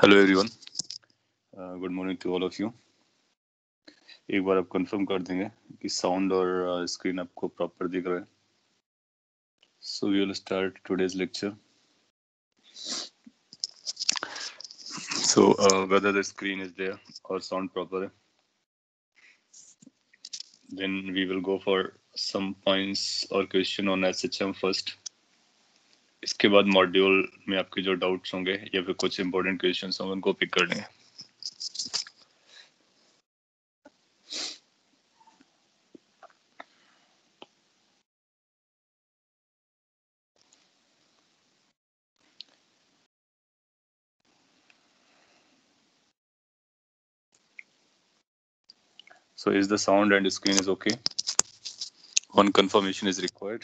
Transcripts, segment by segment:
Hello everyone, good morning to all of you. एक बार आप कंफर्म कर देंगे कि साउंड और स्क्रीन आपको प्रॉपर दिख रहा है। So we will start today's lecture. So whether the screen is there और साउंड प्रॉपर है, then we will go for some points और क्वेश्चन ऑन एसएचएम फर्स्ट। इसके बाद मॉड्यूल में आपके जो डाउट्स होंगे या फिर कुछ इंपॉर्टेंट क्वेश्चंस होंगे उनको पिक कर लेंगे। So is the sound and screen is okay? One confirmation is required.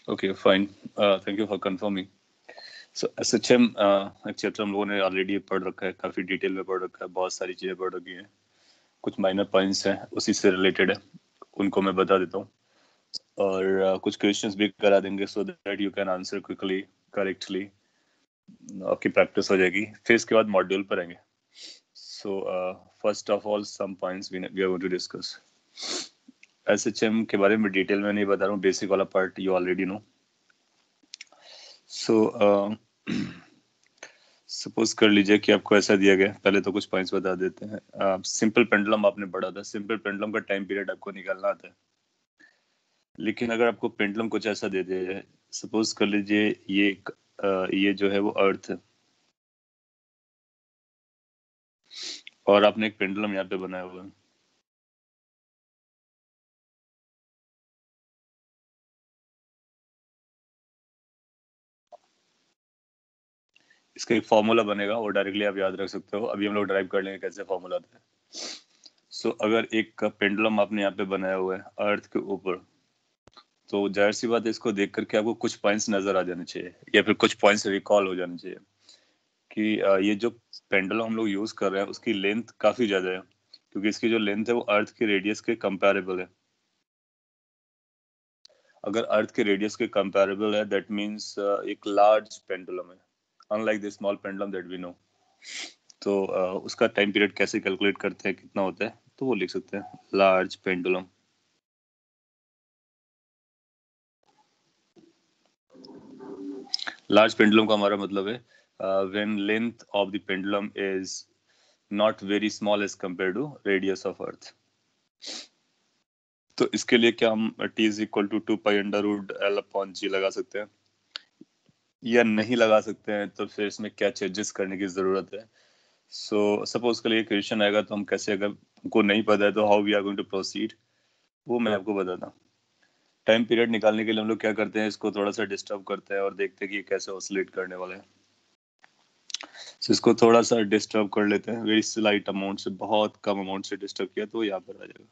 Okay, fine. Thank you for confirming. So SHM एक चैप्टर हम लोगों ने ऑलरेडी पढ़ रखा है, काफ़ी डिटेल में पढ़ रखा है, बहुत सारी चीज़ें पढ़ रखी हैं। कुछ माइनर पॉइंट्स हैं उसी से रिलेटेड है, उनको मैं बता देता हूँ और कुछ क्वेश्चंस भी करा देंगे so that you can answer quickly correctly, आपकी प्रैक्टिस हो जाएगी। फिर इसके बाद मॉड्यूल पर आएंगे। So first of all some points we are going to discuss. SHM के बारे में डिटेल में नहीं बता रहा हूँ, बेसिक वाला part you already know. So suppose कर लीजिए कि आपको ऐसा दिया गया, पहले तो कुछ पॉइंट्स बता देते हैं। सिंपल पेंडुलम आपने पढ़ा था, सिंपल पेंडुलम का टाइम पीरियड आपको निकालना आता है। लेकिन अगर आपको पेंडुलम कुछ ऐसा दे दिया जाए, सपोज कर लीजिए ये जो है वो अर्थ है और आपने एक पेंडुलम यहाँ पे बनाया हुआ है। इसका एक फॉर्मूला बनेगा, वो डायरेक्टली आप याद रख सकते हो। अभी हम लोग ड्राइव कर लेंगे कैसे फॉर्मूला आता है। सो अगर एक पेंडुलम आपने यहाँ पे बनाया हुआ है अर्थ के ऊपर, तो जाहिर सी बात है इसको देख करके आपको कुछ पॉइंट्स नजर आ जाने चाहिए या फिर कुछ पॉइंट्स रिकॉल हो जाने चाहिए कि ये जो पेंडुलम हम लोग यूज कर रहे हैं उसकी लेंथ काफी ज्यादा है, क्योंकि इसकी जो लेंथ है वो अर्थ के रेडियस के कंपैरेबल है। अगर अर्थ के रेडियस के कंपैरेबल है दैट मींस एक लार्ज पेंडुलम है, unlike the small pendulum that we know. तो उसका टाइम पीरियड कैसे कैलकुलेट करते हैं, कितना होता है, तो वो लिख सकते हैं लार्ज पेंडुलम। लार्ज पेंडुलम का हमारा मतलब है when length of the pendulum is not very small as compare to radius of earth. तो इसके लिए क्या हम t is equal to 2 π√L/g लगा सकते हैं या नहीं लगा सकते हैं, तो फिर इसमें क्या चेंजेस करने की जरूरत है। सो सपोज के लिए क्वेश्चन आएगा तो हम कैसे, अगर हमको नहीं पता है तो how we are going to proceed, वो मैं आपको बताता हूँ। टाइम पीरियड निकालने के लिए हम लोग क्या करते हैं, इसको थोड़ा सा डिस्टर्ब करते हैं और देखते हैं कि कैसे ऑसिलेट करने वाला है। सो इसको थोड़ा सा डिस्टर्ब कर लेते हैं, वेरी स्लाइट अमाउंट से, बहुत कम अमाउंट से डिस्टर्ब किया तो यहाँ पर आ जाएगा।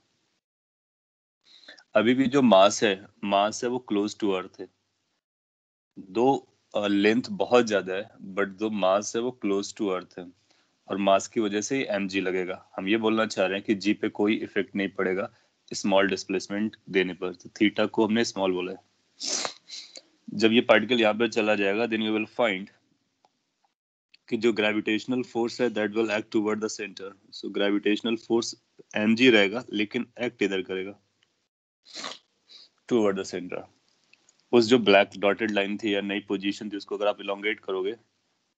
अभी भी जो मास है वो क्लोज टू अर्थ है, दो लेंथ बहुत ज्यादा है बट जो मास है वो क्लोज टू अर्थ है और मास की वजह से mg लगेगा। हम ये बोलना चाह रहे हैं कि g पे कोई इफेक्ट नहीं पड़ेगा स्मॉल डिस्प्लेसमेंट देने पर, तो थीटा को हमने स्मॉल बोला है। जब ये पार्टिकल यहाँ पर चला जाएगा देन यू विल फाइंड कि जो ग्रेविटेशनल फोर्स है that will act toward the centre. So gravitational force mg रहेगा लेकिन एक्ट इधर करेगा टुवर्ड द सेंटर। उस जो ब्लैक डॉटेड लाइन थी या नई पोजीशन थी उसको अगर आप इलोंगेट करोगे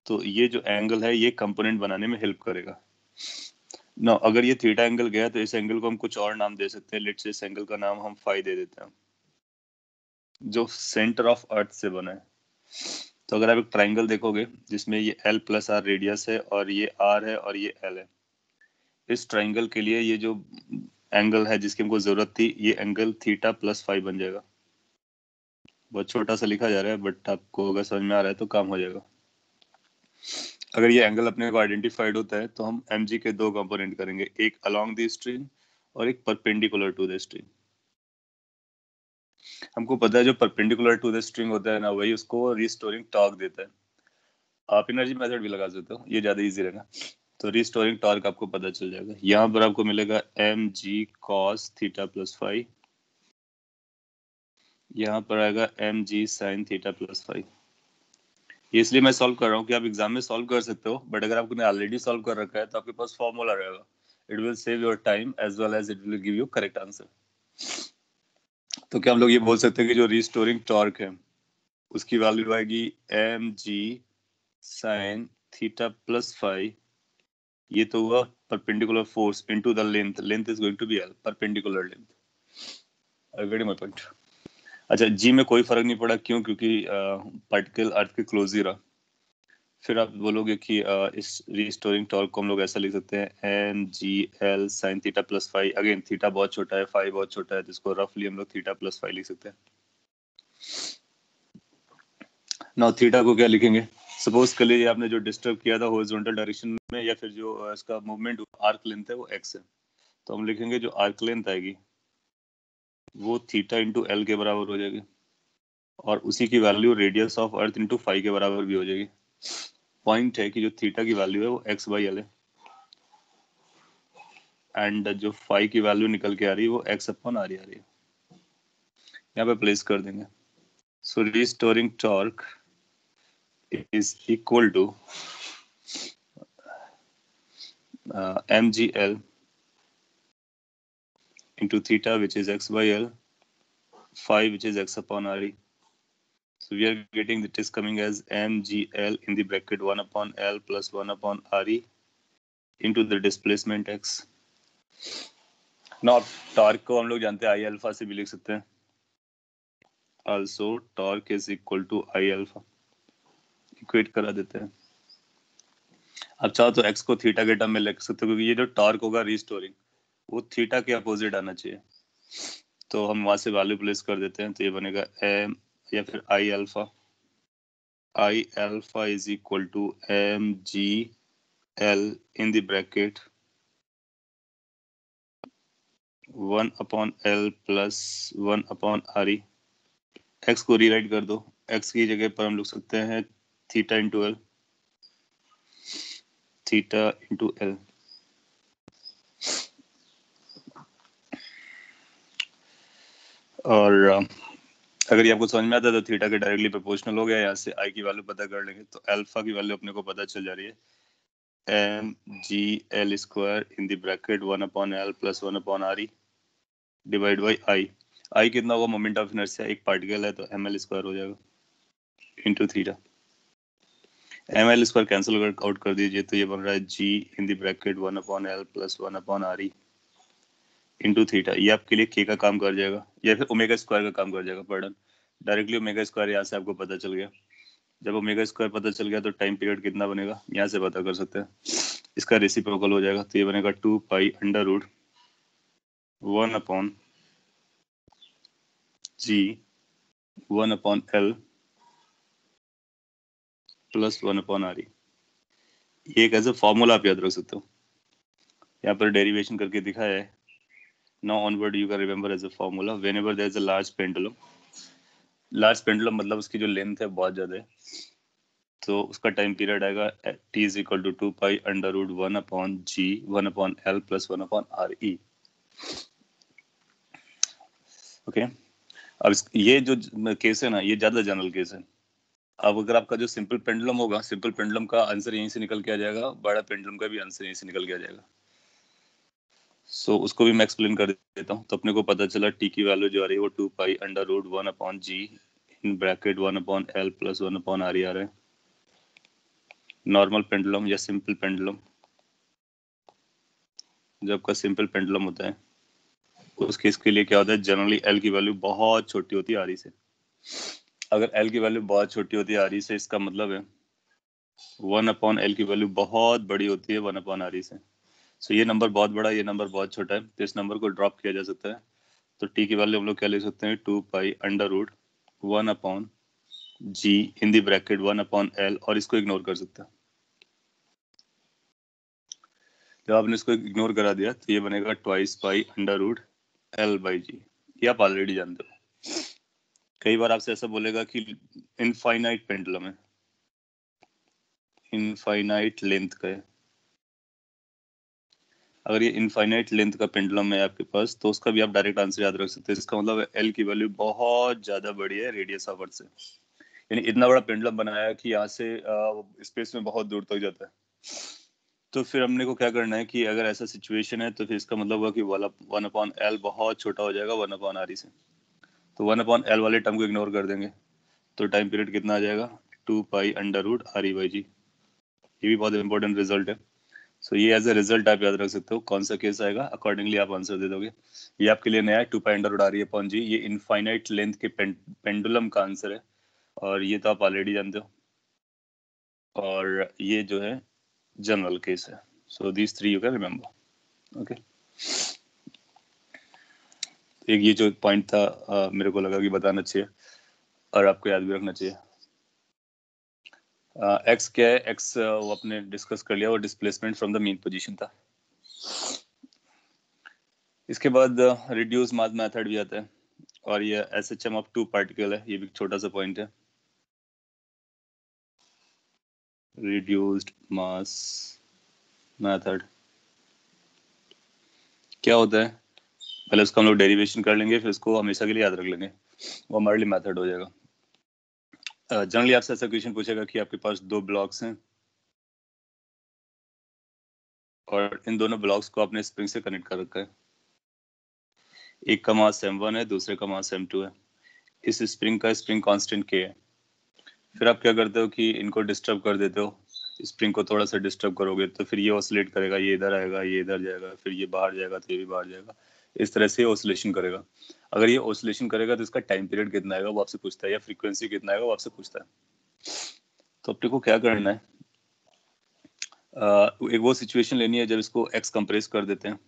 तो ये जो एंगल है ये कंपोनेंट बनाने में हेल्प करेगा ना। अगर ये थीटा एंगल गया तो इस एंगल को हम कुछ और नाम दे सकते हैं। लेट्स से इस एंगल का नाम हम फाई दे देते हैं, जो सेंटर ऑफ अर्थ से बना है। तो अगर आप एक ट्राइंगल देखोगे जिसमें ये L+R रेडियस है और ये R है और ये L है, इस ट्राइंगल के लिए ये जो एंगल है जिसकी हमको जरूरत थी, ये एंगल थीटा प्लस फाई बन जाएगा। बहुत छोटा सा लिखा जा रहा है बट आपको अगर समझ में आ रहा है तो काम हो जाएगा। अगर ये एंगल अपने को आइडेंटिफाइड होता है तो हम mg के दो कंपोनेंट करेंगे, एक अलोंग द स्ट्रिंग और एक परपेंडिकुलर टू द स्ट्रिंग। हमको पता है जो परपेंडिकुलर टू द स्ट्रिंग होता है ना, वही उसको रिस्टोरिंग टॉर्क देता है। आप एनर्जी मेथड भी लगा सकते हो, ये ज्यादा इजी रहेगा। तो रिस्टोरिंग टॉर्क आपको पता चल जाएगा। यहाँ पर आपको मिलेगा mg cos theta plus five, यहाँ पर आएगा mg sin theta plus five. ये इसलिए मैं सॉल्व कर रहा हूँ कि आप एग्जाम में सॉल्व कर सकते हो, बट अगर आपने ऑलरेडी सॉल्व कर रखा है तो आपके पास फॉर्मूला रहेगा। It will save your time as well as it will give you correct answer. तो क्या हम लोग ये बोल सकते हैं कि जो रिस्टोरिंग टॉर्क है उसकी वैल्यू आएगी mg sin theta plus five, ये तो हुआ perpendicular force into the length, length is going to be l, perpendicular length. I get my point. अच्छा, जी में कोई फर्क नहीं पड़ा, क्यों? क्योंकि पार्टिकल अर्थ के क्लोज ही रहा। फिर आप बोलोगे कि इस रिस्टोरिंग टॉर्क को हम लोग ऐसा लिख सकते हैं एम जी l sine theta plus five. Again theta बहुत छोटा है, फाइव बहुत छोटा है, जिसको रफली हम लोग थीटा प्लस फाइव लिख सकते हैं। नाउ थीटा को क्या लिखेंगे? सपोज कर लीजिए आपने जो डिस्टर्ब किया था हॉरिजॉन्टल डायरेक्शन में, या फिर जो इसका मूवमेंट आर्क लेंथ है वो एक्स है, तो हम लिखेंगे जो आर्क लेंथ आएगी वो थीटा इंटू एल के बराबर हो जाएगी, और उसी की value radius of earth into five के बराबर भी हो जाएगी। पॉइंट है कि जो थीटा की वैल्यू है वो एक्स बाई एल है, एंड जो फाइव की वैल्यू निकल के आ रही है वो एक्स अपॉन आर आ रही है। यहाँ पे प्लेस कर देंगे। So restoring torque is equal to m ji l into theta, which is x by L, phi, which is x upon RE. So we are getting that is coming as mgl in the bracket 1 upon L plus 1 upon RE into the displacement x. Now torque को हम लोग जानते हैं I alpha से भी लिख सकते हैं। Also torque is equal to I alpha. Equate करा देते हैं। अब चाहो तो x को थीटा के टर्म में लिख सकते हो, क्योंकि ये जो टॉर्क होगा रिस्टोरिंग वो थीटा के अपोजिट आना चाहिए। तो हम वहां से वैल्यू प्लेस कर देते हैं, तो ये बनेगा m या फिर I alpha. I alpha is equal to mg L in the bracket 1 upon L plus 1 upon RE। x को रीराइट कर दो, x की जगह पर हम लिख सकते हैं theta into L, theta into L. और अगर ये आपको समझ में आता है तो थीटा के डायरेक्टली प्रोपोर्शनल हो गया। यहाँ से आई की वैल्यू पता कर लेंगे, तो अल्फा की वैल्यू अपने को पता चल जा रही है M ji L square in the bracket 1 upon L plus 1 upon are E divide by I. I कितना होगा? मोमेंट ऑफ इनर्शिया, एक पार्टिकल है तो एम एल स्क्वायर हो जाएगा into theta. M L square cancel out कर दीजिए, तो ये बन रहा है G in the bracket 1 upon L plus 1 upon are E into theta. ये आपके लिए के का काम कर जाएगा, या फिर ओमेगा स्क्वायर का काम कर जाएगा, पॉर्डन। डायरेक्टली ओमेगा स्क्वायर यहाँ से आपको पता चल गया। जब ओमेगा स्क्वायर पता चल गया तो टाइम पीरियड कितना बनेगा यहाँ से पता कर सकते हैं। इसका रेसिप्रोकल हो जाएगा, तो ये बनेगा 2 pi under root 1 upon g 1 upon L plus 1 upon R E. ये एक ऐसा फॉर्मूला आप याद रख सकते हो, यहाँ पर डेरिवेशन करके दिखाया है। Now onward you can remember as a formula whenever there is a large pendulum. Large pendulum मतलब उसकी जो लेंथ है बहुत ज्यादा है, तो उसका टाइम पीरियड आएगा t is equal to 2 pi under root 1 upon g 1 upon L plus 1 upon are e. Okay, अब ये जो केस है ना, ये ज्यादा जनरल केस है। अब अगर आपका जो सिंपल पेंडुलम होगा, सिंपल पेंडुलम का आंसर यहीं से निकल के आ जाएगा, बड़ा पेंडुलम का भी आंसर यहीं से निकल के आ जाएगा। सो उसको भी मैं एक्सप्लेन कर देता हूँ। तो अपने को पता चला टी की वैल्यू जो आ रही है वो 2 pi under root 1 upon G in bracket 1 upon L plus 1 upon are E आ रहा है। नॉर्मल पेंडुलम या सिंपल पेंडुलम, जब आपका सिंपल पेंडुलम होता है उस केस के लिए क्या होता है, जनरली एल की वैल्यू बहुत छोटी होती है आर ई से। अगर एल की वैल्यू बहुत छोटी होती है आर ई से, इसका मतलब है 1 अपॉन एल की वैल्यू बहुत बड़ी होती है 1 अपॉन आर ई से। सो ये नंबर बहुत बड़ा है, ये नंबर बहुत छोटा है, तो इस नंबर को ड्रॉप किया जा सकता है। तो टी की वैल्यू हम लोग क्या ले सकते हैं, 2 pi under root 1 upon G इन दी ब्रैकेट 1 अपॉन एल, और इसको इग्नोर कर सकते हैं। जब आपने इसको इग्नोर करा दिया तो ये बनेगा twice pi under root L by G. ये आप ऑलरेडी जानते हो। कई बार आपसे ऐसा बोलेगा कि इनफाइनाइट पेंडुलम है, इनफाइनाइट लेंथ का है। अगर ये इनफाइनाइट लेंथ का पेंडुलम है आपके पास तो उसका भी आप डायरेक्ट आंसर याद रख सकते हैं। इसका मतलब एल की वैल्यू बहुत ज्यादा बड़ी है रेडियस ऑफ अर्थ से, यानी इतना बड़ा पेंडुलम बनाया कि यहाँ से स्पेस में बहुत दूर तक जाता है। तो फिर हमने को क्या करना है कि अगर ऐसा सिचुएशन है तो फिर इसका मतलब हुआ कि 1/L बहुत छोटा हो जाएगा 1/r से। तो 1/L वाले टर्म को इग्नोर कर देंगे तो टाइम पीरियड कितना आ जाएगा 2π√RE/g। ये भी बहुत इंपॉर्टेंट रिजल्ट है। सो ये एज ए रिजल्ट आप याद रख सकते हो, कौन सा केस आएगा अकॉर्डिंगली आप आंसर दे दोगे। ये आपके लिए नया है 2π√RE/g। ये इनफाइनाइट लेंथ के पेंडुलम का आंसर है और ये तो आप ऑलरेडी जानते हो। और ये जो है जनरल केस है। So these three you can remember. Okay, एक ये जो पॉइंट था मेरे को लगा कि बताना चाहिए और आपको याद भी रखना चाहिए। एक्स क्या है, एक्स वो आपने डिस्कस कर लिया, वो displacement from the mean position था। इसके बाद रिड्यूस मास मेथड भी आता है और ये SHM ऑफ 2 पार्टिकल है, ये भी छोटा सा पॉइंट है। रिड्यूस्ड मास मेथड क्या होता है, पहले उसका हम लोग डेरिवेशन कर लेंगे, फिर उसको हमेशा के लिए याद रख लेंगे, वो हमारे लिए मेथड हो जाएगा। जनरली आपसे ऐसा क्वेश्चन पूछेगा कि आपके पास दो ब्लॉक्स हैं और इन दोनों ब्लॉक्स को आपने स्प्रिंग से कनेक्ट कर रखा है। एक का मास m1 है, दूसरे का मास m2 है। इस स्प्रिंग का स्प्रिंग कांस्टेंट k है। फिर आप क्या करते हो कि इनको डिस्टर्ब कर देते हो, स्प्रिंग को थोड़ा सा डिस्टर्ब करोगे तो फिर ये ऑसिलेट करेगा, ये इधर आएगा, ये इधर जाएगा, फिर ये बाहर जाएगा तो ये भी बाहर जाएगा, इस तरह से ऑसिलेशन करेगा। अगर ये ऑसिलेशन करेगा तो इसका टाइम पीरियड कितना आएगा वो आपसे पूछता है, या फ्रीक्वेंसी कितना आएगा वो आपसे पूछता है। तो अपने को क्या करना है, एक वो सिचुएशन लेनी है जब इसको x कंप्रेस कर देते हैं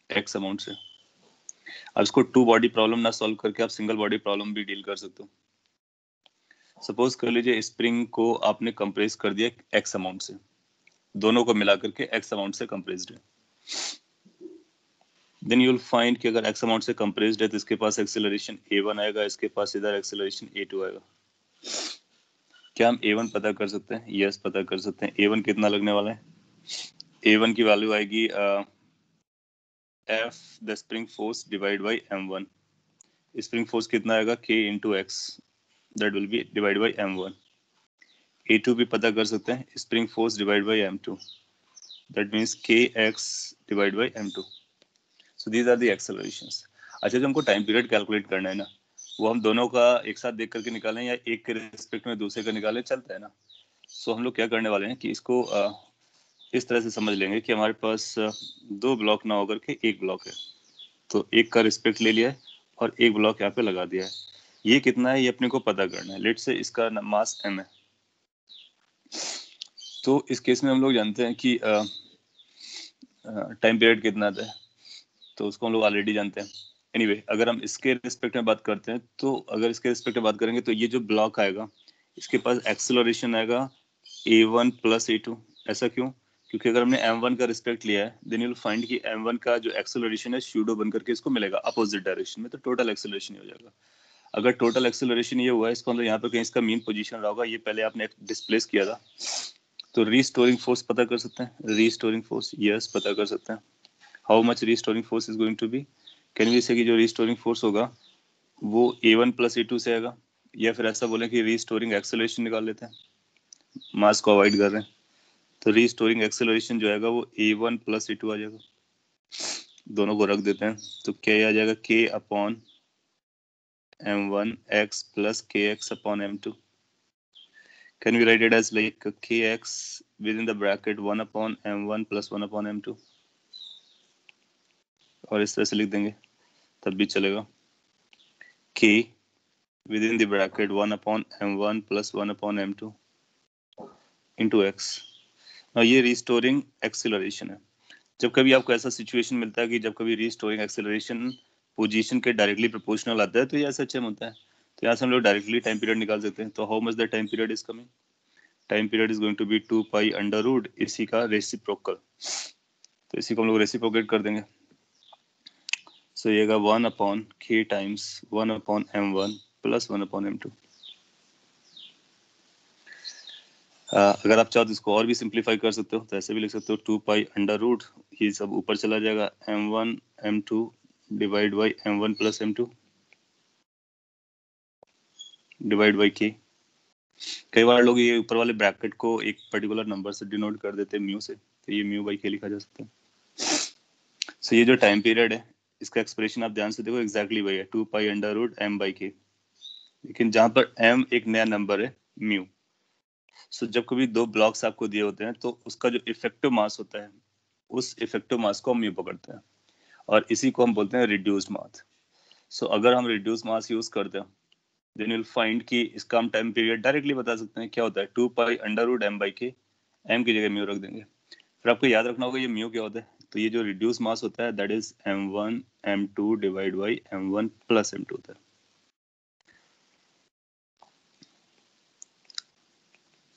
x अमाउंट से। अब इसको टू बॉडी प्रॉब्लम ना सॉल्व करके आप सिंगल बॉडी प्रॉब्लम भी डील कर सकते हो। सपोज कर लीजिए स्प्रिंग को आपने कंप्रेस कर दिया x अमाउंट से, दोनों को मिला करके x अमाउंट से कंप्रेस्ड है। देन यू विल फाइंड कि अगर x अमाउंट से कंप्रेस्ड है तो इसके पास एक्सेलरेशन a1 आएगा, इसके पास इधर एक्सेलरेशन a2 आएगा। क्या हम a1 पता कर सकते हैं? यस, पता कर सकते हैं। a1 कितना लगने वाला है? a1 की वैल्यू आएगी F the spring force divide by m1। Spring force कितना आएगा k into X, that will be divide by m1। a2 भी पता कर सकते हैं, spring force divide by m2, that means kx divide by m2। So these are the accelerations. अच्छा, जो हमको टाइम पीरियड कैलकुलेट करना है ना, वो हम दोनों का एक साथ देख करके निकालें या एक के रिस्पेक्ट में दूसरे का निकालें, चलता है ना। सो हम लोग क्या करने वाले हैं कि इसको इस तरह से समझ लेंगे कि हमारे पास दो ब्लॉक ना होकर के एक ब्लॉक है, तो एक का रिस्पेक्ट ले लिया है और एक ब्लॉक यहाँ पे लगा दिया है। ये कितना है ये अपने को पता करना है। लेट से इसका मास m है, तो इस केस में हम लोग जानते हैं कि टाइम पीरियड कितना आता है, तो उसको हम लोग ऑलरेडी जानते हैं। एनीवे, अगर हम इसके रिस्पेक्ट में बात करते हैं तो अगर इसके रिस्पेक्ट में बात करेंगे तो ये जो ब्लॉक आएगा इसके पास एक्सेलरेशन आएगा a1 प्लस a2। ऐसा क्यों? क्योंकि अगर हमने m1 का रिस्पेक्ट लिया है देन यू विल फाइंड कि m1 का जो एक्सेलरेशन है स्यूडो बन करके इसको मिलेगा अपोजिट डायरेक्शन में, तो टोटल एक्सेलरेशन ही हो जाएगा। अगर टोटल एक्सेलरेशन ये हुआ है, इसको मतलब यहाँ पे कहीं इसका मीन पोजीशन रहा होगा, ये पहले आपने डिस्प्लेस किया था, तो रीस्टोरिंग फोर्स पता कर सकते हैं। रीस्टोरिंग फोर्स यस पता कर सकते हैं। How much restoring force is going to be, can we say कि जो रीस्टोरिंग फोर्स होगा वो a1 प्लस a2 से आएगा, या फिर ऐसा बोले कि रीस्टोरिंग एक्सेलरेशन निकाल लेते हैं, मास को अवॉइड कर रहे हैं, तो रीस्टोरिंग एक्सेलरेशन जो आएगा वो a1 प्लस a2 आ जाएगा। दोनों को रख देते हैं तो क्या आ जाएगा k upon m1 x plus kx upon m2। Can we write it as like kx within the bracket 1 upon m1 plus 1 upon m2, और इस तरह से लिख देंगे तब भी चलेगा। k within the bracket 1 upon m1 plus 1 upon m2 into x। now ये रिस्टोरिंग एक्सेलरेशन है। जब कभी आपको ऐसा सिचुएशन मिलता है कि जब कभी रिस्टोरिंग एक्सेलरेशन पोजीशन के डायरेक्टली प्रोपोर्शनल आता है तो ये ऐसा अच्छा होता है, तो यहाँ से हम लोग डायरेक्टली टाइम पीरियड निकाल सकते हैं। तो how much the time period is coming, time period is going to be 2π√, इसी का रेसिप्रोकल, तो इसी को हम लोग रेसिप्रोकेट कर देंगे। सो ये 1 upon k times 1 upon m1 plus 1 upon m2। अगर आप चाहो तो इसको और भी सिंप्लीफाई कर सकते हो, तो ऐसे भी लिख सकते हो 2 पाई अंडर रूट, ये सब ऊपर चला जाएगा, m1 m2 divide by m1 plus m2 divide by k। कई बार लोग ये ऊपर वाले ब्रैकेट को एक पर्टिकुलर नंबर से डिनोट कर देते हैं, म्यू से, तो ये म्यू बाई k लिखा जा सकता है। सो ये जो टाइम पीरियड है, इसका एक्सप्रेशन आप ध्यान से देखो, एग्जैक्टली वही है 2 pi under root m by k, लेकिन जहां पर m एक नया नंबर है, म्यू। सो जब कभी दो ब्लॉक्स आपको दिए होते हैं तो उसका जो इफेक्टिव मास होता है, उस इफेक्टिव मास को हम म्यू पकड़ते हैं, और इसी को हम बोलते हैं रिड्यूस्ड मास। सो अगर हम रिड्यूस मास यूज करते हैं, देन यूल फाइंड कि इसका हम टाइम पीरियड डायरेक्टली बता सकते हैं, क्या होता है 2 pi under root m by k, m की जगह म्यू रख देंगे। फिर आपको याद रखना होगा ये म्यू क्या होता है, तो ये जो रिड्यूस मास होता है that is m1 m2 divide by m1 plus m2 होता है।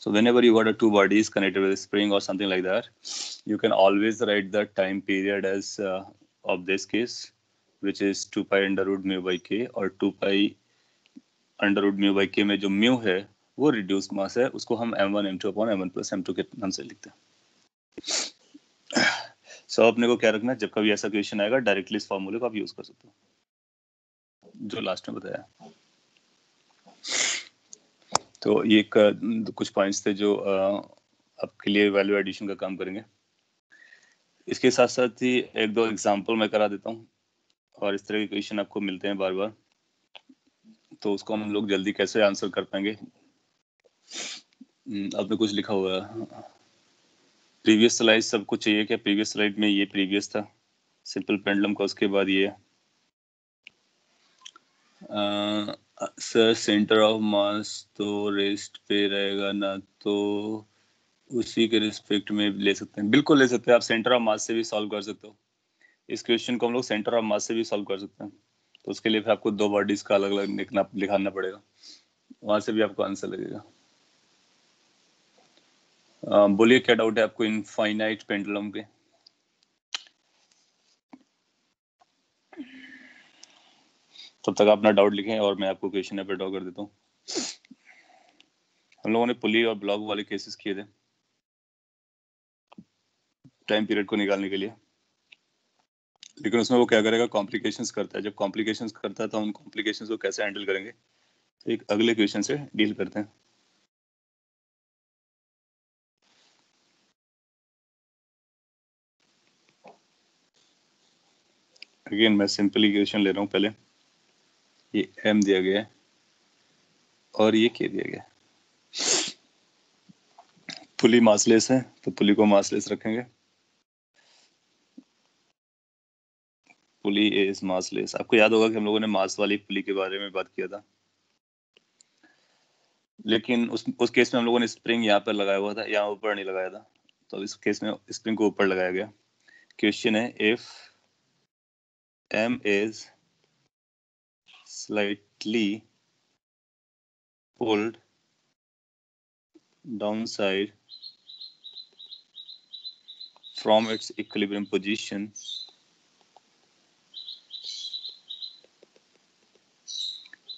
So whenever you got a two bodies connected with a spring or something like that, you can always write the time period as of this case, which is 2 pi under root mu by k, और 2 pi under root mu by k में जो mu है वो reduce mass है, उसको हम m1 m2 upon m1 plus m2 के नाम से लिखते हैं। सो अपने को क्या रखना है, जब कभी ऐसा क्वेश्चन आएगा डायरेक्टली इस फॉर्मूले को आप यूज कर सकते हो जो लास्ट में बताया। तो ये कुछ पॉइंट्स थे जो आपके लिए वैल्यू एडिशन का काम करेंगे। इसके साथ साथ ही एक दो एग्जांपल मैं करा देता हूँ, और इस तरह के क्वेश्चन आपको मिलते हैं बार बार, तो उसको हम लोग जल्दी कैसे आंसर कर पाएंगे। आपने कुछ लिखा हुआ है, प्रीवियस स्लाइड सबको चाहिए क्या? प्रीवियस स्लाइड में ये प्रीवियस था सिंपल पेंडुलम का, उसके बाद ये सर सेंटर ऑफ मास तो रेस्ट पे रहेगा ना, तो उसी के रिस्पेक्ट में ले सकते हैं, बिल्कुल ले सकते हैं, आप सेंटर ऑफ मास से भी सॉल्व कर सकते हो। इस क्वेश्चन को हम लोग सेंटर ऑफ मास से भी सॉल्व कर सकते हैं, तो उसके लिए फिर आपको दो बॉडीज का अलग अलग लिखाना पड़ेगा, वहां से भी आपको आंसर लगेगा। बोलिए क्या डाउट है आपको इनफाइनाइट पेंडुलम के? तब तक अपना डाउट लिखें और मैं आपको क्वेश्चन यहाँ पे ड्रॉ कर देता हूँ। हम लोगों ने पुली और ब्लॉक वाले केसेस किए थे टाइम पीरियड को निकालने के लिए, लेकिन उसमें वो क्या करेगा, कॉम्प्लिकेशंस करता है। जब कॉम्प्लिकेशंस करता है तो हम कॉम्प्लिकेशंस को कैसे हैंडल करेंगे, तो एक अगले क्वेश्चन से डील करते हैं। अगेन मैं सिंपली क्वेश्चन ले रहा हूँ, पहले ये m दिया गया है और ये k दिया गया है। पुली मासलेस है तो पुली को मासलेस रखेंगे, पुली इज मासलेस। आपको याद होगा कि हम लोगों ने मास वाली पुली के बारे में बात किया था, लेकिन उस केस में हम लोगों ने स्प्रिंग यहाँ पर लगाया हुआ था, यहाँ ऊपर नहीं लगाया था, तो इस केस में स्प्रिंग को ऊपर लगाया गया। क्वेश्चन है if m is slightly pulled downside from its equilibrium position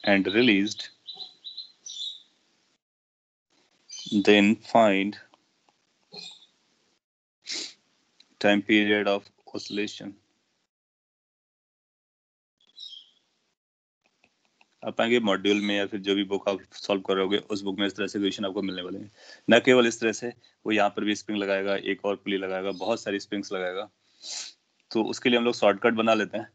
and released, then find time period of oscillation। आप आएंगे मॉड्यूल में या फिर जो भी बुक आप सॉल्व करोगे उस बुक में इस तरह से क्वेश्चन आपको मिलने वाले हैं। न केवल इस तरह से, वो यहाँ पर भी स्प्रिंग लगाएगा, एक और पुली लगाएगा, बहुत सारी स्प्रिंग्स लगाएगा। तो उसके लिए हम लोग शॉर्टकट बना लेते हैं।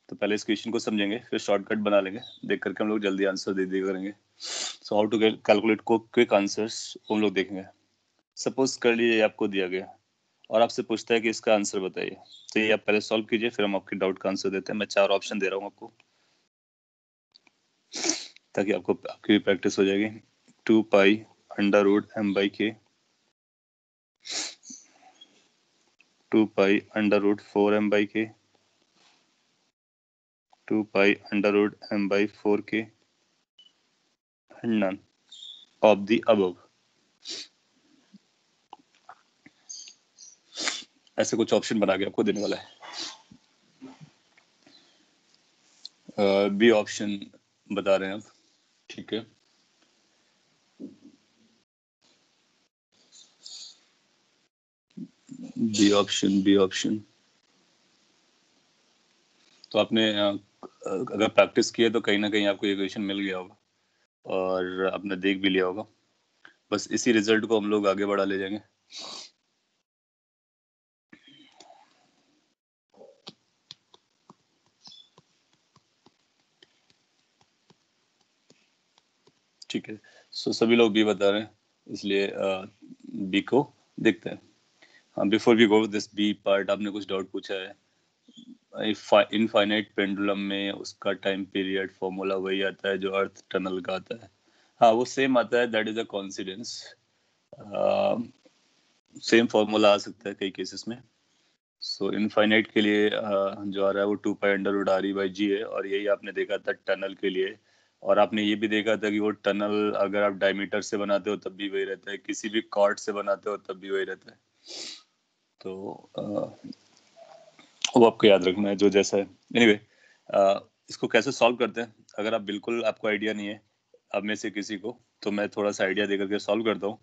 तो पहले इस क्वेश्चन को समझेंगे, फिर शॉर्टकट बना लेंगे, देख करके हम लोग जल्दी आंसर दे दिया करेंगे। So how to calculate quick answers हम लोग देखेंगे। सपोज कर लीजिए आपको दिया गया और आपसे पूछता है कि इसका आंसर बताइए, तो ये आप पहले सॉल्व कीजिए, फिर हम आपके डाउट का आंसर देते हैं। मैं 4 ऑप्शन दे रहा हूँ आपको, ताकि आपको आपकी प्रैक्टिस हो जाएगी। 2 pi under root m by k, 2 pi under root 4m by k, 2 pi under root m by 4k, none of the above। ऐसे कुछ ऑप्शन बना के आपको देने वाला है। बी ऑप्शन बता रहे हैं आप, ठीक है। B option. तो आपने अगर प्रैक्टिस किया तो कहीं ना कहीं आपको ये क्वेश्चन मिल गया होगा और आपने देख भी लिया होगा। बस इसी रिजल्ट को हम लोग आगे बढ़ा ले जाएंगे। ठीक है, सो सभी लोग बी बता रहे हैं, इसलिए बी को देखते हैं। हाँ, before we go this B part, आपने कुछ डाउट पूछा है। इनफाइनाइट पेंडुलम में उसका टाइम पीरियड फॉर्मूला वही आता है जो अर्थ टनल का आता है। हाँ, वो सेम आता है, that is a coincidence. Same formula आ सकता है कई केसेस में। सो इनफाइनाइट के लिए जो आ रहा है वो 2 π√r/g है, और यही आपने देखा था टनल के लिए। और आपने ये भी देखा था कि वो टनल अगर आप डायमीटर से बनाते हो तब भी वही रहता है, किसी भी कॉर्ड से बनाते हो तब भी वही रहता है। तो वो आपको याद रखना है जो जैसा है। एनीवे, इसको कैसे सॉल्व करते हैं, अगर आप बिल्कुल आपको आइडिया नहीं है अब में से किसी को, तो मैं थोड़ा सा आइडिया देकर के सॉल्व करता हूँ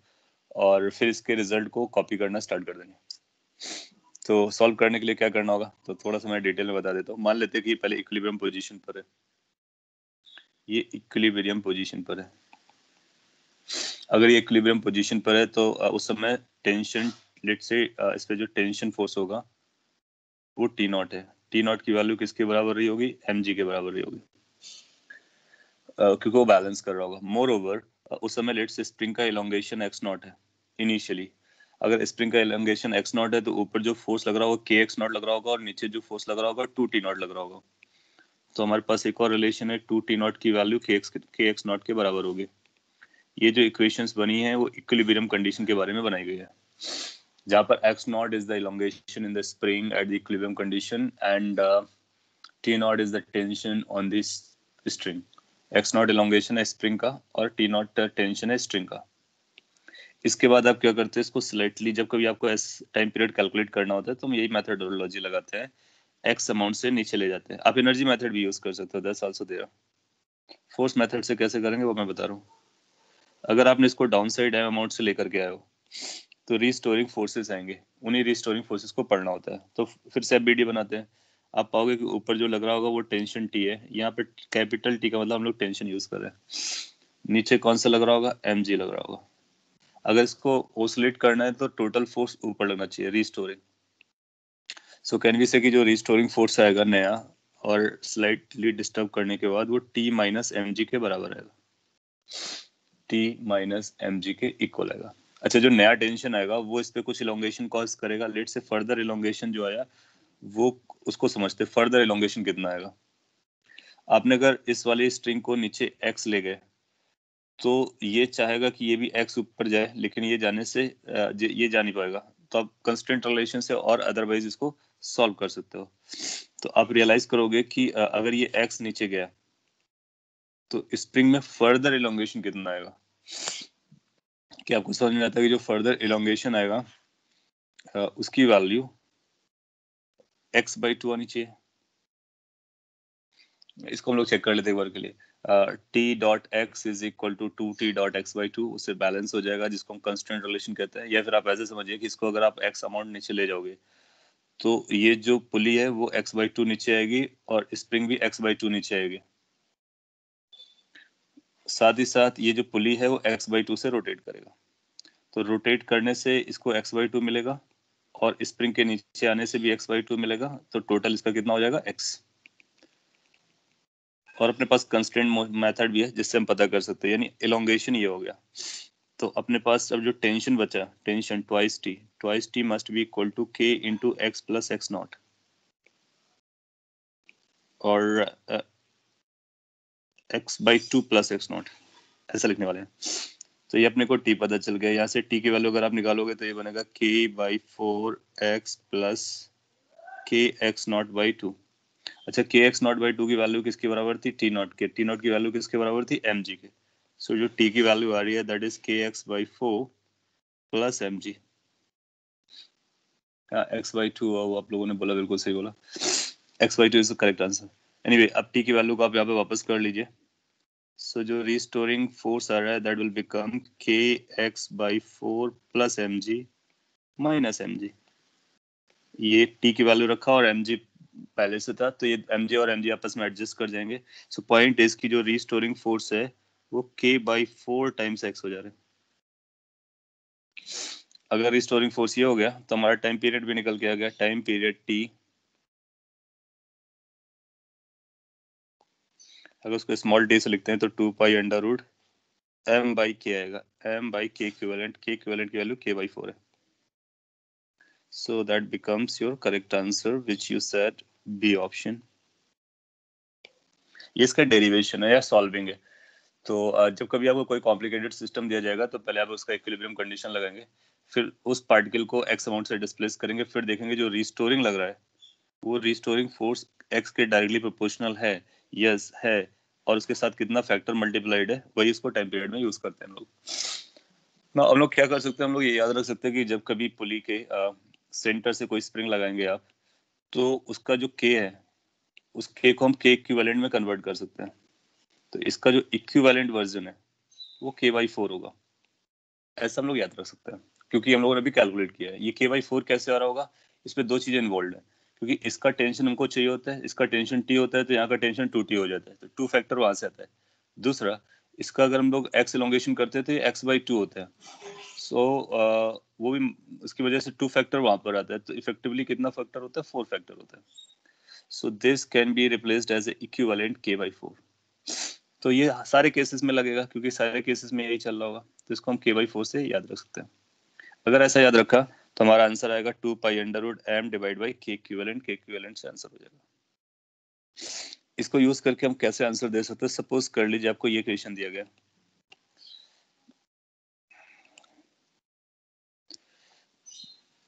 और फिर इसके रिजल्ट को कॉपी करना स्टार्ट कर देंगे। तो सॉल्व करने के लिए क्या करना होगा, तो थोड़ा सा मैं डिटेल में बता देता हूँ। मान लेते हैं कि पहले इक्विलिब्रियम पोजीशन पर है, ये इक्विलिब्रियम पोजीशन पर है। अगर ये इक्विलिब्रियम पोजीशन पर है तो उस समय टेंशन, लेट से इस पे जो टेंशन फोर्स होगा वो टी नॉट है। टी नॉट की वैल्यू किसके बराबर रही होगी, एम जी के बराबर रही होगी, क्योंकि वो बैलेंस कर रहा होगा। मोर ओवर उस समय लेट से स्प्रिंग का इलोंगेशन एक्स नॉट है इनिशियली। अगर स्प्रिंग का इलोंगेशन एक्स नॉट है तो ऊपर जो फोर्स लग रहा होगा के एक्स नॉट लग रहा होगा, और नीचे जो फोर्स लग रहा होगा 2 टी नॉट लग रहा होगा। तो हमारे पास एक और रिलेशन है, 2 टी नॉट की वैल्यू के एक्स नॉट के बराबर होगी। ये जो इक्वेशंस बनी है वो इक्विलिब्रियम कंडीशन के बारे में बनाई गई है, जहाँ पर x not is the elongation in the spring at the equilibrium condition and T not is the tension on this string. X not elongation है स्प्रिंग का और टी नॉट टेंशन है स्ट्रिंग का। इसके बाद आप क्या करते हैं, इसको स्लाइटली, जब कभी आपको टाइम पीरियड कैलकुलेट करना होता है तो हम यही मेथडोलॉजी लगाते हैं, एक्स अमाउंट से नीचे ले जाते हैं। आप एनर्जी मेथड भी यूज कर सकते हो, that's also there. Force method से कैसे करेंगे वो मैं बता रहा हूँ। अगर आपने इसको डाउन साइड एम अमाउंट से लेकर के आए हो तो रिस्टोरिंग फोर्सेस आएंगे, उन्हीं रिस्टोरिंग फोर्सेस को पढ़ना होता है। तो फिर से बीडी बनाते हैं। आप पाओगे कि ऊपर जो लग रहा होगा वो टेंशन टी है, यहाँ पे कैपिटल टी का मतलब हम लोग टेंशन यूज कर रहे हैं। नीचे कौन सा लग रहा होगा, एम जी लग रहा होगा। अगर इसको ओसिलेट करना है तो टोटल फोर्स ऊपर लगना चाहिए, restoring. So can we say कि जो रिस्टोरिंग फोर्स आएगा नया और स्लाइटली डिस्टर्ब करने के बाद वो टी माइनस एम जी के बराबर आएगा, टी माइनस एम जी के इक्वल आएगा। अच्छा, जो नया टेंशन आएगा वो इस पे कुछ इलोंगेशन कॉज करेगा। लेट से फर्दर इलोंगेशन जो आया वो, उसको समझते फर्दर इलोंगेशन कितना आएगा। आपने अगर इस वाली स्ट्रिंग को नीचे एक्स ले गए तो ये चाहेगा कि ये भी एक्स ऊपर जाए, लेकिन ये जाने से ये जा नहीं पाएगा। तो आप कंस्ट्रेंट रिलेशन से और अदरवाइज इसको सॉल्व कर सकते हो। तो आप रियलाइज करोगे कि अगर ये एक्स नीचे गया तो स्प्रिंग में फर्दर इलोंगेशन कितना आएगा। कि आपको समझ में आता है कि जो फर्दर इलोंगेशन आएगा उसकी वैल्यू x/2 आनी चाहिए। इसको हम लोग चेक कर लेते हैं एक बार के लिए। t.x is equal to 2t.x/2, उससे बैलेंस हो जाएगा, जिसको हम कंस्टेंट रिलेशन कहते हैं। या फिर आप ऐसे समझिए कि इसको अगर आप x अमाउंट नीचे ले जाओगे तो ये जो पुली है वो x/2 नीचे आएगी और स्प्रिंग भी x/2 नीचे आएगी। साथ ही साथ ये जो पुली है वो x/2 से रोटेट करेगा। तो रोटेट करने से इसको x/2 मिलेगा और स्प्रिंग के नीचे आने से भी x/2 मिलेगा। तो टोटल इसका कितना हो जाएगा, x। और अपने पास कंस्ट्रेंट मेथड भी है जिससे हम पता कर सकते हैं, यानी इलोंगेशन ये हो गया। तो अपने पास अब जो टेंशन बचा, tension twice T must be equal to k into x plus x naught, और x/2 प्लस एक्स नॉट, ऐसा लिखने वाले हैं। तो ये अपने को टी पता चल गया। यहाँ से टी की वैल्यू अगर आप निकालोगे तो ये बनेगा k/4x प्लस के एक्स नॉट बाई 2। अच्छा, के एक्स नॉट बाई 2 की वैल्यू किसके बराबर थी, टी नॉट के। टी नॉट की वैल्यू किसके बराबर थी, एम जी के। सो जो टी की वैल्यू आ रही है that is kx/4 plus m g. x/2 वो आप लोगों ने बोला, बिल्कुल सही बोला, x/2 is the correct answer. Anyway, अब टी की वैल्यू को आप यहाँ पे वापस कर लीजिए। सो जो रिस्टोरिंग फोर्स आ रहा है that will become kx/4 plus m g minus m g. ये टी की वैल्यू रखा और एम जी पहले से था, तो ये एम जे और एम जी आपस में एडजस्ट कर जाएंगे। सो पॉइंट इज की जो रीस्टोरिंग फोर्स है वो k/4 टाइम्स x हो जा रहा है। अगर रिस्टोरिंग फोर्स ये हो गया तो हमारा टाइम पीरियड भी निकल के आ गया, टाइम पीरियड t। अगर उसको स्मॉल t से लिखते हैं तो 2 पाई m/k आएगा, m/k इक्विवेलेंट, k इक्विवेलेंट की वैल्यू k/4 है। So that becomes your correct answer which you said B option. ये इसका डेरिवेशन है या सॉल्विंग है। तो जब कभी आपको कोई कॉम्प्लिकेटेड सिस्टम दिया जाएगा तो पहले आप उसका इक्विलिब्रियम कंडीशन लगाएंगे, फिर उस पार्टिकल को एक्स अमाउंट से डिस्प्लेस करेंगे, फिर देखेंगे जो रिस्टोरिंग लग रहा है वो रिस्टोरिंग फोर्स एक्स के डायरेक्टली प्रोपोर्शनल है, यस है, और उसके साथ कितना फैक्टर मल्टीप्लाइड है, वही इसको टाइम पीरियड में यूज करते हैं हम लोग ना। हम लोग क्या कर सकते हैं, हम लोग ये याद रख सकते हैं कि जब कभी पुली के सेंटर से कोई स्प्रिंग लगाएंगे आप, तो उसका जो के है उस के को हम के इक्विवेलेंट में कन्वर्ट कर सकते हैं। तो इसका जो इक्विवेलेंट वर्जन है वो k/4 होगा, ऐसा हम लोग याद रख सकते हैं, क्योंकि हम लोगों ने भी कैलकुलेट किया है। ये k/4 कैसे आ रहा होगा, इसमें दो चीजें इन्वॉल्व है, क्योंकि इसका टेंशन हमको चाहिए होता है, इसका टेंशन t होता है, तो यहाँ का टेंशन 2t हो जाता है, तो 2 फैक्टर वहां से आता है। दूसरा, इसका अगर हम लोग x इलोंगेशन करते हैं तो ये x/2 होता है। सो वो भी उसकी वजह से 2 फैक्टर वहां पर आता है, तो इफेक्टिवली कितना फैक्टर होता है, 4 फैक्टर होता है। So this can be replaced as a equivalent k/4। तो ये सारे केसेस में लगेगा, क्योंकि सारे केसेस में यही चल रहा होगा, तो इसको हम k/4 से याद रख सकते हैं। अगर ऐसा याद रखा तो हमारा आंसर आएगा 2 pi under root m divide by k equivalent, k equivalent से आंसर हो जाएगा। इसको यूज करके हम कैसे आंसर दे सकते हैं, सपोज कर लीजिए आपको ये क्वेश्चन दिया गया,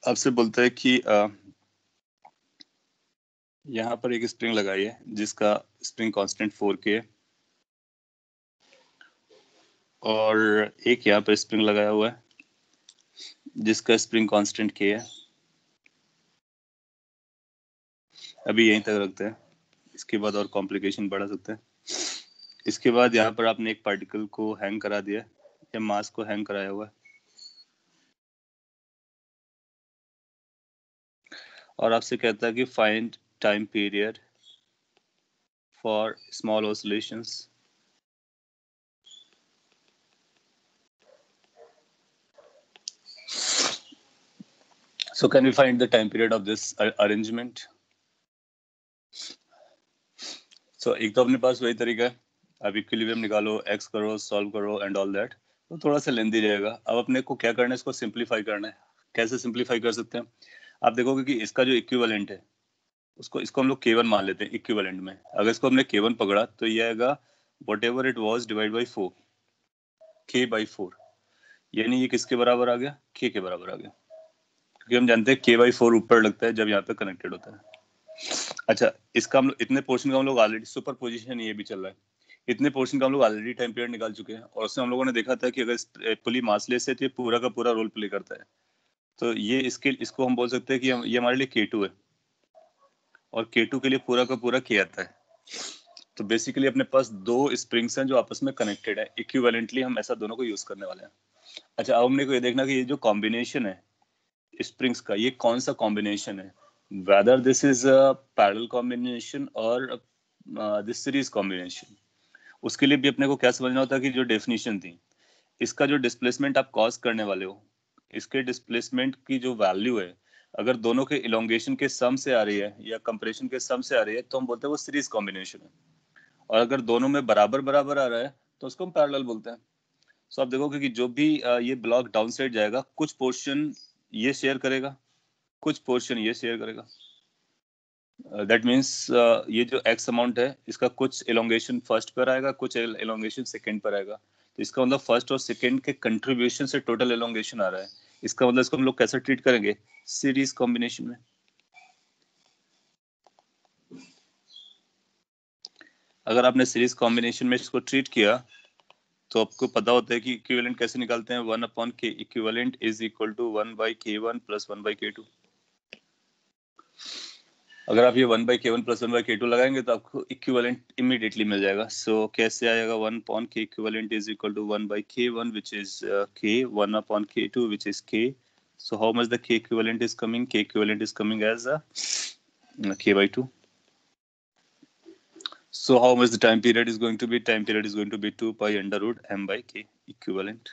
आपसे बोलता है कि यहाँ पर एक स्प्रिंग लगाई है जिसका स्प्रिंग कांस्टेंट 4k है, और एक यहाँ पर स्प्रिंग लगाया हुआ है जिसका स्प्रिंग कांस्टेंट k है। अभी यहीं तक रखते हैं, इसके बाद और कॉम्प्लिकेशन बढ़ा सकते हैं। इसके बाद यहाँ पर आपने एक पार्टिकल को हैंग करा दिया या मास को हैंग कराया हुआ है, और आपसे कहता है कि find time period for small oscillations. So can we find the time period of this arrangement? So एक तो अपने पास वही तरीका है, अब इक्विलिब्रियम निकालो, x करो, सॉल्व करो एंड ऑल दैट, तो थोड़ा सा लेंदी रहेगा। अब अपने को क्या करना है, इसको सिंप्लीफाई करना है। कैसे सिंप्लीफाई कर सकते हैं, आप देखोगे कि इसका जो इक्विवेलेंट है उसको इसको हम लोग k1 मान लेते हैं इक्विवेलेंट में। अगर इसको हमने k1 पकड़ा तो ये आएगा whatever it was divide by 4, k/4, यानी ये किसके बराबर आ गया, k के बराबर आ गया, क्योंकि हम जानते हैं k/4 ऊपर लगता है जब यहाँ पे कनेक्टेड होता है। अच्छा, इसका हम इतने पोर्शन का हम लोग ऑलरेडी सुपर पोजिशन ये भी चल रहा है, इतने पोर्शन का हम लोग ऑलरेडी टाइम पीरियड निकाल चुके हैं, और उसमें हम लोगों ने देखा था कि अगर पुली मासलेस है तो ये पूरा का पूरा रोल प्ले करता है। तो ये इसको हम बोल सकते हैं कि ये हमारे लिए k2 है, और k2 के लिए पूरा का पूरा k आता है। तो बेसिकली अपने पास दो स्प्रिंग्स हैं जो आपस में कनेक्टेड है, इक्विवेलेंटली हम ऐसा दोनों को यूज करने वाले हैं। अच्छा, अब हमने को ये देखना कि ये जो कॉम्बिनेशन है स्प्रिंग्स का, ये कौन सा कॉम्बिनेशन है, whether this is a parallel combination और दिस सीरीज कॉम्बिनेशन। उसके लिए भी अपने को क्या समझना होता है कि जो डेफिनेशन थी, इसका जो डिस्प्लेसमेंट आप कॉज करने वाले हो, इसके डिस्प्लेसमेंट की जो वैल्यू है, अगर दोनों के इलोंगेशन के सम से आ रही है या कंप्रेशन के सम से आ रही है तो हम बोलते हैं वो सीरीज कॉम्बिनेशन है, और अगर दोनों में बराबर बराबर आ रहा है तो उसको हम पैरेलल बोलते हैं। सो आप देखोगे कि जो भी ये ब्लॉक डाउन साइड जाएगा, कुछ पोर्शन ये शेयर करेगा, कुछ पोर्शन ये शेयर करेगा। दैट मीन्स ये जो एक्स अमाउंट है इसका कुछ एलोंगेशन फर्स्ट पर आएगा, कुछ एलोंगेशन सेकंड पर आएगा, तो इसका मतलब फर्स्ट और सेकंड के कंट्रीब्यूशन से टोटल एलोंगेशन आ रहा है। इसका मतलब इसको हम लोग कैसे ट्रीट करेंगे, सीरीज कॉम्बिनेशन में। अगर आपने सीरीज कॉम्बिनेशन में इसको ट्रीट किया तो आपको पता होता है कि इक्विवेलेंट कैसे निकालते हैं, 1/k equivalent is equal to 1/k1 plus 1/k2। अगर आप ये 1/k1 प्लस 1/k2 लगाएंगे तो आपको इक्विवेलेंट इमीडिएटली मिल जाएगा। सो कैसे आएगा, 1/k equivalent is equal to 1/k1 which is k, 1/k2 which is k। So how much the K equivalent is coming? K equivalent is coming as a K by 2. So how much the time period is going to be? Time period is going to be 2 pi under root m by K equivalent,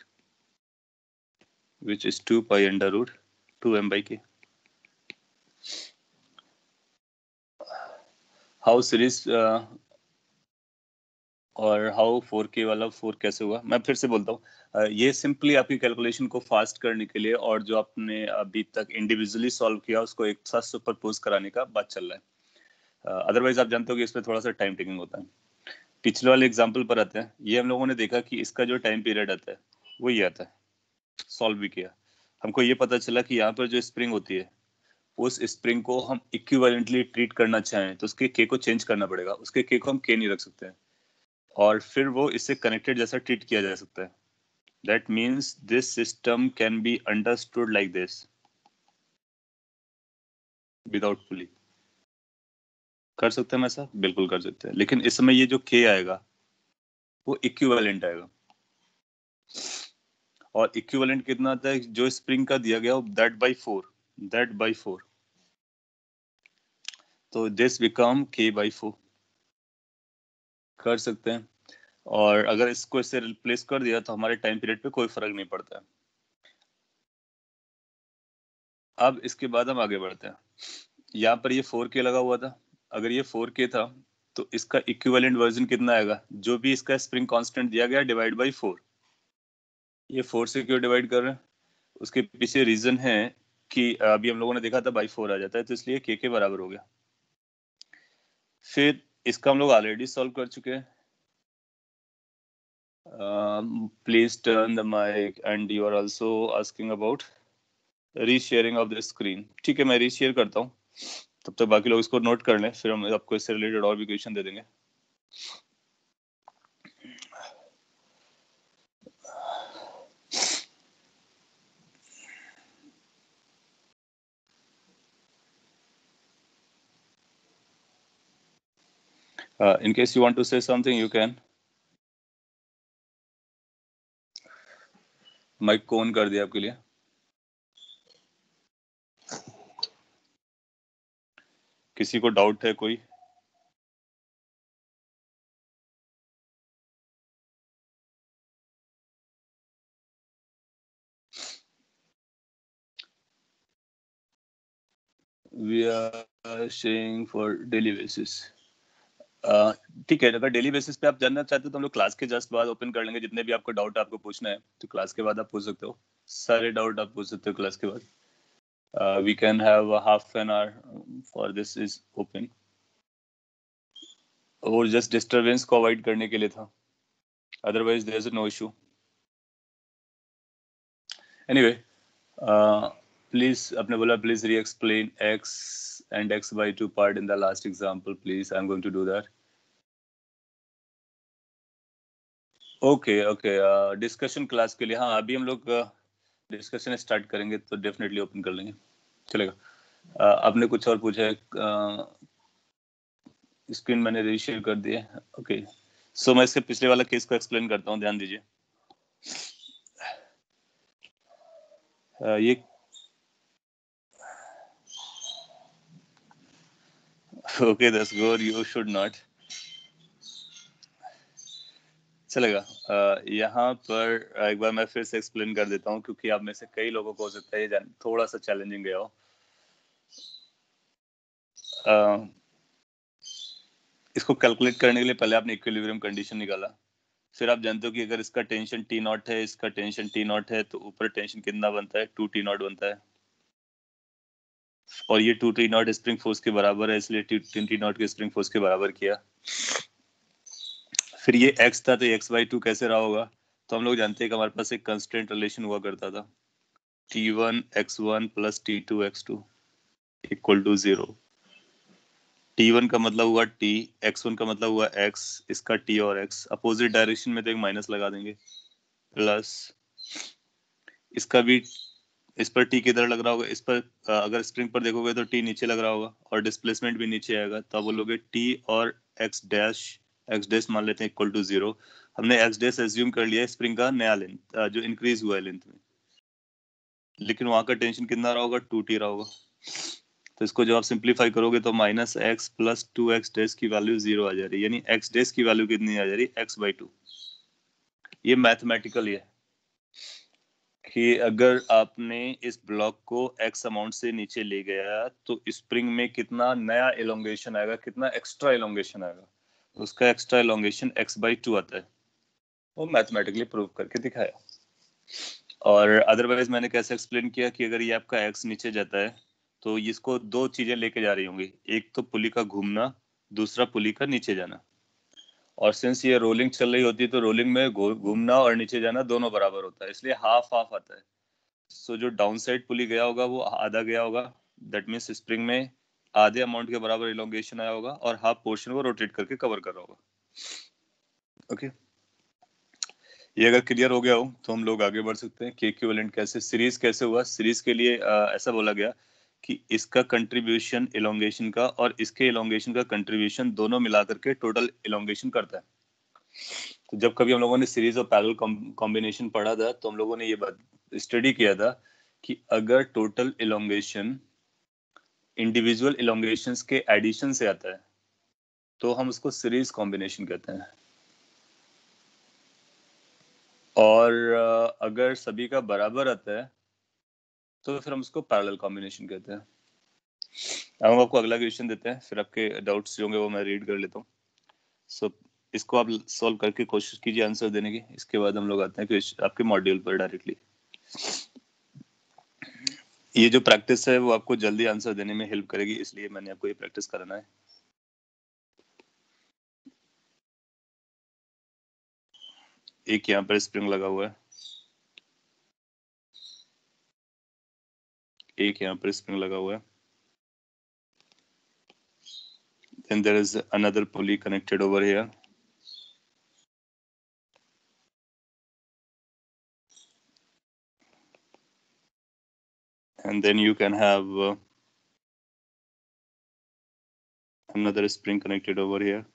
which is 2 pi under root 2m by K. How series और how 4K वाला 4 कैसे हुआ? मैं फिर से बोलता हूँ, ये सिंपली आपकी कैलकुलेशन को फास्ट करने के लिए और जो आपने अभी तक इंडिविजुअली सॉल्व किया उसको एक साथ सुपरपोज कराने का बात चल रहा है। अदरवाइज आप जानते हो कि इसमें थोड़ा सा टाइम टेकिंग होता है। पिछले वाले एग्जाम्पल पर आते हैं। ये हम लोगों ने देखा कि इसका जो टाइम पीरियड आता है वो ये आता है, सॉल्व भी किया। हमको ये पता चला कि यहाँ पर जो स्प्रिंग होती है उस स्प्रिंग को हम इक्विवेलेंटली ट्रीट करना चाहें तो उसके के को चेंज करना पड़ेगा। उसके के को हम के नहीं रख सकते हैं और फिर वो इससे कनेक्टेड जैसा ट्रीट किया जा सकता है। That means this system can be understood like this without pulley. कर सकते हैं ऐसा? बिल्कुल कर सकते हैं, लेकिन इस समय ये जो के आएगा वो इक्विवेलेंट आएगा। और इक्विवेलेंट कितना आता है? जो स्प्रिंग का दिया गया दैट बाई 4। तो दिस बिकम के बाई 4। कर सकते हैं। और अगर इसको इससे रिप्लेस कर दिया तो हमारे टाइम पीरियड पे कोई फर्क नहीं पड़ता है। अब इसके बाद हम आगे बढ़ते हैं। यहाँ पर ये 4K लगा हुआ था। अगर ये 4K था तो इसका इक्विवेलेंट वर्जन कितना आएगा? जो भी इसका स्प्रिंग कांस्टेंट दिया गया डिवाइड बाई 4। ये 4 से क्यों डिवाइड कर रहे हैं? उसके पीछे रीजन है कि अभी हम लोगों ने देखा था बाई 4 आ जाता है, तो इसलिए के बराबर हो गया। फिर इसका हम लोग ऑलरेडी सॉल्व कर चुके हैं। Please turn the mic and you are also asking about resharing of the screen. ठीक है, मैं रीशेयर करता हूँ, तब तक बाकी लोग इसको नोट कर लें, फिर हम आपको इससे रिलेटेड और भी क्वेश्चन दे देंगे। In case you want to say something, you can. Mike को ऑन कर दिया आपके लिए। किसी को डाउट है कोई? We are saying for daily basis. ठीक है, अगर डेली बेसिस पे आप जानना चाहते हो तो हम लोग क्लास के जस्ट बाद ओपन कर लेंगे। जितने भी आपको डाउट आपको पूछना है तो क्लास के बाद आप पूछ सकते हो। सारे डाउट आप पूछ सकते हो क्लास के बाद। We can have half an hour for this is open. और जस्ट डिस्टरबेंस को अवॉइड करने के लिए था, otherwise there is no issue. Anyway, please, आपने बोला please reexplain x and x by 2 part in the last example please. I'm going to do that. Okay okay, discussion class के लिए। हाँ, अभी हम लोग डिस्कशन स्टार्ट करेंगे तो डेफिनेटली ओपन कर लेंगे, चलेगा। आपने कुछ और पूछा है? स्क्रीन मैंने रीशेयर कर दिया। ओके, सो मैं इसके पिछले वाला केस को एक्सप्लेन करता हूँ, ध्यान दीजिए। ये okay that's good, you should not, चलेगा। यहाँ पर एक बार मैं फिर से एक्सप्लेन कर देता हूँ, क्योंकि आप में से कई लोगों को हो सकता है ये थोड़ा सा चैलेंजिंग गया हो। इसको कैलकुलेट करने के लिए पहले आपने इक्विलिब्रियम कंडीशन निकाला। फिर आप जानते हो कि अगर इसका टेंशन T नॉट है, इसका टेंशन T नॉट है, तो ऊपर टेंशन कितना बनता है? 2T नॉट बनता है। और ये 2T नॉट स्प्रिंग फोर्स के बराबर है, इसलिए T नॉट के स्प्रिंग फोर्स के बराबर किया। फिर ये x था, तो x by 2 कैसे रहा होगा? तो हम लोग जानते हैं कि हमारे पास एक कंस्टेंट रिलेशन हुआ करता था, T1 x1 plus T2 x2 equal to 0। T1 का मतलब हुआ T, x1 का मतलब हुआ x, इसका T और x अपोजिट डायरेक्शन में तो एक माइनस लगा देंगे, प्लस इसका भी, इस पर T किधर लग रहा होगा? इस पर अगर स्प्रिंग पर देखोगे तो T नीचे लग रहा होगा और डिस्प्लेसमेंट भी नीचे आएगा, तो आप बोलोगे T और x डैश मान लेते हैं इक्वल टू 0। हमने x डैश एज्यूम कर लिया स्प्रिंग का नया लेंथ, जो इंक्रीज हुआ है लेंथ में। लेकिन वहां का टेंशन कितना रहा होगा, 2t रहा होगा। तो इसको जब आप सिंप्लीफाई करोगे तो minus x plus 2x dash की वैल्यू 0 आ जा रही है, यानी x डैश की वैल्यू कितनी आ जा रही है, x/2। ये मैथमेटिकल है कि अगर आपने इस ब्लॉक को x अमाउंट से नीचे ले गया तो स्प्रिंग में कितना नया एलोंगेशन आएगा, कितना एक्स्ट्रा एलोंगेशन आएगा। उसका एक्स्ट्रा एलोंगेशन x/2 आता है, वो मैथमेटिकली प्रूव करके दिखाया। और अदरवाइज मैंने कैसे एक्सप्लेन किया कि अगर ये आपका x नीचे जाता है तो इसको दो चीजें लेके जा रही होंगी, एक तो पुली का घूमना, दूसरा पुली का नीचे जाना। और सिंस ये रोलिंग चल रही होती है तो रोलिंग में घूमना और नीचे जाना दोनों बराबर होता है, इसलिए हाफ हाफ आता है। सो जो डाउन साइड पुली गया होगा वो आधा गया होगा, दैट मीन्स स्प्रिंग में आधे अमाउंट के बराबर इलोंगेशन आया होगा और हाफ पोर्शन को रोटेट करके कवर कर रहा होगा। ओके, ये अगर क्लियर हो गया हो तो हम लोग आगे बढ़ सकते हैं कि इक्विवेलेंट कैसे, सीरीज कैसे हुआ। सीरीज के लिए ऐसा बोला गया कि इसका कंट्रीब्यूशन इलोंगेशन का और इसके इलोंगेशन का कंट्रीब्यूशन दोनों मिलाकर के टोटल इलोंगेशन करता है। तो जब कभी हम लोगों ने सीरीज और पैरेलल कॉम्बिनेशन पढ़ा था तो हम लोगों ने ये बात स्टडी किया था कि अगर टोटल इलोंगेशन इंडिविजुअल इलोंगेशंस के एडिशन से आता है तो हम उसको सीरीज कॉम्बिनेशन कहते हैं, और अगर सभी का बराबर आता है तो फिर हम उसको पैरेलल कॉम्बिनेशन कहते हैं। अब हम आपको अगला क्वेश्चन देते हैं, फिर आपके डाउट्स जो होंगे वो मैं रीड कर लेता हूँ। सो इसको आप सॉल्व करके कोशिश कीजिए आंसर देने की। इसके बाद हम लोग आते हैं कि आपके मॉड्यूल पर डायरेक्टली। ये जो प्रैक्टिस है वो आपको जल्दी आंसर देने में हेल्प करेगी, इसलिए मैंने आपको ये प्रैक्टिस कराना है। एक यहाँ पर स्प्रिंग लगा हुआ है, एक यहाँ पर स्प्रिंग लगा हुआ है, then there is another pulley connected over here, and then you can have another spring connected over here,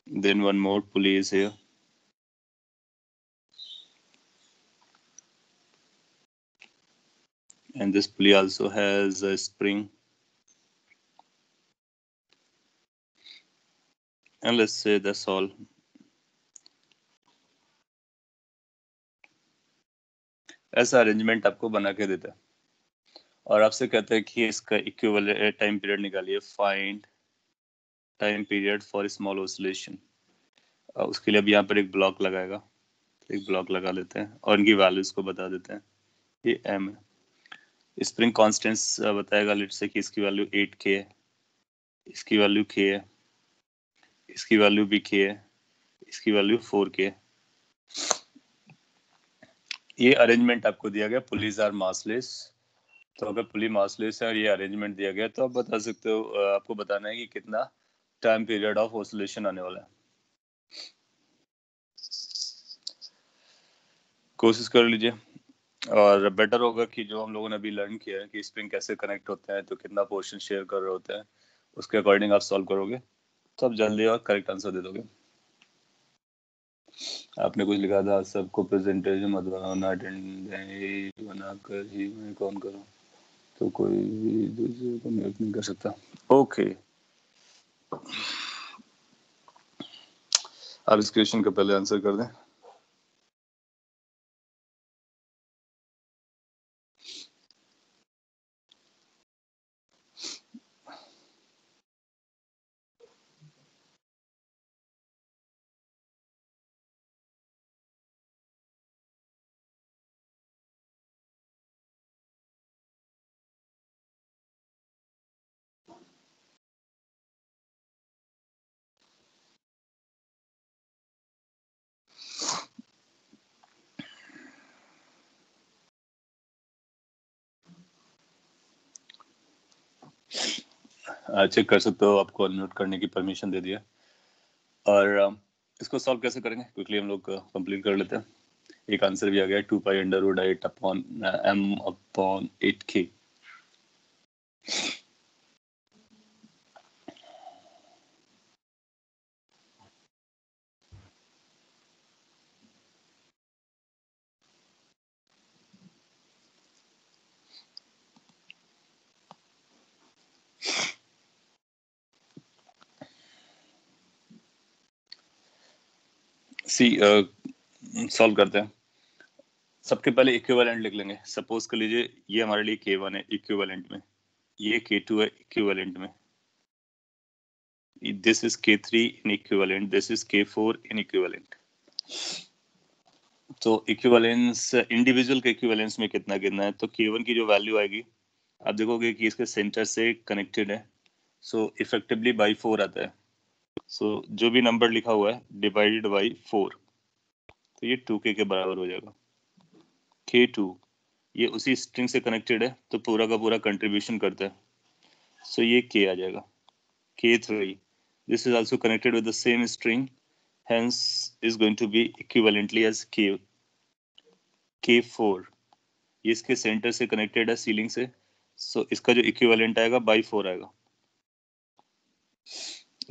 then one more pulley is here, and this pulley also has a spring, and let's say that's all. ऐसा arrangement आपको बना के देता है और आपसे कहता है कि इसका इक्विवेलेंट टाइम पीरियड निकालिए, find time period for small oscillation. उसके लिए अब यहाँ पर एक ब्लॉक लगाएगा, एक ब्लॉक लगा लेते हैं और इनकी वैल्यूज को बता देते हैं। ये m है, स्प्रिंग कांस्टेंट्स बताएगा, लेट्स से कि इसकी वैल्यू 8k है, इसकी वैल्यू k है, इसकी वैल्यू भी k है, इसकी वैल्यू 4k है। ये अरेंजमेंट आपको दिया गया, पुलीज आर मासलेस। तो अगर पुली मासलेस है और ये अरेंजमेंट दिया गया तो आप बता सकते हो, आपको बताना है कि कितना टाइम पीरियड ऑफ ऑसिलेशन आने वाला है। कोशिश कर लीजिए, और बेटर होगा कि जो हम लोगों ने अभी लर्न किया है कि स्प्रिंग कैसे कनेक्ट होते हैं, तो कितना पोर्शन शेयर कर रहे होते हैं, उसके अकॉर्डिंग आप सॉल्व करोगे तो आप जल्दी और करेक्ट आंसर दे दोगे। आपने कुछ लिखा था, सबको प्रेजेंटेशन मत बनाना, अटेंडेंस बनाकर ही मैं कौन करूं, तो कोई भी दूसरे को म्यूट नहीं कर सकता। ओके, आप इस क्वेश्चन का पहले आंसर कर दें। चेक कर सकते हो, आपको अनम्यूट करने की परमिशन दे दिया। और इसको सॉल्व कैसे करेंगे क्विकली हम लोग कंप्लीट कर लेते हैं। एक आंसर भी आ गया, 2π√8 अपॉन m/8k। सी सॉल्व करते हैं। सबके पहले इक्विवेलेंट लिख लेंगे। सपोज कर लीजिए ये हमारे लिए K1 है इक्विवेलेंट में, ये K2 है इक्विवेलेंट में, this is K3 in equivalent, this is K4 in equivalent. तो इक्विवेलेंस इंडिविजुअल के इक्विवेलेंस में कितना कितना है, तो K1 की जो वैल्यू आएगी आप देखोगे कि इसके सेंटर से कनेक्टेड है, सो इफेक्टिवली बाई 4 आता है। सो जो भी नंबर लिखा हुआ है डिवाइडेड बाई 4, तो ये 2K के बराबर हो जाएगा। K2 ये उसी स्ट्रिंग से कनेक्टेड है तो पूरा का पूरा कंट्रीब्यूशन करता है, सो ये K आ जाएगा। K3 this is also connected with the same string, hence is going to be equivalently as K4 ये इसके सेंटर से कनेक्टेड है सीलिंग से, सो इसका जो इक्विवेलेंट आएगा बाई 4 आएगा,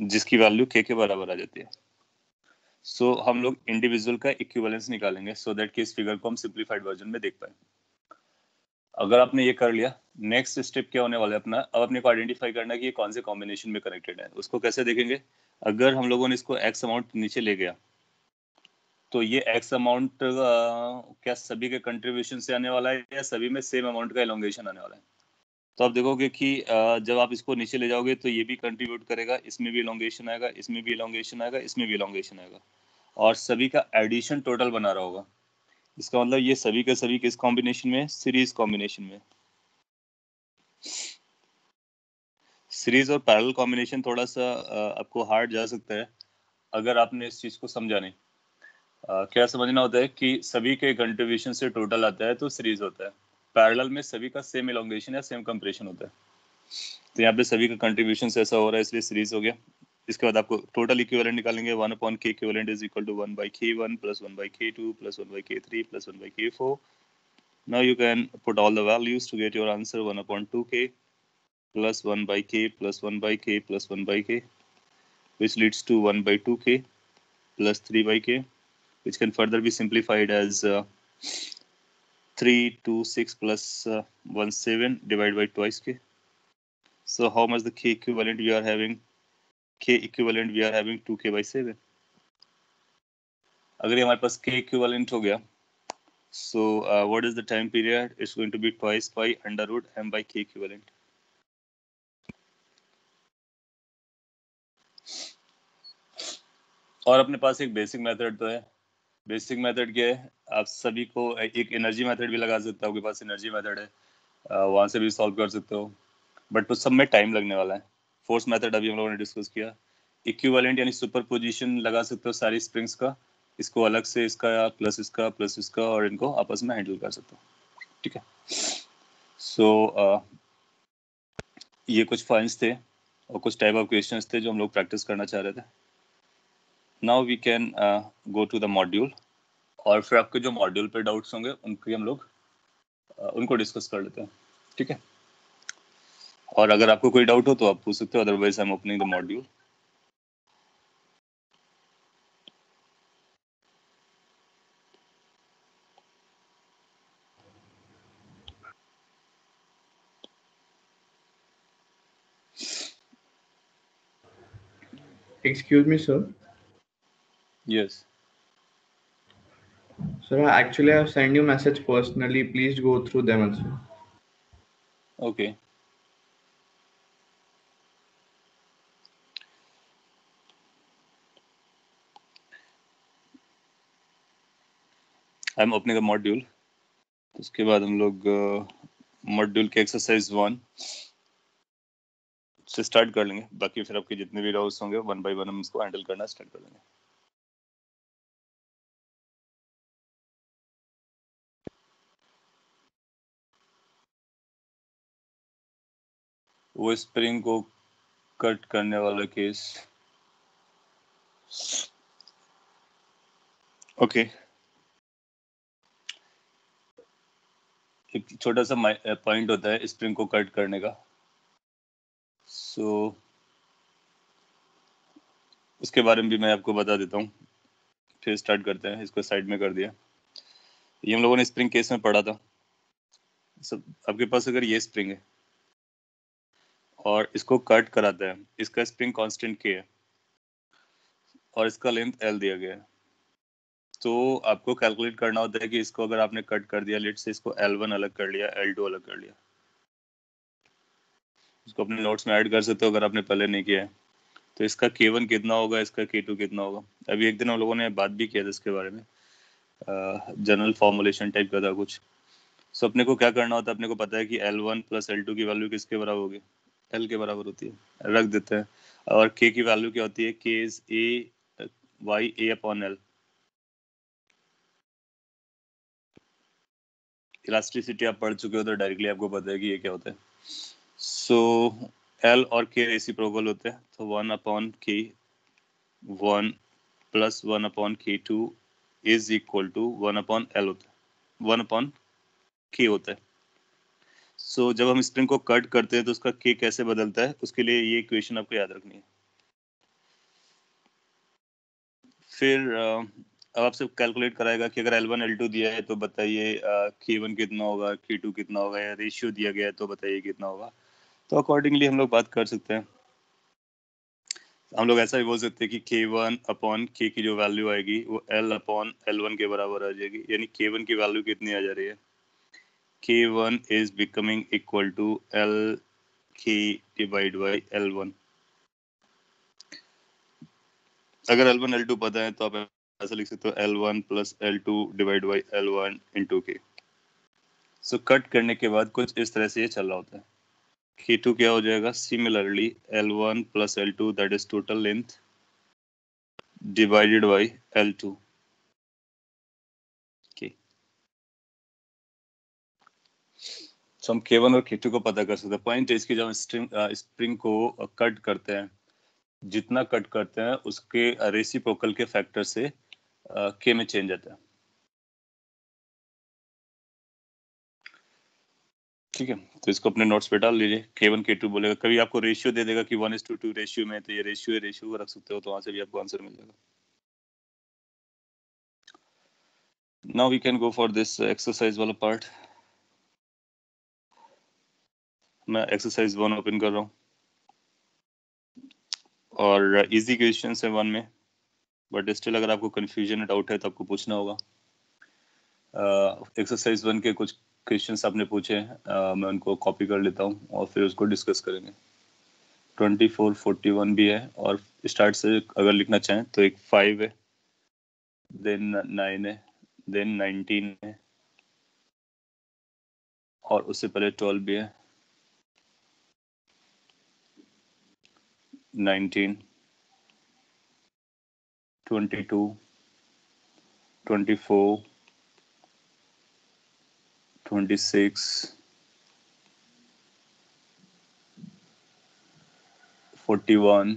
जिसकी वैल्यू K के बराबर आ जाती है। सो हम लोग इंडिविजुअल का इक्विवेलेंस निकालेंगे सो दैट कि इस फिगर को हम सिंपलीफाइड वर्जन में देख पाए। अगर आपने ये कर लिया, नेक्स्ट स्टेप क्या होने वाला है अपना, अब अपने को आइडेंटिफाई करना है कि ये कौन से कॉम्बिनेशन में कनेक्टेड है। उसको कैसे देखेंगे, अगर हम लोगों ने इसको एक्स अमाउंट नीचे ले गया तो ये एक्स अमाउंट क्या सभी के कंट्रीब्यूशन से आने वाला है या सभी में सेम अमाउंट का एलोंगेशन आने वाला है। तो आप देखोगे कि जब आप इसको नीचे ले जाओगे तो ये भी कंट्रीब्यूट करेगा, इसमें भी एलोंगेशन आएगा, इसमें भी एलोंगेशन आएगा, इसमें भी एलोंगेशन आएगा, और सभी का एडिशन टोटल बना रहा होगा। इसका मतलब ये सभी के सभी किस कॉम्बिनेशन में, सीरीज कॉम्बिनेशन में। सीरीज और पैरेलल कॉम्बिनेशन थोड़ा सा आपको हार्ड जा सकता है अगर आपने इस चीज को समझा नहीं। क्या समझना होता है कि सभी के कंट्रीब्यूशन से टोटल आता है तो सीरीज होता है, पैरेलल में सभी का सेम एलोंगेशन या सेम कंप्रेशन होता है। तो यहाँ पे सभी का कंट्रीब्यूशन से ऐसा हो रहा है इसलिए सीरीज हो गया। इसके बाद आपको टोटल इक्विवेलेंट निकालेंगे, 1/k equivalent is equal to 1/k1 plus 1/k2 plus 1/k3 plus 1/k4। Now you can put all the values to get your answer 1/2k plus 1/k plus 1/k plus 1/k, which leads to 1/2k plus 3/k, which can further be simplified as 3 2 6 plus 1 7 divided by twice k. So how much the k equivalent we are having? K equivalent we are having 2k by 7. अगर ये हमारे पास k equivalent हो गया, so what is the time period? It's going to be twice pi under root m by k equivalent. और अपने पास एक basic method तो है। बेसिक मेथड क्या है, आप सभी को एक एनर्जी मेथड भी लगा सकते हो, आपके पास एनर्जी मेथड है, वहां से भी सॉल्व कर सकते हो, बट उस सब में टाइम लगने वाला है। फोर्स मेथड अभी हम लोगों ने डिस्कस किया। इक्विवेलेंट यानी सुपरपोजिशन लगा सकते हो सारी स्प्रिंग्स का, इसको अलग से इसका प्लस इसका और इनको आपस में हैंडल कर सकते हो। ठीक है, सो ये कुछ पॉइंट्स थे और कुछ टाइप ऑफ क्वेश्चंस थे जो हम लोग प्रैक्टिस करना चाह रहे थे। Now we can go to the module, और फिर आपके जो मॉड्यूल पे डाउट्स होंगे उनकी हम लोग उनको डिस्कस कर लेते हैं। ठीक है, और अगर आपको कोई डाउट हो तो आप पूछ सकते हो, otherwise I am opening the module. Excuse me, sir. Yes. Sir, actually, I have sent you message personally. Please go through them also. Okay. I am opening the module. उसके बाद हम लोग मॉड्यूल के एक्सरसाइज 1 से start कर लेंगे। बाकी फिर आपके जितने भी डाउट्स होंगे 1 बाय 1 हम इसको हैंडल करना स्टार्ट कर लेंगे। वो स्प्रिंग को कट करने वाला केस। ओके, एक छोटा सा पॉइंट होता है स्प्रिंग को कट करने का, सो उसके बारे में भी मैं आपको बता देता हूँ, फिर स्टार्ट करते हैं। इसको साइड में कर दिया। ये हम लोगों ने स्प्रिंग केस में पढ़ा था। सब आपके पास अगर ये स्प्रिंग है और इसको कट कराता है, इसका स्प्रिंग कांस्टेंट के है और इसका लेंथ एल दिया गया है, तो आपको कैलकुलेट करना होता है कि इसको अगर आपने कट कर दिया, लेट से इसको L1 अलग कर लिया, L2 अलग कर लिया, इसको अपने नोट्स में ऐड कर सकते हो अगर आपने पहले नहीं किया है। तो इसका K1 कितना होगा, इसका K2 कितना होगा। अभी एक दिन हम लोगों ने बात भी किया था इसके बारे में, जनरल फॉर्मुलेशन टाइप का था कुछ। सो अपने को क्या करना होता है, अपने को पता है कि L1 प्लस L2 की वैल्यू किसके बराबर होगी, L के बराबर होती है, रख देते हैं। और K की वैल्यू क्या होती है, K is A Y A upon L। Elasticity आप पढ़ चुके हो तो डायरेक्टली आपको पता है कि ये क्या होता है। सो L और K रेसिप्रोकल होते हैं, तो 1 upon K 1 plus 1 upon K2 is equal to 1 upon L होता है, 1 अपॉन K होता है। सो जब हम स्प्रिंग को कट करते हैं तो उसका K कैसे बदलता है, उसके लिए ये इक्वेशन आपको याद रखनी है। फिर अब आपसे कैलकुलेट कराएगा कि अगर L1 L2 दिया है तो बताइए K1 कितना होगा, K2 कितना होगा, या रेशियो दिया गया है तो बताइए कितना होगा। तो अकॉर्डिंगली हम लोग बात कर सकते हैं। हम लोग ऐसा भी बोल सकते हैं कि K1 अपॉन K की जो वैल्यू आएगी वो L अपॉन L1 के बराबर आ जाएगी, यानी K1 की वैल्यू कितनी आ जा रही है, K1 is becoming equal to L K divide by L1। अगर L1 L2 पता है तो आप ऐसा लिख सकते हो L1 plus L2 divide by L1 into K। So cut करने के बाद कुछ इस तरह से ये चल रहा होता है। K2 क्या हो जाएगा, similarly L1 plus L2 that is total length divided by L2 K। सो हम K1 और K2 को पता कर सकते हैं। पॉइंट है इसकी, जब हम स्प्रिंग को कट करते हैं, जितना कट करते हैं उसके रेसिप्रोकल के फैक्टर से K में चेंज आता है। ठीक है, तो इसको अपने नोट्स पे डाल लीजिए। K1 K2 बोलेगा, कभी आपको रेशियो दे देगा कि 1:2 रेशियो में, तो ये रेशियो को रख सकते हो, तो वहां से भी आपको आंसर मिल जाएगा। Now we can go for this exercise वाला पार्ट। मैं एक्सरसाइज 1 ओपन कर रहा हूँ और इजी क्वेश्चन है 1 में, बट स्टिल अगर आपको कंफ्यूजन डाउट है तो आपको पूछना होगा। एक्सरसाइज 1 के कुछ क्वेश्चंस आपने पूछे हैं, मैं उनको कॉपी कर लेता हूँ और फिर उसको डिस्कस करेंगे। 24, 41 भी है, और स्टार्ट से अगर लिखना चाहें तो एक 5 है, देन 9 है, देन 19 है, और उससे पहले 12 भी है, 19, 22, 24, 26, 41,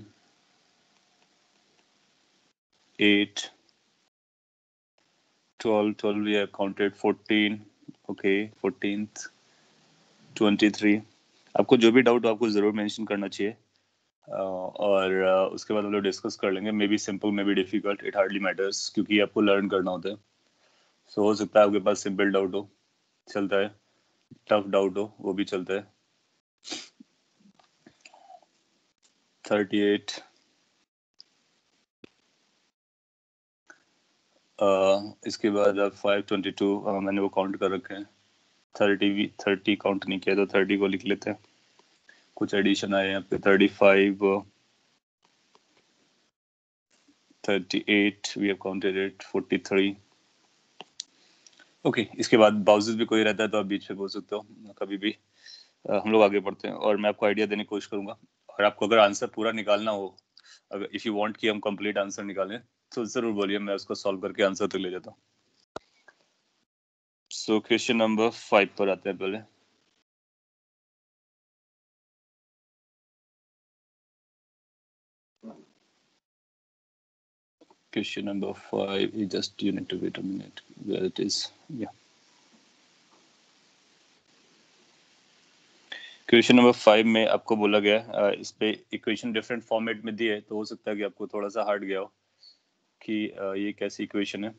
8, 12 we have counted, 14, okay, 14th, 23। आपको जो भी डाउट हो आपको जरूर मेंशन करना चाहिए, और उसके बाद हम लोग डिस्कस कर लेंगे। May be simple, may be difficult, it hardly matters, क्योंकि आपको लर्न करना होता है। सो हो सकता है आपके पास सिंपल डाउट हो, चलता है, टफ डाउट हो, वो भी चलता है। 38, इसके बाद 522, मैंने वो काउंट कर रखे हैं। 30 काउंट नहीं किया तो 30 को लिख लेते हैं। कुछ एडिशन आए यहाँ पे, 35, 38 we have counted it, 43। Okay, इसके बाद बाउजेस भी कोई रहता है तो आप बीच में बोल सकते हो कभी भी। हम लोग आगे बढ़ते हैं और मैं आपको आइडिया देने की कोशिश करूंगा, और आपको अगर आंसर पूरा निकालना हो, अगर इफ यू वांट कि हम कंप्लीट आंसर निकालें तो जरूर बोलिए, मैं उसको सॉल्व करके आंसर तक ले जाता हूँ। सो क्वेश्चन नंबर 5 पर आते हैं पहले। Question number 5, you need to wait a minute where it is. Yeah. Question number 5 में आपको बोला गया, इस पे इक्वेशन डिफरेंट फॉर्मेट में दी है, तो हो सकता है कि आपको थोड़ा सा हार्ड गया हो कि ये कैसी इक्वेशन है।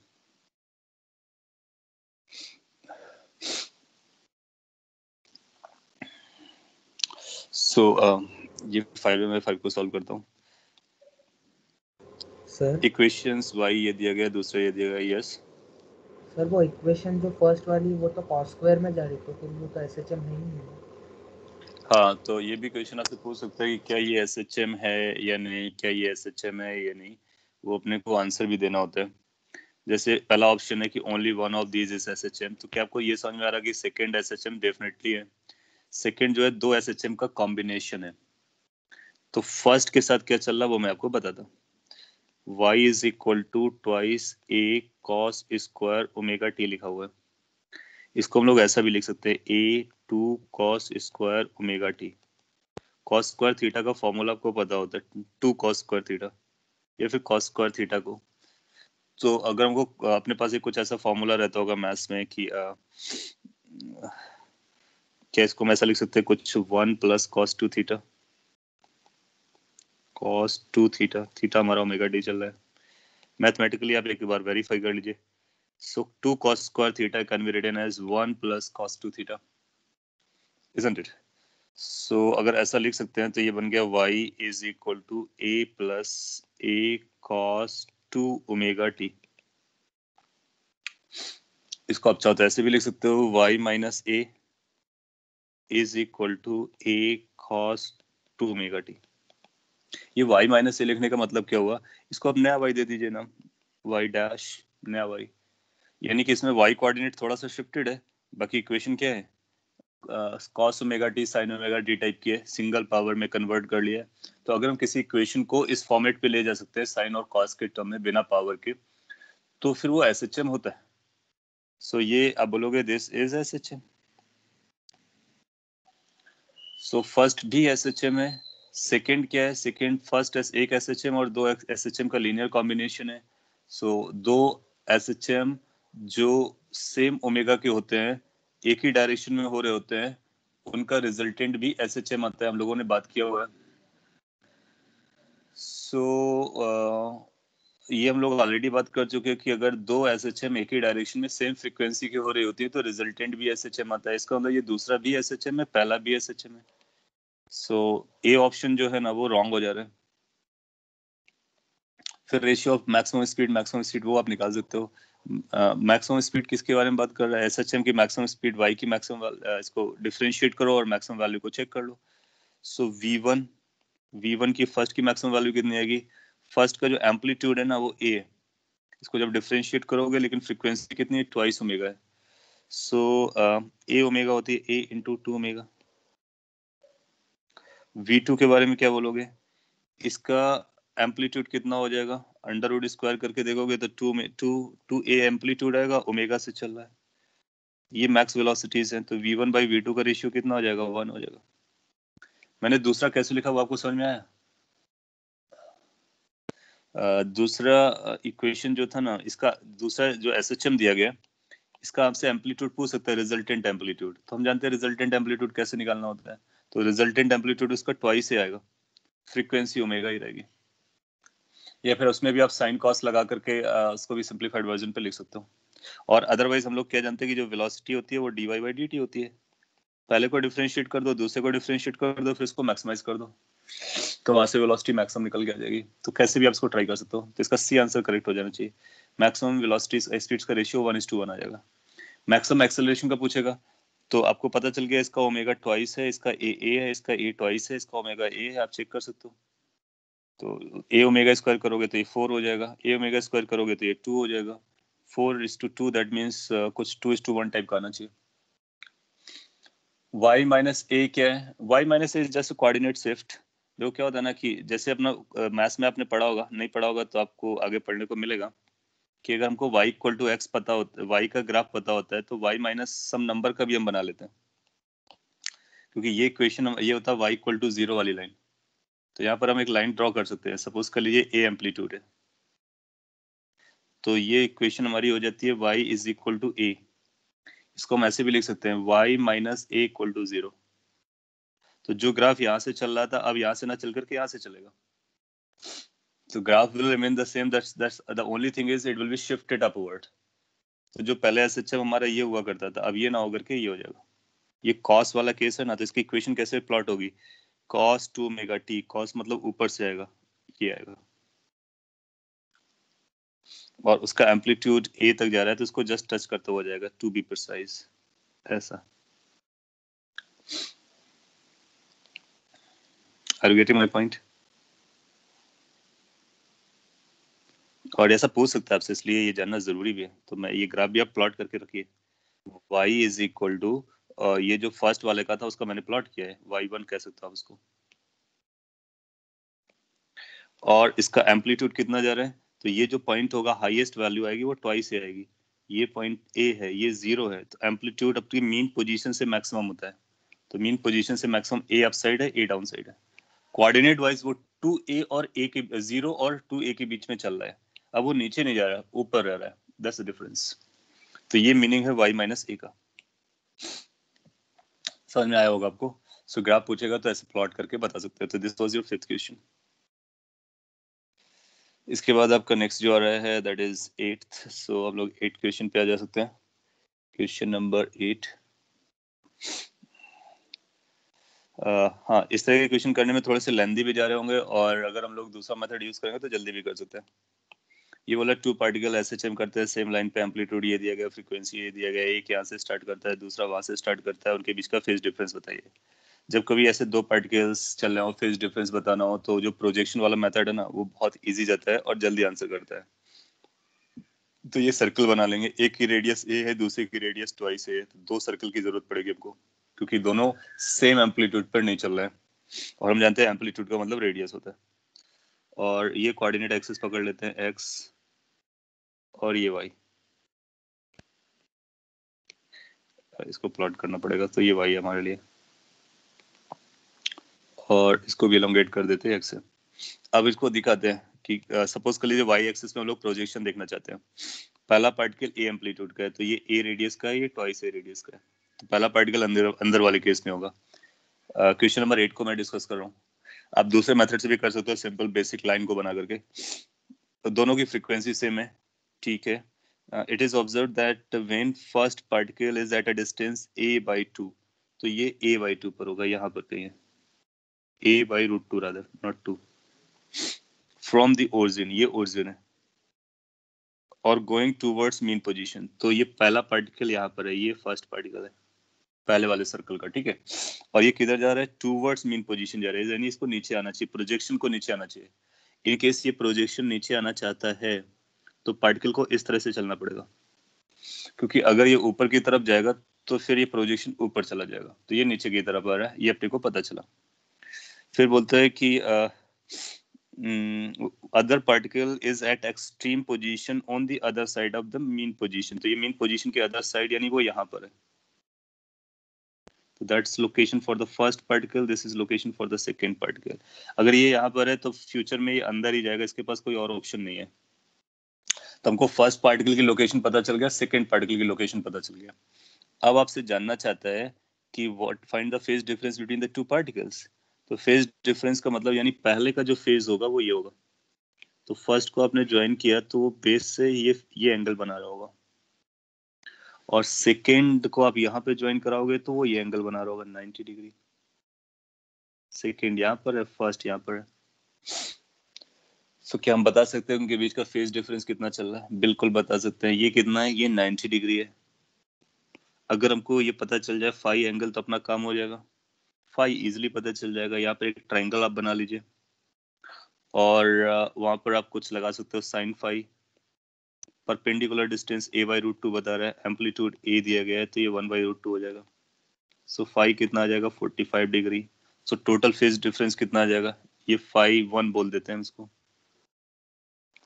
सो ये 5 है, मैं 5 को सॉल्व करता हूँ। सर इक्वेशंस y ये दिया गया, दूसरा ये दिया गया, यस। सर वो इक्वेशन जो फर्स्ट वाली वो तो कॉस स्क्वायर में जा रही थी, फिर वो तो एसएचएम है ही नहीं। हाँ, तो ये भी क्वेश्चन आपसे पूछ सकता है कि क्या ये एसएचएम है या नहीं, क्या ये एसएचएम है या नहीं, वो अपने को आंसर भी देना होता है। जैसे पहला ऑप्शन है कि only one of these is SHM, तो क्या आपको ये समझ में आ रहा है कि सेकंड एसएचएम डेफिनेटली है। सेकंड जो है दो एसएचएम का कॉम्बिनेशन है। तो फर्स्ट के साथ क्या चल रहा है वो मैं आपको बताता हूँ। y is equal to twice a cos square omega T लिखा हुआ है। इसको हम लोग ऐसा भी लिख सकते हैं a2 cos square omega T. cos square theta का फॉर्मूला आपको पता होता है 2 cos स्क्वायर थीटा, या फिर cos स्क्वायर थीटा को। तो अगर हमको अपने पास एक कुछ ऐसा फॉर्मूला रहता होगा मैथ्स में कि क्या इसको हम ऐसा लिख सकते हैं कुछ 1 plus cos 2 theta. cos 2 theta, theta हमारा ओमेगा डी चल रहा है। मैथमेटिकली आप एक बार वेरीफाई कर लीजिए। So 2 cos square theta can be written as 1 plus cos 2 theta, isn't it? So अगर ऐसा लिख सकते हैं तो ये बन गया y is equal to a plus a cos 2 omega t। इसको आप चाहो तो ऐसे भी लिख सकते हो y minus a is equal to a cos 2 omega t। ये y minus a लिखने का मतलब क्या हुआ, इसको आप नया y दे दीजिए ना, y डैश नया y, यानी कि इसमें y कोऑर्डिनेट थोड़ा सा शिफ्टेड है, बाकी इक्वेशन क्या है cos omega T sine omega T type की है, सिंगल पावर में कन्वर्ट कर लिया है। तो अगर हम किसी इक्वेशन को इस फॉर्मेट पे ले जा सकते हैं साइन और कॉस के टर्म में बिना पावर के, तो फिर वो एसएचएम होता है। सो ये आप बोलोगे this is SHM. So first भी एसएचएम है। सेकंड क्या है, सेकंड फर्स्ट एक एसएचएम और दो एसएचएम का लीनियर कॉम्बिनेशन है। सो दो एसएचएम जो सेम ओमेगा के होते हैं, एक ही डायरेक्शन में हो रहे होते हैं, उनका रिजल्टेंट भी एसएचएम आता है। हम लोगों ने बात किया हुआ है। सो ये हम लोग ऑलरेडी बात कर चुके हैं कि अगर दो एसएचएम एक ही डायरेक्शन में सेम फ्रीक्वेंसी की हो रही होती है तो रिजल्टेंट भी एसएचएम आता है। इसका मतलब ये दूसरा भी एसएचएम है, पहला भी एसएचएम है। सो ए ऑप्शन जो है ना वो रॉन्ग हो जा रहा है। फिर रेशियो ऑफ मैक्सिमम स्पीड वो आप निकाल सकते हो। मैक्सिमम स्पीड किसके बारे में बात कर रहा है, एसएचएम की मैक्सिमम स्पीड, वाई की मैक्सिमम, इसको डिफरेंशिएट करो और मैक्सिमम वैल्यू को चेक कर लो। सो V1 की फर्स्ट की मैक्सिमम वैल्यू कितनी आएगी, फर्स्ट का जो एम्पलीट्यूड है ना वो ए है, इसको जब डिफरेंशिएट करोगे, लेकिन फ्रीक्वेंसी कितनी है, ट्वाइस ओमेगा है। सो ए ओमेगा होती है ए इंटू 2 ओमेगा। V2 के बारे में क्या बोलोगे, इसका एम्पलीट्यूड कितना हो जाएगा, अंडर रूट स्क्वायर करके देखोगे तो 2 ए एम्पलीट्यूड आएगा, ओमेगा से चल रहा है। ये मैक्स वेलोसिटीज है, तो V1 बाई V2 का रेशियो कितना हो जाएगा, 1 हो जाएगा। मैंने दूसरा कैसे लिखा वो आपको समझ में आया। दूसरा इक्वेशन जो था ना, इसका दूसरा जो एसएचएम दिया गया, इसका आपसे एम्पलीट्यूड पूछ सकता है, रिजल्टेंट एम्पलीट्यूड। तो हम जानते हैं रिजल्टेंट एम्पलीट्यूड कैसे निकालना होता है, तो रिजल्टेंट एम्पलीट्यूड उसका ट्वाइस से आएगा, फ्रीक्वेंसी ओमेगा ही रहेगी। या फिर उसमें भी आप साइन कॉस लगा करके उसको भी सिंपलीफाइड वर्जन पे लिख सकते हो। और अदरवाइज हम लोग क्या जानते हैं कि जो वेलोसिटी होती है वो dy बाई dt होती है। पहले को डिफरेंशिएट कर दो, दूसरे को डिफरेंशिएट कर दो, फिर इसको मैक्सिमाइज कर दो, तो वहां से वेलोसिटी मैक्सिमम निकल के आ जाएगी। तो कैसे भी आप इसको ट्राई कर सकते हो। तो इसका सी आंसर करेक्ट हो जाना चाहिए। मैक्सिमम वेलोसिटी स्पीड्स का रेशियो 1:1 आ जाएगा। मैक्सिमम एक्सेलरेशन का पूछेगा तो आपको पता चल गया, इसका ओमेगा ट्वाइस है, इसका ए है, इसका ए ट्वाइस है, इसका ओमेगा ए है, आप चेक कर सकते हो। तो ए ओमेगा स्क्वायर करोगे तो ये 4 हो जाएगा, ए ओमेगा स्क्वायर करोगे तो ये 2 हो जाएगा। 4:2 दैट मीन्स कुछ 2:1 टाइप का आना चाहिए। y माइनस ए क्या है, y minus A is just coordinate shift. जो क्या होता है ना कि जैसे अपना मैथ्स में आपने पढ़ा होगा, नहीं पढ़ा होगा तो आपको आगे पढ़ने को मिलेगा कि अगर हमको y इक्वल टू एक्स पता होता है, y का ग्राफ पता होता है, तो y माइनस सम नंबर का भी हम बना लेते हैं, क्योंकि ये इक्वेशन ये होता है y इक्वल टू 0 वाली लाइन। तो यहाँ पर हम एक लाइन ड्रॉ कर सकते हैं, सपोज कर लीजिए a एम्पलीट्यूड है, तो ये इक्वेशन हमारी हो जाती है y is equal to a। इसको हम ऐसे भी लिख सकते हैं y minus a equal to 0। तो जो ग्राफ यहाँ से चल रहा था, अब यहाँ से ना चल करके यहाँ से चलेगा, तो graph will remain the same, that's the only thing is it will be shifted upward. तो जो पहले एसएचएम हमारा ये हुआ करता था, अब ये ना होकर के ये हो जाएगा। ये कॉस वाला केस है ना, तो इसकी इक्वेशन कैसे प्लॉट होगी, cos 2 ओमेगा टी, कॉस मतलब ऊपर से आएगा, ये आएगा। और उसका एम्पलीट्यूड ए तक जा रहा है तो उसको जस्ट टच करता हुआ जाएगा, टू बी प्रिसाइज, ऐसा। Are you getting my point? और ऐसा पूछ सकता है आपसे, इसलिए ये जानना जरूरी भी है। तो मैं ये ग्राफ भी आप प्लॉट करके रखिए। y इज इक्वल टू, ये जो फर्स्ट वाले का था उसका मैंने प्लॉट किया है, y1 कह सकते हो आप उसको। और इसका एम्पलीट्यूड कितना जा रहा है, तो ये जो पॉइंट होगा हाईएस्ट वैल्यू आएगी वो ट्वाइस से आएगी। ये पॉइंट ए है, ये 0 है, तो एम्पलीट्यूड अपनी मीन पोजीशन से मैक्सिमम होता है। तो मीन पोजीशन से मैक्सिमम ए अप साइड है, ए डाउन साइड है। कोऑर्डिनेट वाइज वो 2a और a के 0 और 2a के बीच में चल रहा है। अब वो नीचे नहीं जा रहा, ऊपर रह रहा है, दैट्स द डिफरेंस। तो ये मीनिंग है y माइनस ए का। समझ में आया होगा आपको? सो ग्राफ पूछेगा तो ऐसे प्लॉट करके बता सकते हो। तो this was your 5th question. इसके बाद आपका नेक्स्ट जो आ रहा है दैट इज 8th। सो आप लोग 8th क्वेश्चन पे आ जा सकते हैं। Question number 8। हाँ, इस तरह के क्वेश्चन करने में थोड़े से लेंदी भी जा रहे होंगे, और अगर हम लोग दूसरा मेथड यूज करेंगे तो जल्दी भी कर सकते हैं। ये बोला टू पार्टिकल एसएचएम करते हैं सेम लाइन पे, एम्पलीट्यूड ये दिया गया, फ्रीक्वेंसी ये दिया गया, एक यहाँ से स्टार्ट करता है दूसरा वहां से स्टार्ट करता है, उनके बीच का फेज डिफरेंस बताइए। जब कभी ऐसे दो पार्टिकल्स चल रहे हो, फेज डिफरेंस बताना हो, तो जो प्रोजेक्शन वाला मेथड है ना वो बहुत इजी जाता है और जल्दी आंसर करता है। तो ये सर्कल बना लेंगे, एक की रेडियस ए है, दूसरे की रेडियस ट्वाइस ए है, तो दो सर्कल की जरूरत पड़ेगी हमको, क्योंकि दोनों सेम एम्पलीट्यूड पर नहीं चल रहे हैं, और हम जानते हैं एम्पलीट्यूड का मतलब रेडियस होता है। और ये कोऑर्डिनेट एक्सिस पकड़ लेते हैं, एक्स, और ये वाई, इसको प्लॉट करना पड़ेगा, तो ये वाई है हमारे लिए, और इसको भी एलोंगेट कर देते हैं एक्स से। अब इसको दिखाते हैं कि सपोज कर लीजिए वाई एक्सिस में हम लोग प्रोजेक्शन देखना चाहते हैं। पहला पार्टिकल ए एम्पलीट्यूड का है, तो ये ए रेडियस का है, ये ट्वाइस ए रेडियस का है, तो पहला पार्टिकल अंदर अंदर वाले केस में होगा। क्वेश्चन नंबर 8 को मैं डिस्कस कर रहा हूँ। आप दूसरे मेथड से भी कर सकते हो, सिंपल बेसिक लाइन को बना करके। तो दोनों की फ्रीक्वेंसी सेम है, ठीक है। It is observe that when first particle is at a distance a/2, तो ये a/2 पर होगा, यहाँ पर कहीं है, a/√2 rather, not 2, from the origin, ये ओरिजिन है, और गोइंग टूवर्ड्स मीन पोजीशन, तो ये पहला पार्टिकल यहाँ पर है, ये फर्स्ट पार्टिकल है पहले वाले सर्कल का, ठीक है। और ये किधर जा रहा है, टूवर्ड्स मीन पोजीशन जा रहा है, यानी इसको नीचे आना चाहिए, प्रोजेक्शन को नीचे आना चाहिए। इन केस ये प्रोजेक्शन नीचे आना चाहता है तो पार्टिकल को इस तरह से चलना पड़ेगा, क्योंकि अगर ये ऊपर की तरफ जाएगा तो फिर ये प्रोजेक्शन ऊपर चला जाएगा, तो ये नीचे की तरफ आ रहा है, ये अपने को पता चला। फिर बोलता है कि other particle is eight extreme position on the other side of the mean position, तो ये मीन पोजीशन के अदर साइड यानी वो यहाँ पर है, तो that's location for the first particle, this is location for the second particle. अगर ये यहाँ पर है तो फ्यूचर में ये अंदर ही जाएगा, इसके पास कोई और ऑप्शन नहीं है। तो हमको फर्स्ट पार्टिकल की लोकेशन पता चल गया, सेकेंड पार्टिकल की लोकेशन पता चल गया। अब आपसे जानना चाहता है कि what find the phase difference between the two particles. तो फेज डिफरेंस का मतलब यानी पहले का जो फेज होगा वो ये होगा। तो फर्स्ट को आपने ज्वाइन किया तो वो बेस से ये एंगल बना रहा होगा, और सेकेंड को आप यहाँ पे ज्वाइन कराओगे तो वो ये एंगल बना रहा होगा 90 डिग्री। सेकेंड यहाँ पर है, फर्स्ट यहाँ पर है। सो क्या हम बता सकते हैं उनके बीच का फेज डिफरेंस कितना चल रहा है? बिल्कुल बता सकते हैं। ये कितना है, ये 90 डिग्री है। अगर हमको ये पता चल जाए फाई एंगल तो अपना काम हो जाएगा, फाई इजिली पता चल जाएगा। यहाँ पर एक ट्राइंगल आप बना लीजिए, और वहां पर आप कुछ लगा सकते हो sine phi. Perpendicular distance a/√2 बता रहा है, एम्पलीट्यूड a दिया गया है, तो ये 1/√2 हो जाएगा। सो फाई कितना आ जाएगा, 45 degree. So total phase difference कितना आ जाएगा, ये फाई 1 बोल देते हैं इसको।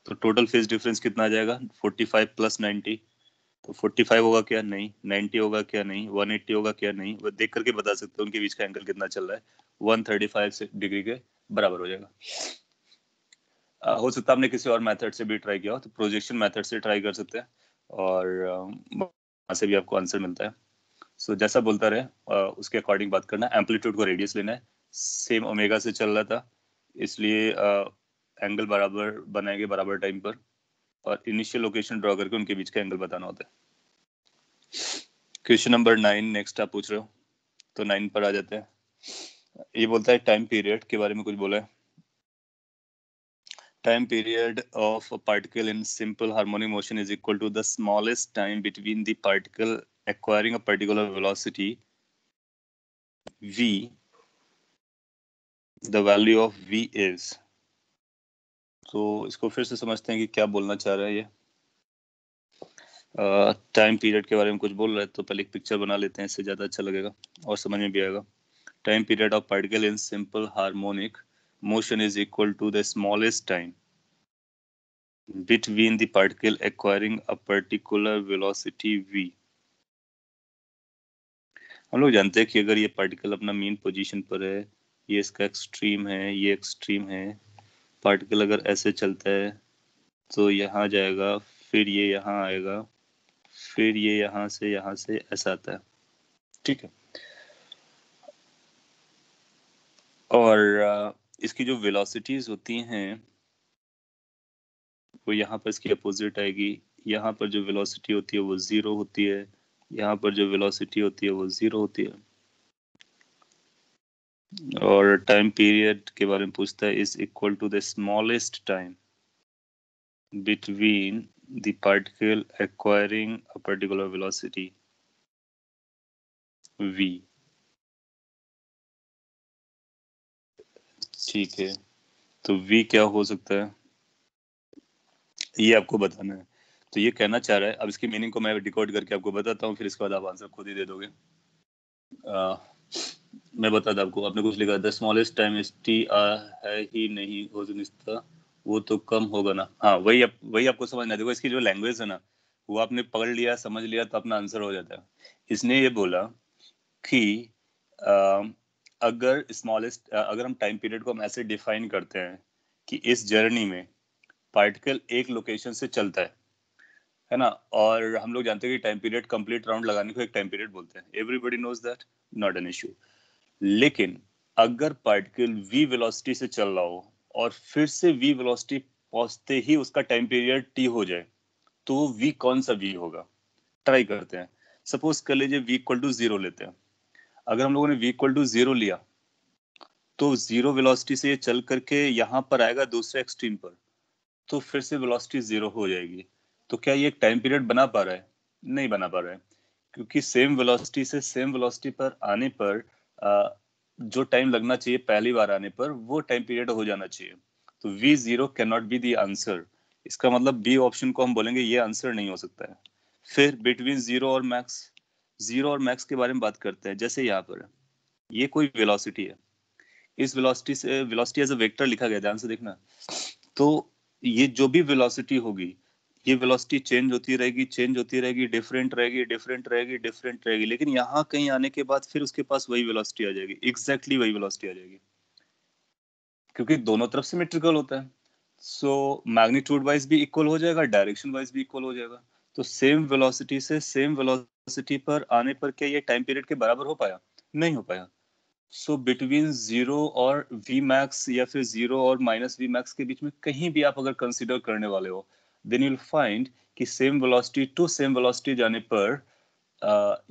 तो टोटल फेज डिफरेंस कितना आ जाएगा, 45 प्लस 90। तो 45 होगा क्या, नहीं। 90 होगा क्या, नहीं। 180 होगा क्या, नहीं। वो देख करके बता सकते हो उनके बीच का एंगल कितना चल रहा है, 135 डिग्री के बराबर हो जाएगा। हो सकता है आपने किसी और मेथड से भी ट्राई किया हो, तो प्रोजेक्शन मेथड से ट्राई कर सकते हैं, और वहाँ से भी आपको आंसर मिलता है। सो जैसा बोलता रहे, उसके अकॉर्डिंग बात करना। एम्पलीट्यूड को रेडियस लेना है, सेम ओमेगा से चल रहा था, इसलिए एंगल बराबर बनाएंगे बराबर टाइम पर, और इनिशियल लोकेशन ड्रॉ करके उनके बीच का एंगल बताना होता है। क्वेश्चन नंबर 9 नेक्स्ट आप पूछ रहे हो, तो 9 पर आ जाते हैं। ये बोलता है टाइम पीरियड के बारे में कुछ बोला है। time period of a particle in simple harmonic motion is equal to the smallest time between the particle acquiring a particular velocity v. The value of v is. तो इसको फिर से समझते हैं कि क्या बोलना चाह रहा है ये. टाइम पीरियड के बारे में कुछ बोल रहा है, तो पहले एक पिक्चर बना लेते हैं, इससे ज्यादा अच्छा लगेगा और समझ में भी आएगा. Time period of particle in simple harmonic motion is equal to the smallest time between the particle acquiring a particular velocity v. हम लोग जानते हैं कि अगर ये पार्टिकल अपना मीन पोजीशन पर है, ये इसका एक्सट्रीम है, ये एक्सट्रीम है, पार्टिकल अगर ऐसे चलता है तो यहाँ जाएगा, फिर ये यहाँ आएगा, फिर ये यहाँ से ऐसा आता है. ठीक है. और इसकी जो वेलोसिटीज होती हैं वो यहाँ पर इसकी अपोजिट आएगी. यहाँ पर जो वेलोसिटी होती है वो 0 होती है, यहाँ पर जो वेलोसिटी होती है वो 0 होती है. और टाइम पीरियड के बारे में पूछता है, is equal to the smallest time between the particle acquiring a particular velocity v. ठीक है, तो v क्या हो सकता है ये आपको बताना है. तो ये कहना चाह रहा है, अब इसकी मीनिंग को मैं डिकोड करके आपको बताता हूँ, फिर इसके बाद आप आंसर खुद ही दे दोगे. मैं बता दूं आपको, आपने कुछ लिखा the smallest time is T है ही नहीं हो सकता, वो तो कम होगा ना. हाँ, वही आपको समझना. देखो इसकी जो लैंग्वेज है ना, वो आपने पकड़ लिया, समझ लिया, तो अपना आंसर हो जाता है. इसने ये बोला कि अगर हम टाइम पीरियड को हम ऐसे डिफाइन करते हैं कि इस जर्नी में पार्टिकल एक लोकेशन से चलता है ना, और हम लोग जानते हैं कि टाइम पीरियड कंप्लीट राउंड लगाने को एक टाइम पीरियड बोलते हैं. Everybody knows that, not an issue. लेकिन अगर पार्टिकल v वेलोसिटी से चल रहा हो और फिर से v वेलोसिटी पहुंचते ही उसका टाइम पीरियड t हो जाए, तो v कौन सा v होगा? ट्राई करते हैं. सपोज कर लीजिए v इक्वल टू 0 लेते हैं. अगर हम लोगों ने v इक्वल टू 0 लिया तो 0 वेलोसिटी से ये चल करके यहाँ पर आएगा दूसरे एक्सट्रीम पर, तो फिर से वेलोसिटी 0 हो जाएगी. तो क्या ये एक टाइम पीरियड बना पा रहा है? नहीं बना पा रहा है, क्योंकि सेम वेलोसिटी से सेम वेलोसिटी पर आने पर जो टाइम लगना चाहिए पहली बार आने पर, वो टाइम पीरियड हो जाना चाहिए. तो v0 can not be the answer. इसका मतलब बी ऑप्शन को हम बोलेंगे ये आंसर नहीं हो सकता है. फिर बिटवीन 0 और मैक्स के बारे में बात करते हैं. जैसे यहाँ पर ये कोई वेलोसिटी है, इस वेलोसिटी से, वेलोसिटी एज अ वेक्टर लिखा गया, ध्यान से देखना. तो ये जो भी वेलोसिटी होगी, ये वेलोसिटी चेंज होती रहेगी, डिफरेंट रहेगी, लेकिन यहाँ कहीं आने के बाद फिर उसके पास वही वेलोसिटी आ जाएगी, एग्जैक्टली वही वेलोसिटी आ जाएगी, क्योंकि दोनों तरफ सिमेट्रिकल होता है. सो मैग्नीट्यूड वाइज भी इक्वल हो जाएगा, डायरेक्शन वाइज भी इक्वल हो जाएगा. तो सेम वेलोसिटी से सेम वेलोसिटी पर आने पर क्या ये टाइम पीरियड के बराबर हो पाया? नहीं हो पाया. सो बिटवीन 0 और v मैक्स या फिर 0 और माइनस v मैक्स के बीच में कहीं भी आप अगर कंसीडर करने वाले हो, देन यू विल फाइंड कि same velocity to same velocity जाने पर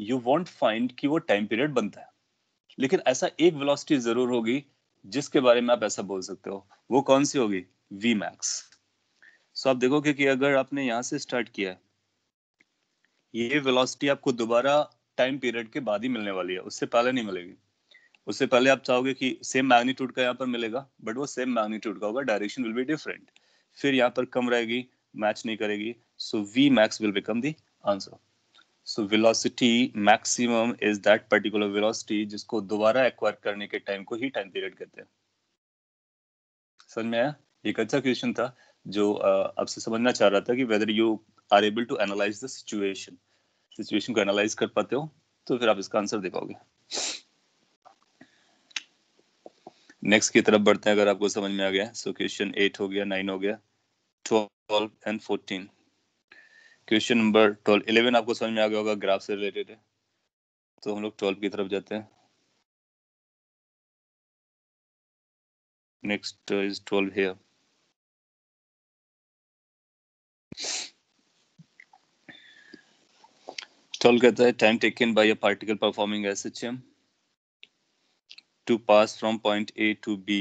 यू वॉन्ट फाइंड कि वो टाइम पीरियड बनता है. लेकिन ऐसा एक वेलोसिटी जरूर होगी जिसके बारे में आप ऐसा बोल सकते हो. वो कौन सी होगी? v max. सो आप देखोगे कि अगर आपने यहाँ से स्टार्ट किया है, ये वेलोसिटी आपको दोबारा टाइम पीरियड के बाद ही मिलने वाली है, उससे पहले नहीं मिलेगी. उससे पहले आप चाहोगे कि सेम मैग्नीट्यूड का यहाँ पर मिलेगा, बट वो सेम मैग्नीट्यूड का होगा, डायरेक्शन विल बी डिफरेंट. फिर यहाँ पर कम रहेगी, मैच नहीं करेगी. सो v max will become the answer. So velocity maximum is that particular velocity जिसको दोबारा एक्वायर करने के टाइम को ही टाइम पीरियड कहते हैं. समझ में आया? एक अच्छा क्वेश्चन था जो आपसे समझना चाह रहा था कि whether you are able to analyze the situation को एनालाइज कर पाते हो, तो फिर आप इसका आंसर दे पाओगे. नेक्स्ट की तरफ बढ़ते हैं, अगर आपको समझ में आ गया. सो क्वेश्चन 8 हो गया, 9 हो गया, 12 एंड 14. क्वेश्चन नंबर 12, 11 आपको समझ में आ गया होगा, ग्राफ से रिलेटेड है. तो हम लोग 12 की तरफ जाते हैं. Next is 12 here. ट्वेल्व कहता है time taken by a particle performing SHM to pass from point A to B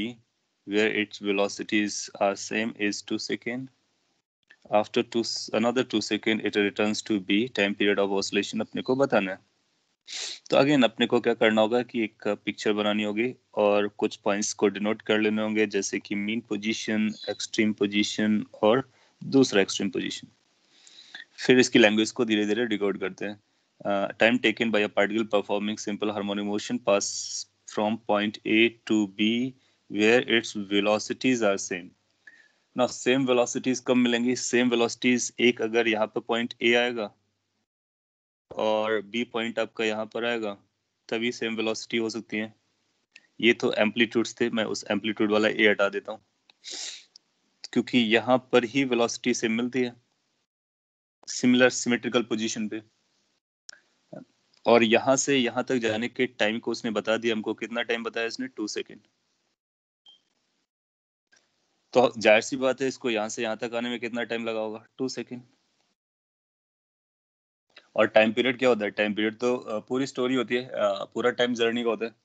where its velocities are same is 2 second. After another 2 second it returns to B. Time period of oscillation अपने को बताना है. तो again अपने को क्या करना होगा कि एक पिक्चर बनानी होगी और कुछ पॉइंट्स को डिनोट कर लेने होंगे, जैसे कि मीन पोजीशन, एक्सट्रीम पोजीशन और दूसरा एक्सट्रीम पोजीशन. फिर इसकी लैंग्वेज को धीरे धीरे डिकोड करते हैं. Time taken by a particle performing simple harmonic motion pass from point A to B where its velocities are same. ना सेम वेलोसिटीज कब मिलेंगी? सेम वेलोसिटीज एक अगर यहाँ पे पॉइंट ए आएगा और बी पॉइंट आपका यहाँ पर आएगा, तभी सेम वेलोसिटी हो सकती है. ये तो एम्पलीट्यूड्स थे, मैं उस एम्पलीट्यूड वाला ए हटा देता हूँ क्योंकि यहाँ पर ही वेलोसिटी सेम मिलती है सिमिलर सिमेट्रिकल पोजीशन पे. और यहाँ से यहाँ तक जाने के टाइम को उसने बता दिया हमको. कितना टाइम बताया इसने? 2 सेकेंड. तो जाहिर सी बात है इसको यहाँ से यहाँ तक आने में कितना टाइम लगा होगा? 2 सेकेंड. और टाइम पीरियड क्या होता है? टाइम पीरियड तो पूरी स्टोरी होती है, पूरा टाइम जर्नी का होता है.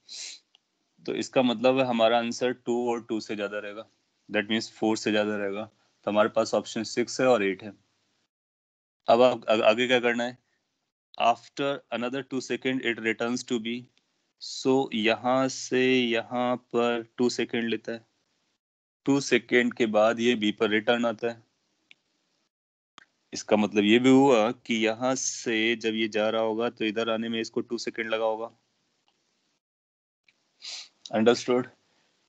तो इसका मतलब है हमारा आंसर 2 और 2 से ज्यादा रहेगा. दैट मीन्स 4 से ज्यादा रहेगा. तो हमारे पास ऑप्शन 6 है और 8 है. अब आप आगे क्या करना है? After another 2 second it returns to B. So यहाँ से यहाँ पर 2 सेकेंड लेता है. 2 सेकेंड के बाद ये बी पर रिटर्न आता है. इसका मतलब ये भी हुआ कि यहाँ से जब ये जा रहा होगा तो इधर आने में इसको 2 सेकेंड लगा होगा. अंडरस्टूड?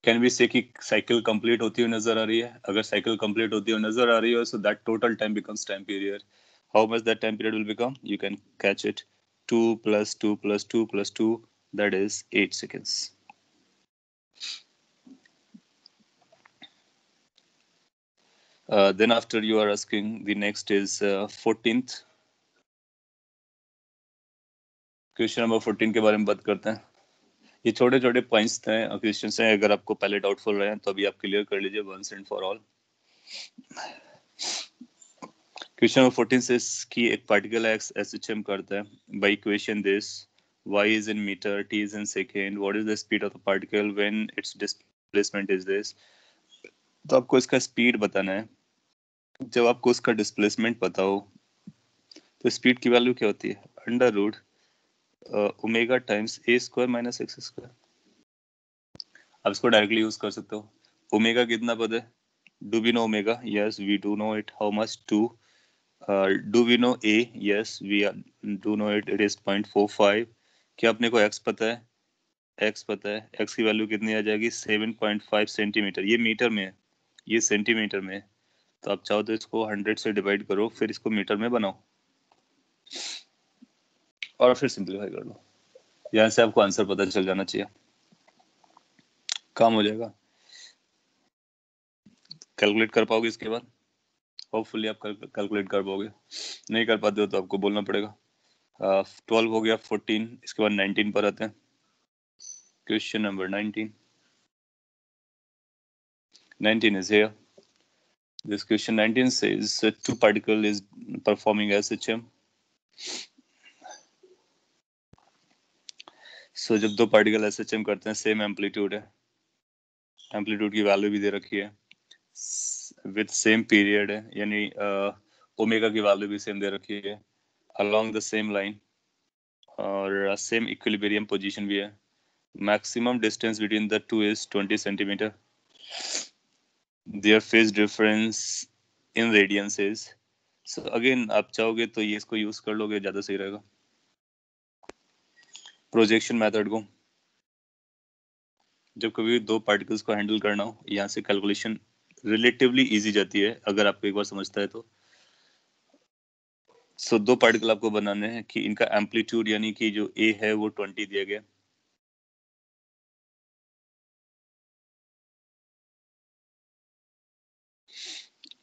कैन बी से कि साइकिल कंप्लीट होती हुई नजर आ रही है. अगर साइकिल कंप्लीट होती हुई नजर आ रही है so that total time becomes time period. How much that time period will become? You can catch it. 2 + 2 + 2 + 2, that is 8 seconds. Then after you are asking, the next is 14th. Question number 14 के बारे में बात करते हैं. ये छोटे छोटे points थे, क्वेश्चन हैं. अगर आपको पहले डाउटफुल रहे हैं तो अभी आप क्लियर कर लीजिए once and for all. Question number 14 से कि एक पार्टिकल एक्स एसएचएम करता है. By equation this y is in meter, t is in second, what is the speed of the particle when its displacement is this. तो आपको इसका speed बताना है. जब आपको उसका डिस्प्लेसमेंट पता हो तो स्पीड की वैल्यू क्या होती है? अंडर रूट ओमेगा टाइम्स ए स्क्वायर माइनस एक्स स्क्वायर. आप इसको डायरेक्टली यूज कर सकते हो. ओमेगा कितना पता है? Do we know omega? Yes we do know it. How much? 2. Do we know a? Yes we do know it. It is 0.45. क्या अपने को एक्स पता है? एक्स पता है. एक्स की वैल्यू कितनी आ जाएगी? 7.5 सेंटीमीटर. ये मीटर में है, ये सेंटीमीटर में है. तो आप चाहो तो इसको 100 से डिवाइड करो, फिर इसको मीटर में बनाओ और फिर सिंपलीफाई कर लो. यहाँ से आपको आंसर पता चल जाना चाहिए. काम हो जाएगा. कैलकुलेट कर पाओगे इसके बाद? होपफुली आप कैलकुलेट कर पाओगे. नहीं कर पाते हो तो आपको बोलना पड़ेगा. 12 हो गया. 14. इसके बाद 19 पर आते हैं. Question number 19. 19 is here. This question 19 says two particle is performing SHM. So जब दो पार्टिकल SHM करते हैं, सेम एम्पलीट्यूड है. एम्पलीट्यूड की वैल्यू भी दे रखी है. विद सेम पीरियड है, यानी ओमेगा की वैल्यू भी सेम दे रखी है. अलोंग द सेम लाइन और सेम इक्विलिब्रियम पोजीशन भी है. Maximum distance between the two is 20 centimetre. Their phase difference in radians is. So again आप चाहोगे तो ये इसको यूज कर लोगे, ज्यादा सही रहेगा. प्रोजेक्शन मेथड को जब कभी दो पार्टिकल्स को हैंडल करना हो, यहाँ से कैलकुलेशन रिलेटिवली इजी जाती है अगर आपको एक बार समझता है तो. सो दो पार्टिकल आपको बनाने हैं कि इनका एम्पलीट्यूड यानी कि जो ए है वो 20 दिया गया.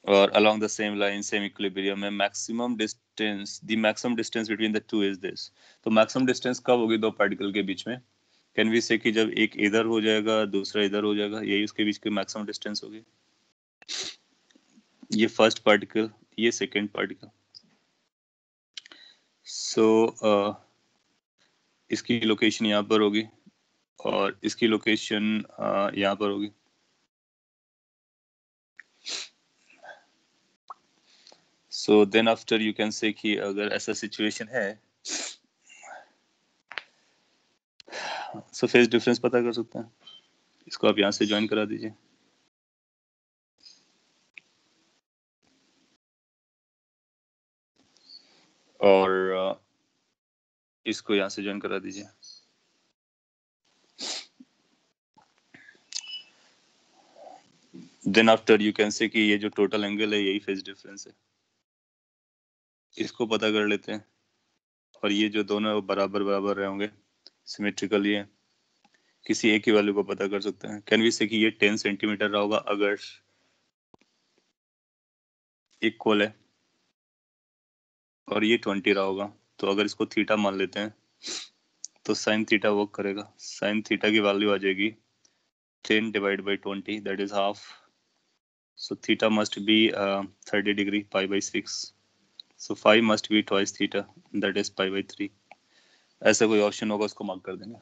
और along the same line same equilibrium में maximum distance between the two is this. तो maximum distance कब होगी दो पार्टिकल के बीच में? कैन वी से कि जब एक इधर हो जाएगा दूसरा इधर हो जाएगा, यही उसके बीच की मैक्सिमम डिस्टेंस होगी. ये फर्स्ट पार्टिकल, ये सेकंड पार्टिकल. सो इसकी लोकेशन यहाँ पर होगी और इसकी लोकेशन यहाँ पर होगी. So then after you can say कि अगर ऐसा सिचुएशन है, so फेज डिफरेंस पता कर सकते हैं। इसको आप यहाँ से ज्वाइन करा दीजिए। और इसको यहाँ से ज्वाइन करा दीजिए। Then after you can say कि ये जो टोटल एंगल है यही फेज डिफरेंस है। इसको पता कर लेते हैं, और ये जो दोनों है वो बराबर बराबर रहे होंगे, सिमेट्रिकल है, किसी एक की वैल्यू को पता कर सकते हैं। कैन वी से कि ये 10 सेंटीमीटर रहा होगा अगर इक्वल है, और ये 20 रहा होगा। तो अगर इसको थीटा मान लेते हैं तो साइन थीटा वर्क करेगा। साइन थीटा की वैल्यू आ जाएगी 10 divide by 20, that is half. So theta must be 30 degree, pi by 6। So 5 must be twice theta, that is pi by 3। ऐसा कोई ऑप्शन होगा उसको मार्क कर देंगे।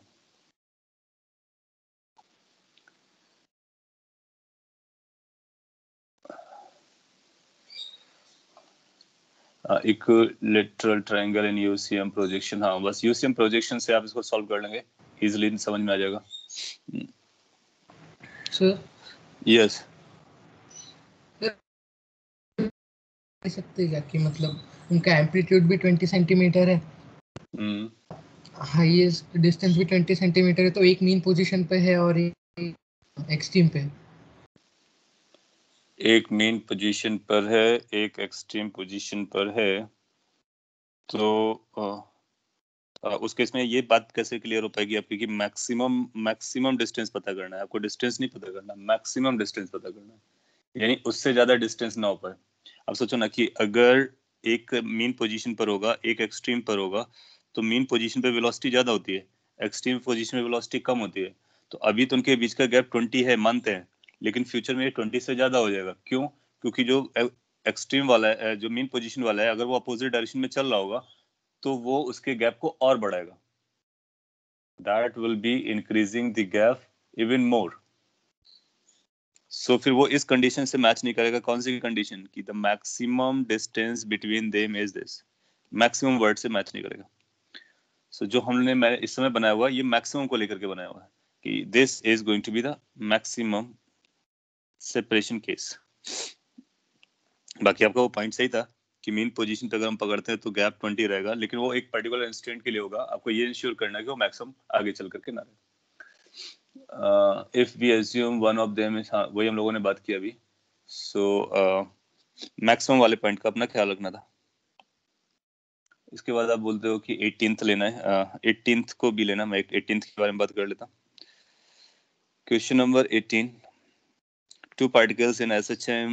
Equilateral triangle in UCM projection. हाँ, बस यूसीएम प्रोजेक्शन से आप इसको सॉल्व कर लेंगे, इजीली समझ में आ जाएगा। सर यस, कह सकते हैं क्या कि मतलब उनका एम्पलीट्यूड भी 20 सेंटीमीटर है, हाईएस्ट डिस्टेंस भी 20 सेंटीमीटर है, तो एक मीन पोजीशन पे है और एक एक्सट्रीम पे है। एक मेन पोजीशन पर है, एक एक्सट्रीम पोजीशन पर है। तो उस केस में ये बात कैसे क्लियर हो पाएगी आपकी कि मैक्सिमम डिस्टेंस पता करना है आपको। डिस्टेंस नहीं पता करना, मैक्सिमम डिस्टेंस पता करना है, यानी उससे ज्यादा डिस्टेंस ना हो पाए। अब सोचो ना कि अगर एक मीन पोजीशन पर होगा, एक एक्सट्रीम पर होगा, तो मीन पोजीशन पे वेलोसिटी ज्यादा होती है, एक्सट्रीम पोजीशन में वेलोसिटी कम होती है। तो अभी तो उनके बीच का गैप 20 है, मानते हैं, लेकिन फ्यूचर में ये 20 से ज्यादा हो जाएगा। क्यों? क्योंकि जो एक्सट्रीम वाला है, जो मीन पोजीशन वाला है, अगर वो अपोजिट डायरेक्शन में चल रहा होगा तो वो उसके गैप को और बढ़ाएगा। That will be increasing the gap even more. So फिर वो इस कंडीशन से मैच नहीं करेगा। कौन सी कंडीशन? कि the maximum distance between them is this. Maximum word से मैच नहीं करेगा। सो जो हमने मैं इस समय बनाया हुआ है, ये मैक्सिमम को लेकर के बनाया हुआ है कि this is going to be the maximum separation case. बाकी आपका वो पॉइंट सही था कि मीन पोजीशन पे अगर हम पकड़ते हैं तो गैप 20 रहेगा, लेकिन वो एक पर्टिकुलर इंस्टेंट के लिए होगा। आपको ये इंश्योर करना है कि वो मैक्सिमम आगे चल करके ना रहे। If we assume one of them is, हाँ वही हम लोगों ने बात की अभी। सो मैक्सिमम वाले पॉइंट का अपना ख्याल रखना था। इसके बाद आप बोलते हो कि 18th लेना है, 18th को भी लेना। मैं 18th के बारे में बात कर लेता हूँ। Question number 18, two particles in SHM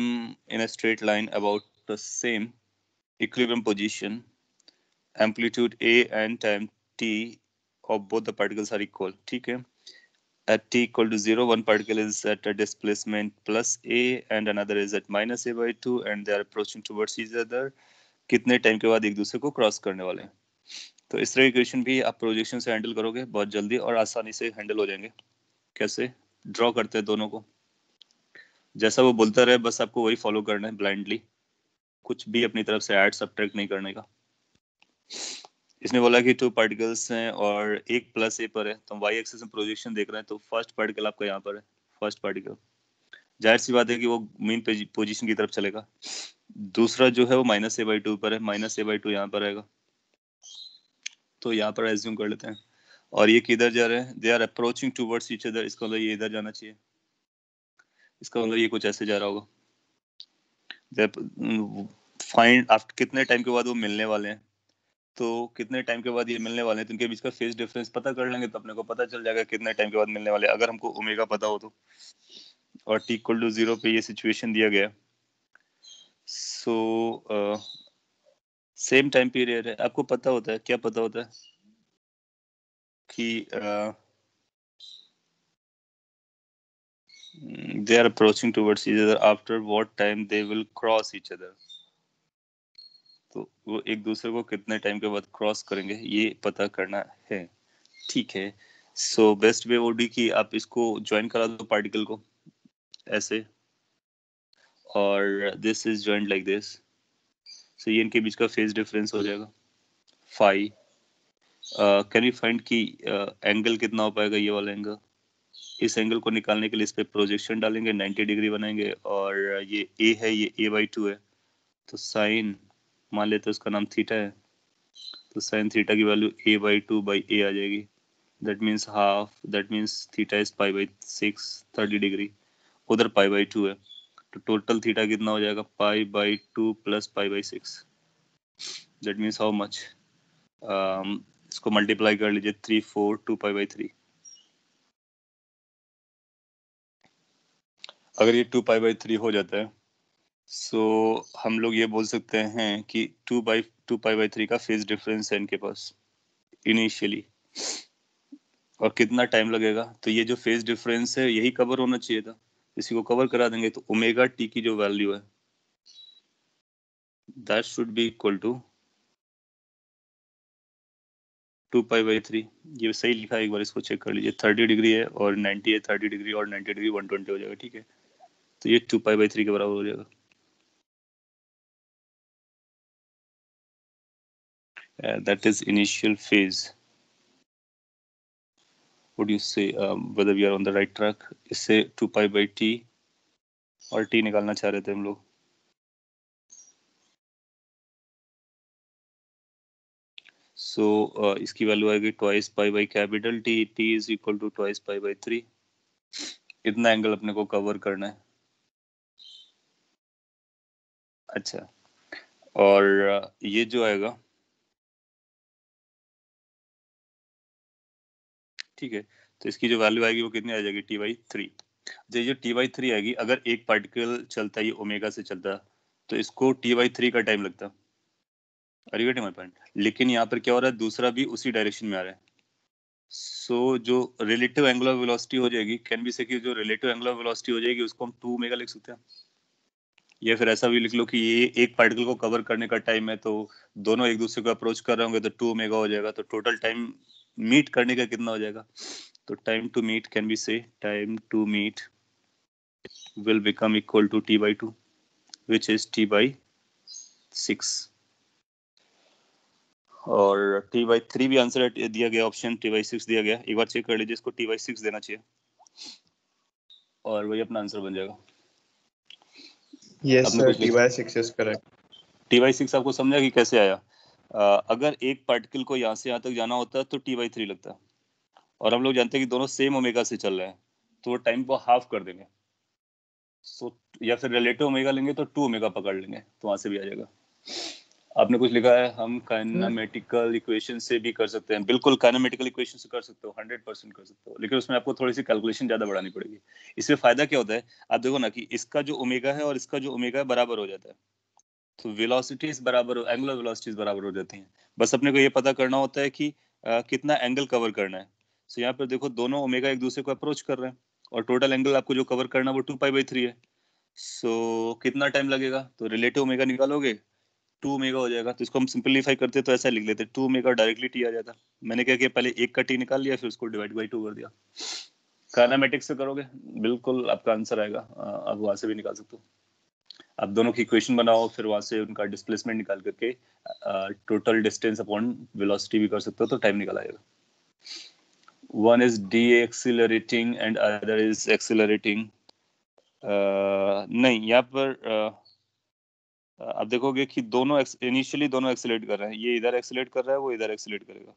in a straight line about the same equilibrium position, amplitude A and time t of both the particles are equal। ठीक है, at t equal to 0, one particle is at a displacement plus a and another is at minus a by 2 and they are approaching towards each other। कितने time के बाद एक दूसरे को cross करने वाले हैं। तो इस तरह की क्वेश्चन भी आप प्रोजेक्शन से हैंडल करोगे बहुत जल्दी और आसानी से हैंडल हो जाएंगे। कैसे ड्रॉ करते हैं दोनों को, जैसा वो बोलता रहे बस आपको वही फॉलो करना है ब्लाइंडली, कुछ भी अपनी तरफ से ऐड सब्ट्रैक्ट नहीं करने का। इसने बोला कि 2 पार्टिकल्स हैं और एक प्लस ए पर है, तो हम वाई एक्सिस में प्रोजेक्शन देख रहे हैं। तो फर्स्ट पार्टिकल आपका यहाँ पर है, फर्स्ट पार्टिकल, जाहिर सी बात है कि वो मेन पोजीशन की तरफ चलेगा। दूसरा जो है वो माइनस ए बाई 2 पर है, माइनस ए बाई 2 यहाँ पर आएगा। तो यहाँ पर एज्यूम कर लेते हैं। और ये किधर जा रहे हैं? They are approaching towards each other. इसका मतलब ये इधर जाना चाहिए, इसका मतलब ये कुछ ऐसे जा रहा होगा। फाइंड आफ्टर कितने टाइम के बाद वो मिलने वाले हैं। तो कितने टाइम के बाद ये मिलने वाले हैं, तो इनके बीच का फेज डिफरेंस पता कर लेंगे तो अपने को पता चल जाएगा कितने टाइम के बाद मिलने वाले हैं, अगर हमको ओमेगा पता हो तो। और t इक्वल टू 0 पे ये सिचुएशन दिया गया। सो सेम टाइम पीरियड है। आपको पता होता है, क्या पता होता है कि they are approaching towards each other, after what time they will cross each other। तो वो एक दूसरे को कितने टाइम के बाद क्रॉस करेंगे ये पता करना है। ठीक है, so best way would be कि आप इसको ज्वाइन करा दो पार्टिकल को ऐसे, और this is joint like this. So ये इनके बीच का फेज डिफरेंस हो जाएगा फाई। कैन यू फाइंड कि एंगल कितना हो पाएगा, ये वाला एंगल। इस एंगल को निकालने के लिए इस पे प्रोजेक्शन डालेंगे, 90 डिग्री बनाएंगे, और ये ए है, ये a/2 है, तो साइन मान लेते हैं उसका नाम थीटा है, तो साइन थीटा की वैल्यू a/2/a आ जाएगी। That means half, that means theta is π/6, 30 degree, उधर π/2 है, तो टोटल थीटा कितना हो जाएगा, π/2 + π/6। दैट मीन्स हाउ मच, इसको मल्टीप्लाई कर लीजिए, 3 4 2 π/3। अगर ये 2 π/3 हो जाता है, सो हम लोग ये बोल सकते हैं कि 2 π/3 का फेज डिफरेंस है इनके पास इनिशियली। और कितना टाइम लगेगा, तो ये जो फेज डिफरेंस है यही कवर होना चाहिए था, इसी को कवर करा देंगे, तो ओमेगा टी की जो वैल्यू है that should be equal to 2 π/3। ये सही लिखा है, एक बार इसको चेक कर लीजिए, 30 डिग्री है और 90 है, 30 डिग्री और 90 डिग्री 120 हो जाएगा, ठीक है, तो ये 2 π/3 के बराबर हो जाएगा। That is initial phase. Would you say whether we are on the right track? इससे 2 π/t और t निकालना चाह रहे थे हम लोग। सो इसकी वैल्यू आएगी twice π/T, t is equal to twice π/3। इतना एंगल अपने को कवर करना है। अच्छा, और ये जो आएगा, ठीक है, तो इसकी जो वैल्यू आएगी वो कितनी आ जाएगी, t/3। जो ये t/3 आएगी, अगर एक पार्टिकल चलता है, ये ओमेगा से चलता है, तो इसको t/3 का टाइम लगता है। Are you getting my point? लेकिन यहाँ पर क्या हो रहा है, दूसरा भी उसी डायरेक्शन में आ रहा है। सो जो रिलेटिव एंगुलर वेलोसिटी हो जाएगी, कैन बी से कि जो रिलेटिव एंगुलर वेलोसिटी हो जाएगी उसको हम 2 ओमेगा लिख सकते हैं, या फिर ऐसा भी लिख लो कि ये एक पार्टिकल को कवर करने का टाइम है, तो दोनों एक दूसरे को अप्रोच कर रहे होंगे तो 2 ओमेगा हो जाएगा, तो टोटल टाइम मीट करने का कितना हो जाएगा, तो time to meet, can be say time to meet will become equal to t/2, which is t/6। और t/3 भी आंसर दिया गया, ऑप्शन t/6 दिया गया, एक बार चेक कर लीजिए, इसको t/6 देना चाहिए और वही अपना आंसर बन जाएगा। Yes आपने sir, कुछ लिखा, T/6 is correct. t/6 आपको समझा कि कैसे आया? अगर एक पार्टिकल को यहाँ से यहाँ तक जाना होता है तो t/3 लगता है, और हम लोग जानते हैं कि दोनों सेम ओमेगा से चल रहे हैं, तो वो टाइम को हाफ कर देंगे। सो या फिर रिलेटिव ओमेगा लेंगे तो 2 ओमेगा पकड़ लेंगे, तो वहां से भी आ जाएगा। आपने कुछ लिखा है, हम काइनेमेटिकल इक्वेशन से भी कर सकते हैं। बिल्कुल काइनेमेटिकल इक्वेशन से कर सकते हो, 100% कर सकते हो, लेकिन उसमें आपको थोड़ी सी कैलकुलेशन ज्यादा बढ़ानी पड़ेगी। इससे फायदा क्या होता है, आप देखो ना कि इसका जो ओमेगा है और इसका जो ओमेगा है बराबर हो जाता है, तो वेलोसिटीज बराबर, एंगुलर वेलोसिटीज बराबर हो जाती हैं। बस अपने को ये पता करना होता है कि कितना एंगल कवर करना है। सो यहाँ पर देखो, दोनों ओमेगा एक दूसरे को अप्रोच कर रहे हैं, और टोटल एंगल आपको जो कवर करना है वो 2 π/3 है। सो कितना टाइम लगेगा, तो रिलेटिव ओमेगा निकालोगे, 2 ओमेगा हो जाएगा, तो इसको हम सिंपलीफाई करते तो ऐसा लिख लेते, 2 ओमेगा डायरेक्टली टी आ जाता। मैंने क्या किया, पहले एक का टी निकाल लिया, फिर उसको डिवाइड बाई 2 कर दिया। काइनेमेटिक्स से करोगे बिल्कुल आपका आंसर आएगा, आप वहां से भी निकाल सकते हो। आप दोनों की इक्वेशन बनाओ, फिर वहां से उनका डिस्प्लेसमेंट निकाल करके टोटल डिस्टेंस अपॉन वेलोसिटी भी कर सकते हो, तो टाइम निकल आएगा। One is D accelerating and other is accelerating. नहीं, यहाँ पर आप देखोगे कि दोनों इनिशियली दोनों एक्सेलरेट कर रहे हैं, ये इधर एक्सेलरेट कर रहा है, वो इधर एक्सेलरेट करेगा,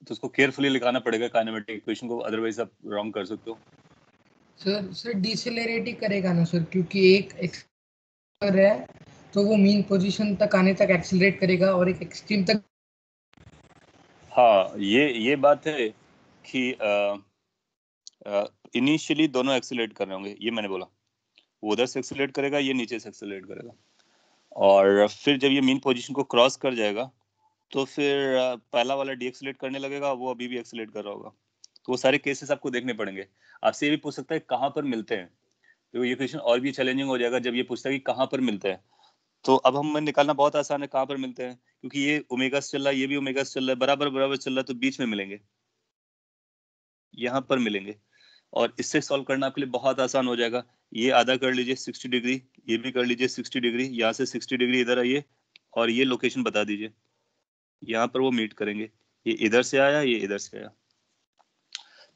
तो उसको केयरफुली लिखाना पड़ेगा काइनेमेटिक इक्वेशन को, अदरवाइज आप रॉन्ग कर सकते हो। सर डिसेलरेट ही करेगा ना सर, क्योंकि एक कर रहा है तो वो मीन पोजीशन तक आने तक एक्सेलरेट करेगा और एक एक्सट्रीम तक। हाँ, ये बात है कि इनिशियली दोनों एक्सेलरेट कर रहे होंगे, ये मैंने बोला, वो उधर से एक्सेलरेट करेगा, ये नीचे से एक्सेलरेट करेगा, और फिर जब ये मीन पोजीशन को क्रॉस कर जाएगा तो फिर पहला वाला डीएक्सेलरेट करने लगेगा, वो अभी भी एक्सेलरेट कर रहा होगा। तो वो सारे केसेस आपको देखने पड़ेंगे। आपसे ये भी पूछ सकता है कहाँ पर मिलते हैं, तो ये क्वेश्चन और भी चैलेंजिंग हो जाएगा जब ये पूछता है कि कहाँ पर मिलते हैं। तो अब हमें निकालना बहुत आसान है, कहाँ पर मिलते हैं, क्योंकि ये ओमेगा से चल रहा है, ये भी ओमेगा से चल रहा है, बराबर बराबर चल रहा है, तो बीच में मिलेंगे, यहाँ पर मिलेंगे, और इससे सॉल्व करना आपके लिए बहुत आसान हो जाएगा। ये आधा कर लीजिए 60 डिग्री, ये भी कर लीजिए 60 डिग्री, यहाँ से 60 डिग्री इधर आइए और ये लोकेशन बता दीजिए, यहाँ पर वो मीट करेंगे। ये इधर से आया, ये इधर से आया,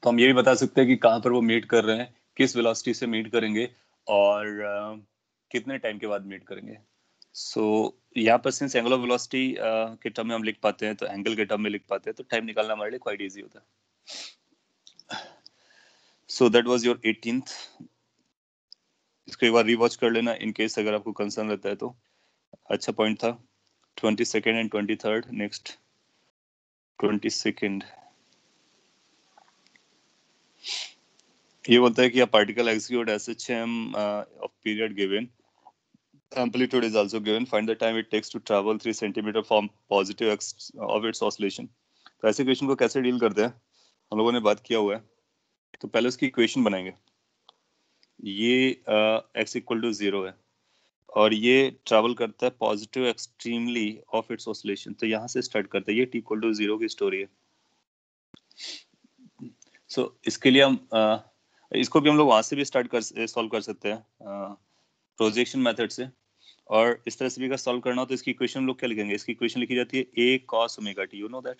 तो हम ये भी बता सकते हैं कि कहाँ पर वो मीट कर रहे हैं, किस वेलोसिटी से मीट करेंगे और कितने टाइम के बाद मीट करेंगे। सो यहाँ पर सिंस एंगुलर वेलोसिटी के टर्म में हम लिख पाते हैं, तो एंगल के टर्म में लिख पाते हैं, तो टाइम निकालना हमारे लिए क्वाइट इजी होता है। So that was your 18th। इसको एक बार रीवॉच कर लेना इन केस अगर आपको कंसर्न रहता है तो। अच्छा पॉइंट था। 22nd and 23rd। Next 22nd, ये बोलता है कि a particle execute SHM of period given, amplitude is also given, find the time it takes to travel 3 centimeter from positive x of its oscillation। तो ऐसे question को कैसे deal करते हैं हम लोगों ने बात किया हुआ है। तो पहले उसकी इक्वेशन बनाएंगे। ये x इक्वल टू 0 है और ये ट्रैवल करता है positive extremely of its oscillation, तो यहाँ से स्टार्ट करता है। ये t इक्वल टू 0 की स्टोरी है। सो इसके लिए हम इसको भी हम लोग वहां से भी सॉल्व कर सकते हैं प्रोजेक्शन मेथड से, और इस तरह से भी अगर सॉल्व करना हो तो इसकी इक्वेशन हम लोग क्या लिखेंगे। इसकी इक्वेशन लिखी जाती है a cos omega t, you know that.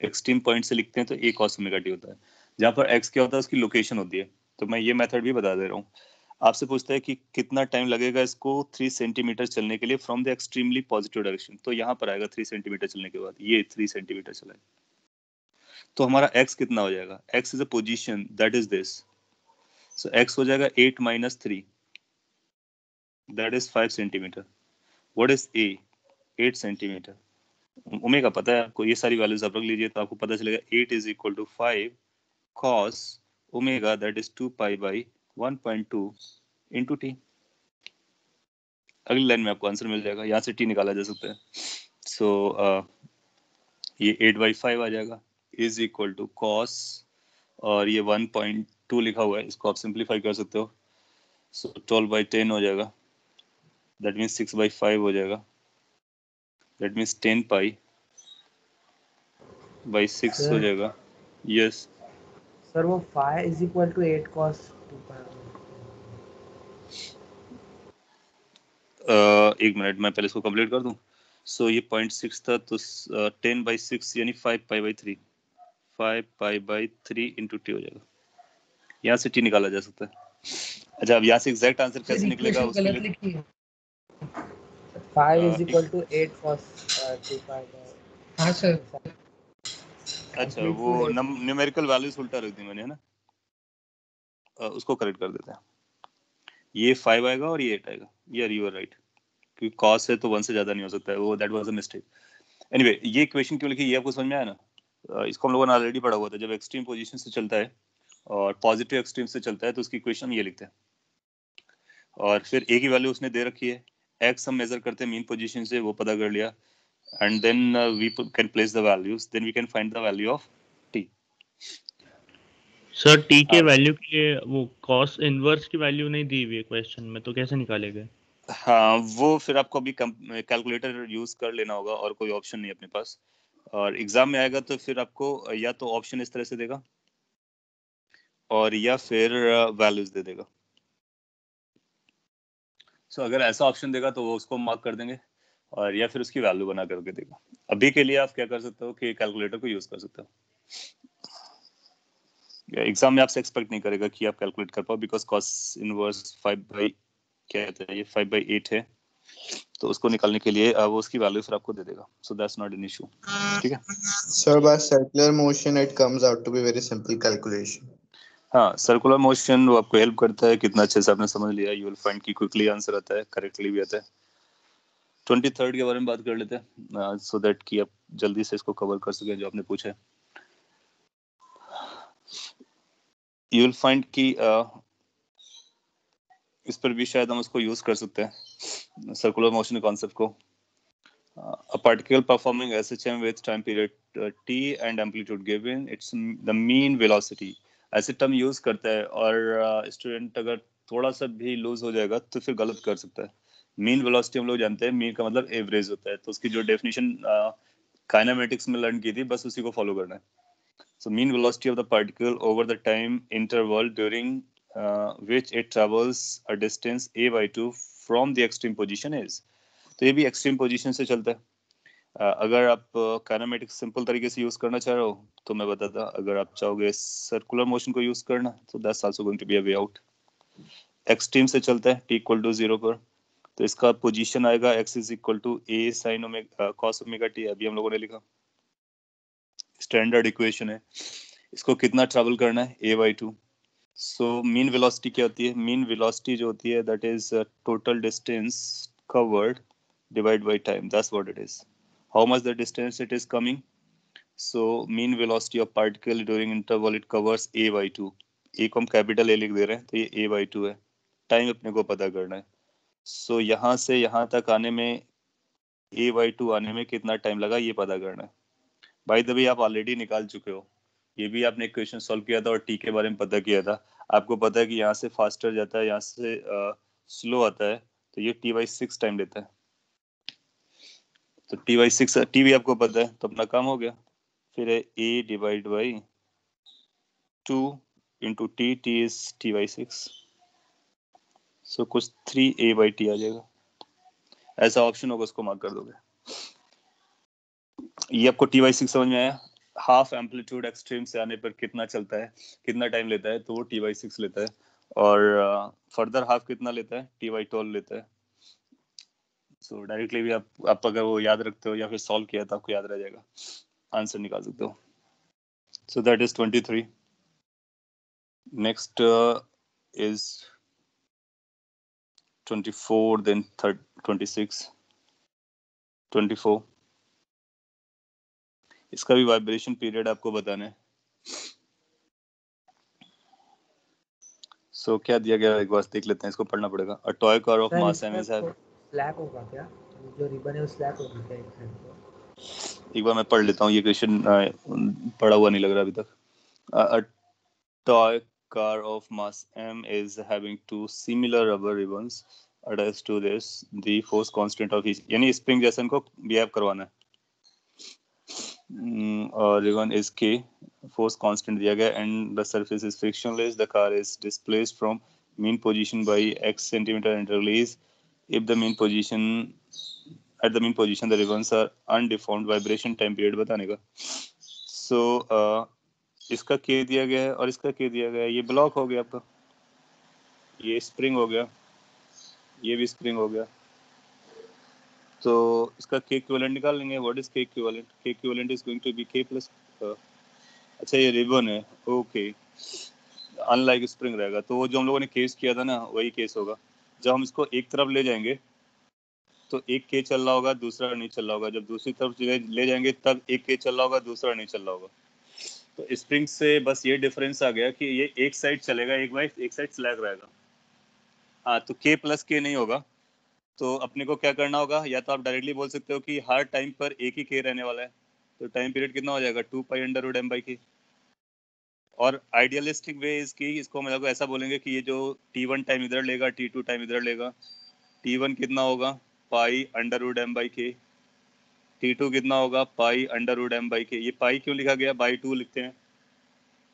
Extreme point से लिखते हैं तो a cos ओमेगा t होता है, जहाँ पर x क्या होता है उसकी लोकेशन होती है। तो मैं ये मेथड भी बता दे रहा हूँ। आपसे पूछता है कि कितना टाइम लगेगा इसको 3 सेंटीमीटर चलने के लिए from the extremely positive direction, तो यहाँ पर आएगा 3 सेंटीमीटर चलने के बाद, ये 3 सेंटीमीटर चला है, तो हमारा x कितना हो जाएगा। x is a position, that is this, so x हो जाएगा 8 minus 3, that is 5 centimetre. What is a? 8 centimetre. Omega पता है आपको, ये सारी वैल्यूज आप रख लीजिए तो आपको पता चलेगा 8 is equal to 5 cos omega, that is 2 pi by 1.2 into t. अगली लाइन में आपको आंसर मिल जाएगा, यहाँ से टी निकाला जा सकता है। सो ये 8/5 आ जाएगा इज इक्वल टू कॉस, और ये 1.2 लिखा हुआ है, इसको आप सिंप्लीफाई कर सकते हो। सो 12/10 हो जाएगा, दैट मीन्स 6/5 हो जाएगा, दैट मीन्स 10 पाई बाई 6 हो जाएगा। यस सर वो 5 इज इक्वल टू 8 cos 2 पाई। एक मिनट मैं पहले इसको कंप्लीट कर दूं। सो ये 0.6 था, तो 10/6 यानी 5 pi by 3, 5 pi by 3 into T हो जाएगा। यहाँ से टी निकाला जा सकता है। अच्छा, अब यहाँ से एग्जैक्ट आंसर कैसे निकलेगा इक्वेशन उसके गलत लिए। लिखी है। 5 इज इक्वल टू 8 cos 2 पाई। हाँ सर। अच्छा, वो न्यूमेरिकल वैल्यूज उल्टा रख दी मैंने, है ना। उसको करेक्ट कर देते हैं। ये 5 आएगा और ये 8 आएगा। यार यू आर राइट, क्योंकि कॉस है तो 1 से ज्यादा नहीं हो सकता है, वो that was a mistake. Anyway, ये इक्वेशन क्यों लिखी ये आपको समझ में आया ना। इसको हम लोगों ने ऑलरेडी पढ़ा हुआ था। जब एक्सट्रीम पोजीशन से चलता है और पॉजिटिव एक्सट्रीम से चलता है तो उसकी इक्वेशन ये लिखते हैं, और फिर ए की वैल्यू उसने दे रखी है, एक्स हम मेजर करते हैं मीन पोजीशन से, वो पता कर लिया, and then we can place the values, then we can find the value of t। Sir T के वैल्यू के लिए वो कॉस इनवर्स की वैल्यू नहीं दी हुई है क्वेश्चन में, तो कैसे निकालेंगे। हाँ, वो फिर आपको अभी कैलकुलेटर यूज कर लेना होगा, और कोई ऑप्शन नहीं अपने पास। और एग्जाम में आएगा तो फिर आपको या तो ऑप्शन इस तरह से देगा और या फिर वैल्यूज दे देगा। सो अगर ऐसा ऑप्शन देगा तो वो उसको मार्क कर देंगे, और या फिर उसकी वैल्यू बना करके देगा। अभी के लिए आप क्या कर सकते हो कि कैलकुलेटर को यूज कर सकते हो। एग्जाम में आपसे एक्सपेक्ट नहीं करेगा कि आप कैलकुलेट कर पाओ, बिकॉज cos इनवर्स 5 क्या कहते हैं, ये 5/8 है, तो उसको निकालने के लिए वो उसकी वैल्यू फिर आपको दे देगा। So that's not an issue, ठीक है। Sir, by circular motion, it comes out to be very simple calculation. हाँ, सर्कुलर मोशन वो आपको हेल्प करता है। कितना अच्छे से आपने समझ लिया। यू विल फाइंड कि क्विकली आंसर आता है, करेक्टली भी आता है। 23rd के बारे में बात कर लेते हैं, सो दैट कि आप जल्दी से इसको कवर कर सकें जो आपने पूछा है। यू विल फाइंड कि इस पर भी शायद हम उसको यूज कर सकते हैं, सर्कुलर मोशन कॉन्सेप्ट को। A particle performing SHM with time period t and amplitude given, it's the mean velocity, ऐसे टर्म यूज करता है। और स्टूडेंट अगर थोड़ा सा भी लूज हो जाएगा तो फिर गलत कर सकता है। मीन वेलोसिटी हम लोग जानते हैं, मीन का मतलब एवरेज होता है, तो उसकी जो डेफिनेशन काइनेमेटिक्स में लर्न की थी, बस उसी को फॉलो करना है। So mean velocity of the particle over the time interval during which it travels a distance a by 2 from the extreme position is. तो ये भी एक्सट्रीम पोजीशन से चलता है. अगर आप काइनेमेटिक्स सिंपल तरीके से यूज करना चाह रहे हो तो मैं बताता, अगर आप चाहोगे सर्कुलर मोशन को यूज करना तो that's also going to be a way out. Extreme से चलता है t इक्वल टू 0 पर, तो इसका पोजीशन आएगा x is equal to a sine omega cos omega t. अभी हम लोगों ने लिखा, स्टैंडर्ड इक्वेशन है. इसको कितना ट्रैवल करना है, a by 2. So mean velocity क्या होती है, मीन वेलोसिटी जो होती है that is total distance covered divide by time, that's what it is. How much the distance it is coming, so mean velocity of particle during interval it covers a by 2. a को हम capital A लिख दे रहे हैं तो ये a by 2 है. Time अपने को पता करना है. सो यहाँ से यहाँ तक आने में a by 2 आने में कितना टाइम लगा ये पता करना है. बाय द वे आप ऑलरेडी निकाल चुके हो, ये भी आपने इक्वेशन सॉल्व किया था और टी के बारे में पता किया था. आपको पता है कि यहाँ से फास्टर जाता है, यहाँ से स्लो आता है, तो ये t by 6 टाइम लेता है. तो t by 6 टी भी आपको पता है, तो अपना काम हो गया. फिर है a divide by 2 into T, T is t by 6, सो कुछ 3a by t आ जाएगा. ऐसा ऑप्शन होगा, उसको मार्क कर दोगे. ये आपको t by 6 समझ में आया. हाफ एम्पलीट्यूड एक्सट्रीम से आने पर कितना चलता है, कितना टाइम लेता है, तो वो t by 6 लेता है. और फर्दर हाफ कितना लेता है, t by 12 लेता है. सो डायरेक्टली भी आप अगर वो याद रखते हो या फिर सॉल्व किया तो आपको याद रह जाएगा, आंसर निकाल सकते हो. So that is 23. Next is 24, then 26, 24. इसका भी वाइब्रेशन पीरियड आपको बताना है. सो क्या दिया गया एक बार देख लेते हैं, इसको पढ़ना पड़ेगा. A toy car of mass m is have. Slap होगा क्या, जो रिबन है वो स्लैप होगी क्या एक साइड को? एक बार मैं पढ़ लेता हूँ, ये क्वेश्चन पढ़ा हुआ नहीं लग रहा अभी तक. A toy car of mass m is having two similar rubber ribbons attached to this. The force constant of each, यानी स्प्रिंग जैसा इनको बिहेव करवाना है. और ribbon is k, force constant दिया गया, and the surface is frictionless. The car is displaced from mean position by x centimeter and release. If the mean position at the mean position the ribbons are undeformed. Vibration time period बताने का. So इसका k दिया गया है और इसका k दिया गया है. ये ब्लॉक हो गया आपका, ये स्प्रिंग हो गया, ये भी स्प्रिंग हो गया. तो इसका k इक्विवेलेंट निकाल लेंगे. What is k equivalent, k equivalent is going to be k plus. अच्छा ये रिबन है, ओके, अनलाइक स्प्रिंग रहेगा. तो वो जो हम लोगों ने केस किया था ना वही केस होगा. जब हम इसको एक तरफ ले जाएंगे तो एक के चल रहा होगा, दूसरा नहीं चल रहा होगा. जब दूसरी तरफ ले जाएंगे तब एक के चल रहा होगा, दूसरा नहीं चल रहा होगा. तो स्प्रिंग से बस ये डिफरेंस आ गया कि ये एक साइड चलेगा, एक साइड स्लैग रहेगा. हाँ, तो के प्लस के नहीं होगा. तो अपने को क्या करना होगा, या तो आप डायरेक्टली बोल सकते हो कि हर टाइम पर एक ही के रहने वाला है, तो टाइम पीरियड कितना हो जाएगा, 2 pi under root m by k. और आइडियलिस्टिक वे इसकी, इसको मतलब ऐसा बोलेंगे कि ये जो t1 टाइम इधर लेगा, t2 टाइम इधर लेगा, t1 कितना होगा, pi under root m by k, t2 कितना होगा, pi under root m by k. ये पाई क्यों लिखा गया, बाई 2 लिखते हैं.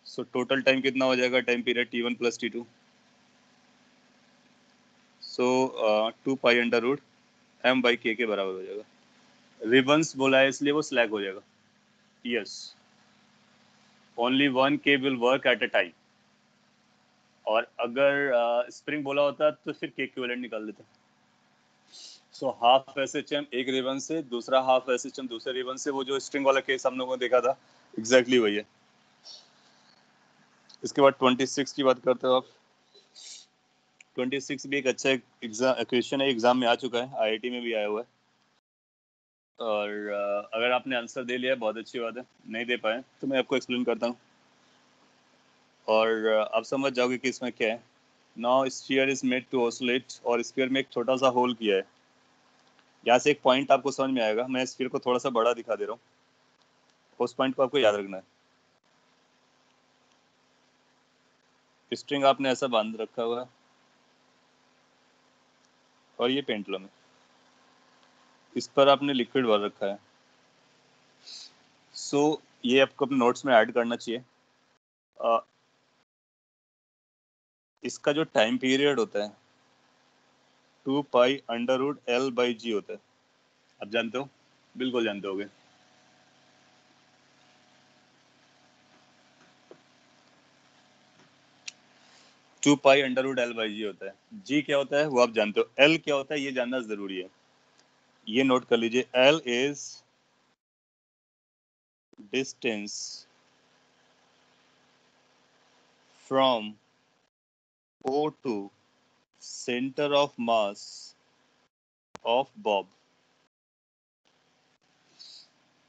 सो टोटल टाइम कितना हो जाएगा, time period t1 plus t2. So 2 pi under root m by k बराबर हो जाएगा. रिबन्स बोला है इसलिए वो स्लैग हो जाएगा. यस, ओनली वन के will work at a time. और अगर स्प्रिंग बोला होता तो फिर के इक्विवेलेंट निकाल देते. सो हाफ एसएचएम एक रिबन से, दूसरा हाफ एसएचएम दूसरे रिबन से. वो जो स्ट्रिंग वाला केस हम लोगों ने देखा था एग्जैक्टली वही है. इसके बाद 26 की बात करते हो आप. 26 भी एक अच्छा एग्जाम क्वेश्चन है, एग्जाम में आ चुका है, आईआईटी में भी आया हुआ है. और अगर आपने आंसर दे लिया बहुत अच्छी बात है, नहीं दे पाए तो मैं आपको एक्सप्लेन करता हूँ और आप समझ जाओगे कि इसमें क्या है. Now sphere is made to oscillate, और स्फीयर में एक छोटा सा होल किया है. यहाँ से एक पॉइंट आपको समझ में आएगा. मैं स्फीयर को थोड़ा सा बड़ा दिखा दे रहा हूँ, उस पॉइंट को आपको याद रखना है. स्ट्रिंग आपने ऐसा बांध रखा हुआ है और ये पेंडुलम है, इस पर आपने लिक्विड भर रखा है. सो ये आपको अपने नोट्स में ऐड करना चाहिए. इसका जो टाइम पीरियड होता है 2 pi under root L by G होता है। आप जानते हो, बिल्कुल जानते होगे। Two pi under root L by G होता है। जी क्या होता है वो आप जानते हो, एल क्या होता है ये जानना जरूरी है। ये नोट कर लीजिए, L is distance from O to center of mass of Bob।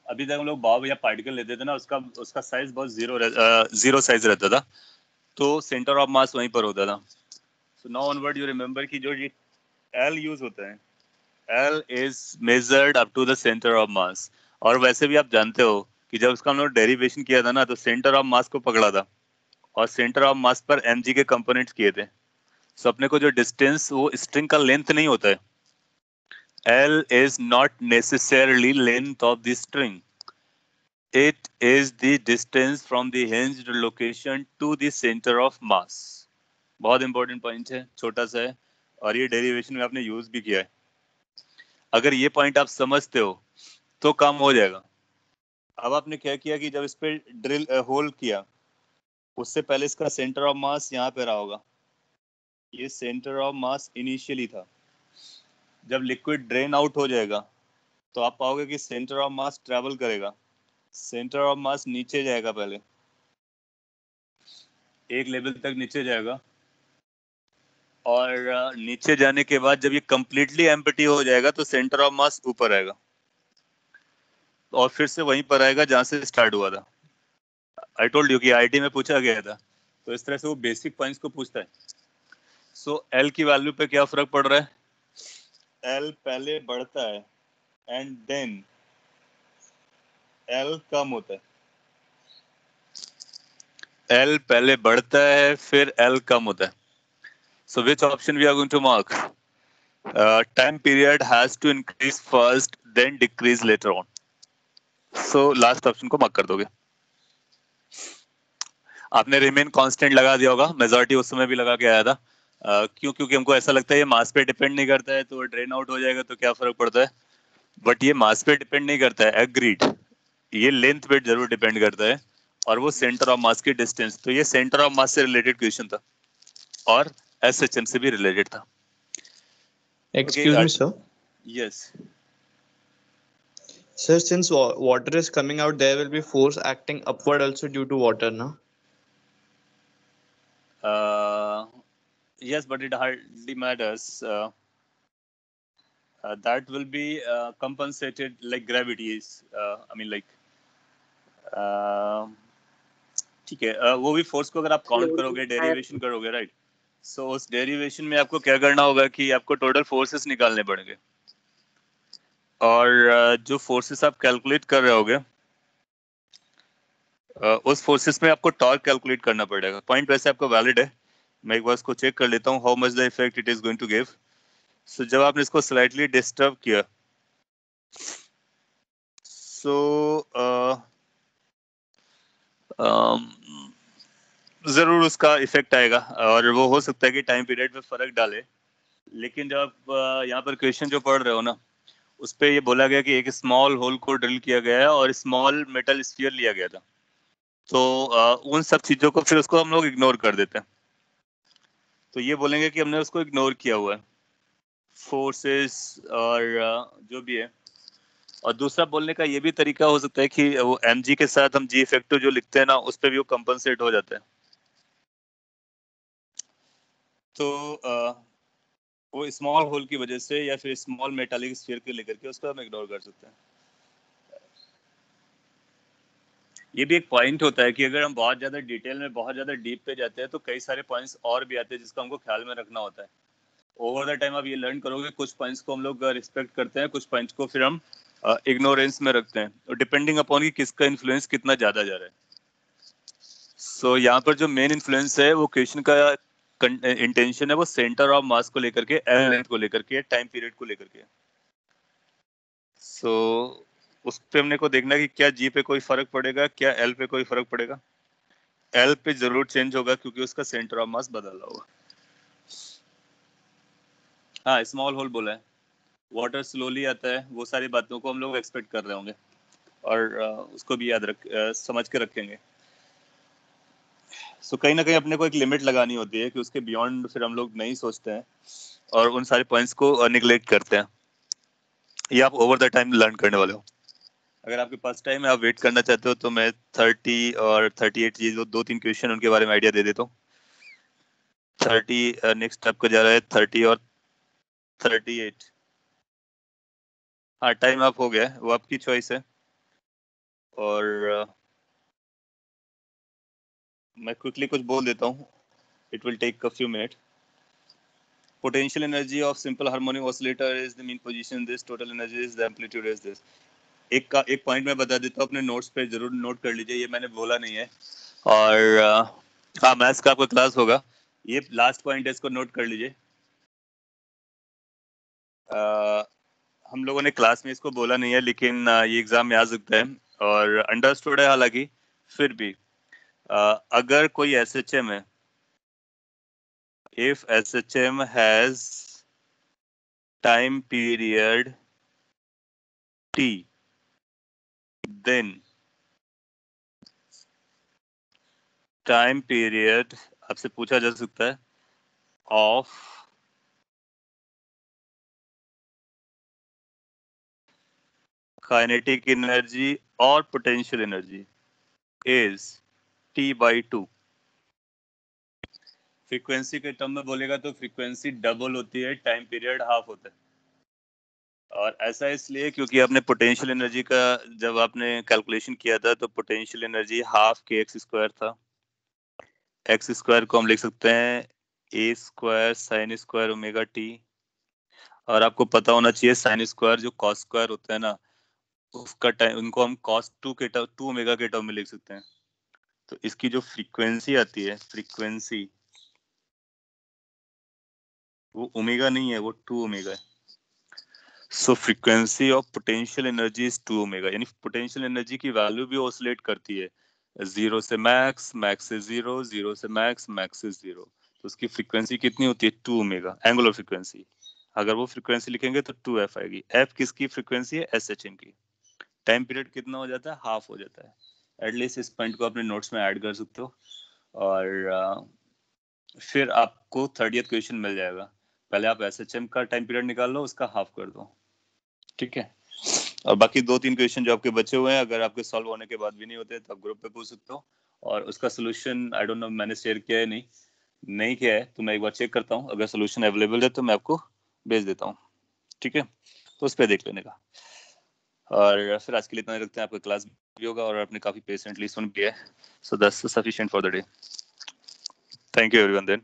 अभी तक हम लोग बॉब या पार्टिकल लेते थे ना, उसका साइज बहुत जीरो साइज रहता था, तो सेंटर ऑफ मास वहीं पर होता था। So now onward you remember कि जो ये एल यूज होता है, L is measured up to the centre of mass. और वैसे भी आप जानते हो कि जब उसका हम लोग डेरिवेशन किया था ना, तो सेंटर ऑफ मास को पकड़ा था और सेंटर ऑफ मास पर mg के कंपोनेंट्स किए थे। सो अपने को जो डिस्टेंस वो स्ट्रिंग का लेंथ नहीं होता है, L is not necessarily length of the string. It is the distance from the hinged location to the center of mass। बहुत इंपॉर्टेंट पॉइंट है, छोटा सा है और ये डेरिवेशन में आपने यूज भी किया है। अगर ये पॉइंट आप समझते हो तो काम हो जाएगा। अब आपने क्या किया कि जब इस पे ड्रिल होल किया, उससे पहले इसका सेंटर ऑफ मास यहाँ पे रहा होगा। ये सेंटर ऑफ मास इनिशियली था। जब लिक्विड ड्रेन आउट हो जाएगा तो आप पाओगे कि सेंटर ऑफ मास ट्रेवल करेगा। सेंटर ऑफ मास नीचे जाएगा, पहले एक लेवल तक नीचे जाएगा और नीचे जाने के बाद जब ये कंप्लीटली एम्प्टी हो जाएगा तो सेंटर ऑफ मास ऊपर आएगा और फिर से वहीं पर आएगा जहां से स्टार्ट हुआ था। आई टोल्ड यू कि आईटी में पूछा गया था, तो इस तरह से वो बेसिक पॉइंट्स को पूछता है। सो एल की वैल्यू पे क्या फर्क पड़ रहा है, एल पहले बढ़ता है एंड देन एल कम होता है। एल पहले बढ़ता है फिर एल कम होता है। So which option we are going to mark? Time period has to increase first then decrease later on. So last option को मार्क कर दोगे। आपने रिमेन कांस्टेंट लगा दिया होगा, मेजॉरिटी उस समय भी लगा के आया था। क्यों? क्योंकि हमको ऐसा लगता है ये मास पे डिपेंड नहीं करता है, तो ड्रेन आउट हो जाएगा तो क्या फर्क पड़ता है। बट ये मास पे डिपेंड नहीं करता है, एग्रीड। ये लेंथ पे जरूर डिपेंड करता है और वो सेंटर ऑफ मास की डिस्टेंस। तो ये सेंटर ऑफ मास से रिलेटेड क्वेश्चन था और एसएचएम से भी रिलेटेड था। Excuse me, sir. Yes. Sir, since water is coming out, there will be force acting upward also due to water, no? Yes, but it hardly matters. That will be compensated like gravity is. I mean like ठीक है, वो भी force को अगर आप count करोगे, derivation करोगे, right. सो उस डेरिवेशन में आपको क्या करना होगा कि आपको टोटल फोर्सेस निकालने पड़ेंगे और जो फोर्सेस आप कैलकुलेट कर रहे होगे उस फोर्सेस में आपको टॉर्क कैलकुलेट करना पड़ेगा। पॉइंट वैसे आपको वैलिड है, मैं एक बार इसको चेक कर लेता हूँ how much the effect it is going to give. So जब आपने इसको स्लाइटली डिस्टर्ब किया जरूर उसका इफेक्ट आएगा और वो हो सकता है कि टाइम पीरियड पे फर्क डाले। लेकिन जब आप यहाँ पर क्वेश्चन जो पढ़ रहे हो ना, उस पे ये बोला गया कि एक स्मॉल होल को ड्रिल किया गया है और स्मॉल मेटल स्फीयर लिया गया था, तो उन सब चीजों को फिर उसको हम लोग इग्नोर कर देते हैं। तो ये बोलेंगे कि हमने उसको इग्नोर किया हुआ है, फोर्सेस और जो भी है। और दूसरा बोलने का ये भी तरीका हो सकता है कि वो mg के साथ हम जी इफेक्टिव जो लिखते हैं ना, उस पर भी वो कंपनसेट हो जाता है। तो वो स्मॉल होल की वजह से या फिर स्मॉल मेटालिक स्फीयर के लेकर के उसको हम इग्नोर कर सकते हैं। ये भी एक पॉइंट होता है कि अगर हम बहुत ज्यादा डिटेल में, बहुत ज्यादा डीप पे जाते हैं तो कई सारे पॉइंट्स और भी आते हैं जिसको हमको ख्याल में रखना होता है। ओवर द टाइम आप ये लर्न करोगे, कुछ पॉइंट्स को हम लोग रिस्पेक्ट करते हैं, कुछ पॉइंट्स को फिर हम इग्नोरेंस में रखते हैं, और डिपेंडिंग अपॉन कि किसका इन्फ्लुएंस कितना ज्यादा जा रहा है। सो यहाँ पर जो मेन इन्फ्लुएंस है वो क्वेश्चन का इंटेंशन है वो सेंटर ऑफ मास को लेकर के, एल लेंथ को लेकर के, टाइम पीरियड को लेकर के। सो उस पे हमने को देखना कि क्या जी पे कोई फर्क पड़ेगा, क्या एल पे कोई फर्क पड़ेगा। एल पे जरूर चेंज होगा क्योंकि उसका सेंटर ऑफ मास बदल रहा होगा। हाँ स्मॉल होल बोला है, वाटर स्लोली आता है, वो सारी बातों को हम लोग एक्सपेक्ट कर रहे होंगे और उसको भी याद समझ के रखेंगे। सो कहीं ना कहीं अपने को एक लिमिट लगानी होती है कि उसके बियॉन्ड फिर हम लोग नहीं सोचते हैं और उन सारे पॉइंट्स को निगलेक्ट करते हैं। ये आप ओवर द टाइम लर्न करने वाले हो। अगर आपके पास टाइम है, आप वेट करना चाहते हो, तो मैं 30 और 38 चीज 2-3 क्वेश्चन उनके बारे में आइडिया दे देता हूँ। 30 नेक्स्ट आपका जा रहा है 30 और 38। हाँ टाइम अप हो गया है, वो आपकी चॉइस है। और मैं क्विकली कुछ बोल देता हूँ, it will take a few minute. Potential energy of simple harmonic oscillator is the mean position. This total energy is the amplitude is this. एक पॉइंट मैं बता देता हूँ, अपने नोट्स पे जरूर नोट कर लीजिए, ये मैंने बोला नहीं है। और हाँ मैथ्स का आपका क्लास होगा, ये लास्ट पॉइंट है, इसको नोट कर लीजिए। हम लोगों ने क्लास में इसको बोला नहीं है, लेकिन ये एग्जाम में आ सकता है और अंडरस्टूड है। हालांकि फिर भी अगर कोई SHM है, if SHM has time period T, then time period आपसे पूछा जा सकता है ऑफ काइनेटिक एनर्जी और potential energy is T/2। Frequency के टर्म में बोलेगा तो फ्रीक्वेंसी डबल होती है, टाइम पीरियड हाफ होता है। और ऐसा इसलिए क्योंकि आपने पोटेंशियल एनर्जी का जब आपने कैलकुलेशन किया था तो पोटेंशियल एनर्जी हाफ kx² था। x² को हम लिख सकते हैं a² sin² ओमेगा t। और आपको पता होना चाहिए sin² जो cos² होता है ना, उसका टाइम उनको हम cos2 के 2 ओमेगा के टर्म में लिख सकते हैं। तो इसकी जो फ्रीक्वेंसी आती है, फ्रीक्वेंसी वो ओमेगा नहीं है, वो 2 ओमेगा है। So frequency of potential energy is 2 omega, यानी पोटेंशियल एनर्जी की वैल्यू भी ऑसिलेट करती है, 0 से मैक्स, मैक्स से 0, 0 से मैक्स, मैक्स से 0। तो उसकी फ्रीक्वेंसी कितनी होती है? 2 ओमेगा, एंगुलर फ्रीक्वेंसी। अगर वो फ्रीक्वेंसी लिखेंगे तो 2f आएगी। f किसकी फ्रीक्वेंसी है? SHM की। टाइम पीरियड कितना हो जाता है? हाफ हो जाता है। एटलीस्ट इस पॉइंट को अपने नोट्स में ऐड कर सकते हो और फिर आपको 30th क्वेश्चन मिल जाएगा। पहले आप SHM का टाइम पीरियड निकाल लो, उसका हाफ कर दो, ठीक है। और बाकी 2-3 क्वेश्चन जो आपके बचे हुए हैं, अगर आपके सॉल्व होने के बाद भी नहीं होते तो आप ग्रुप पे पूछ सकते हो। और उसका सोल्यूशन आई डोंट नो मैंने शेयर किया है नहीं किया है तो मैं एक बार चेक करता हूँ, अगर सोल्यूशन अवेलेबल है तो मैं आपको भेज देता हूँ, ठीक है। तो उस पर देख लेने का। और फिर आज के लिए इतना ही रखते हैं, आपका क्लास भी होगा और आपने काफी पेशेंटली सुन भी है। So that's sufficient for the day. Thank you everyone then.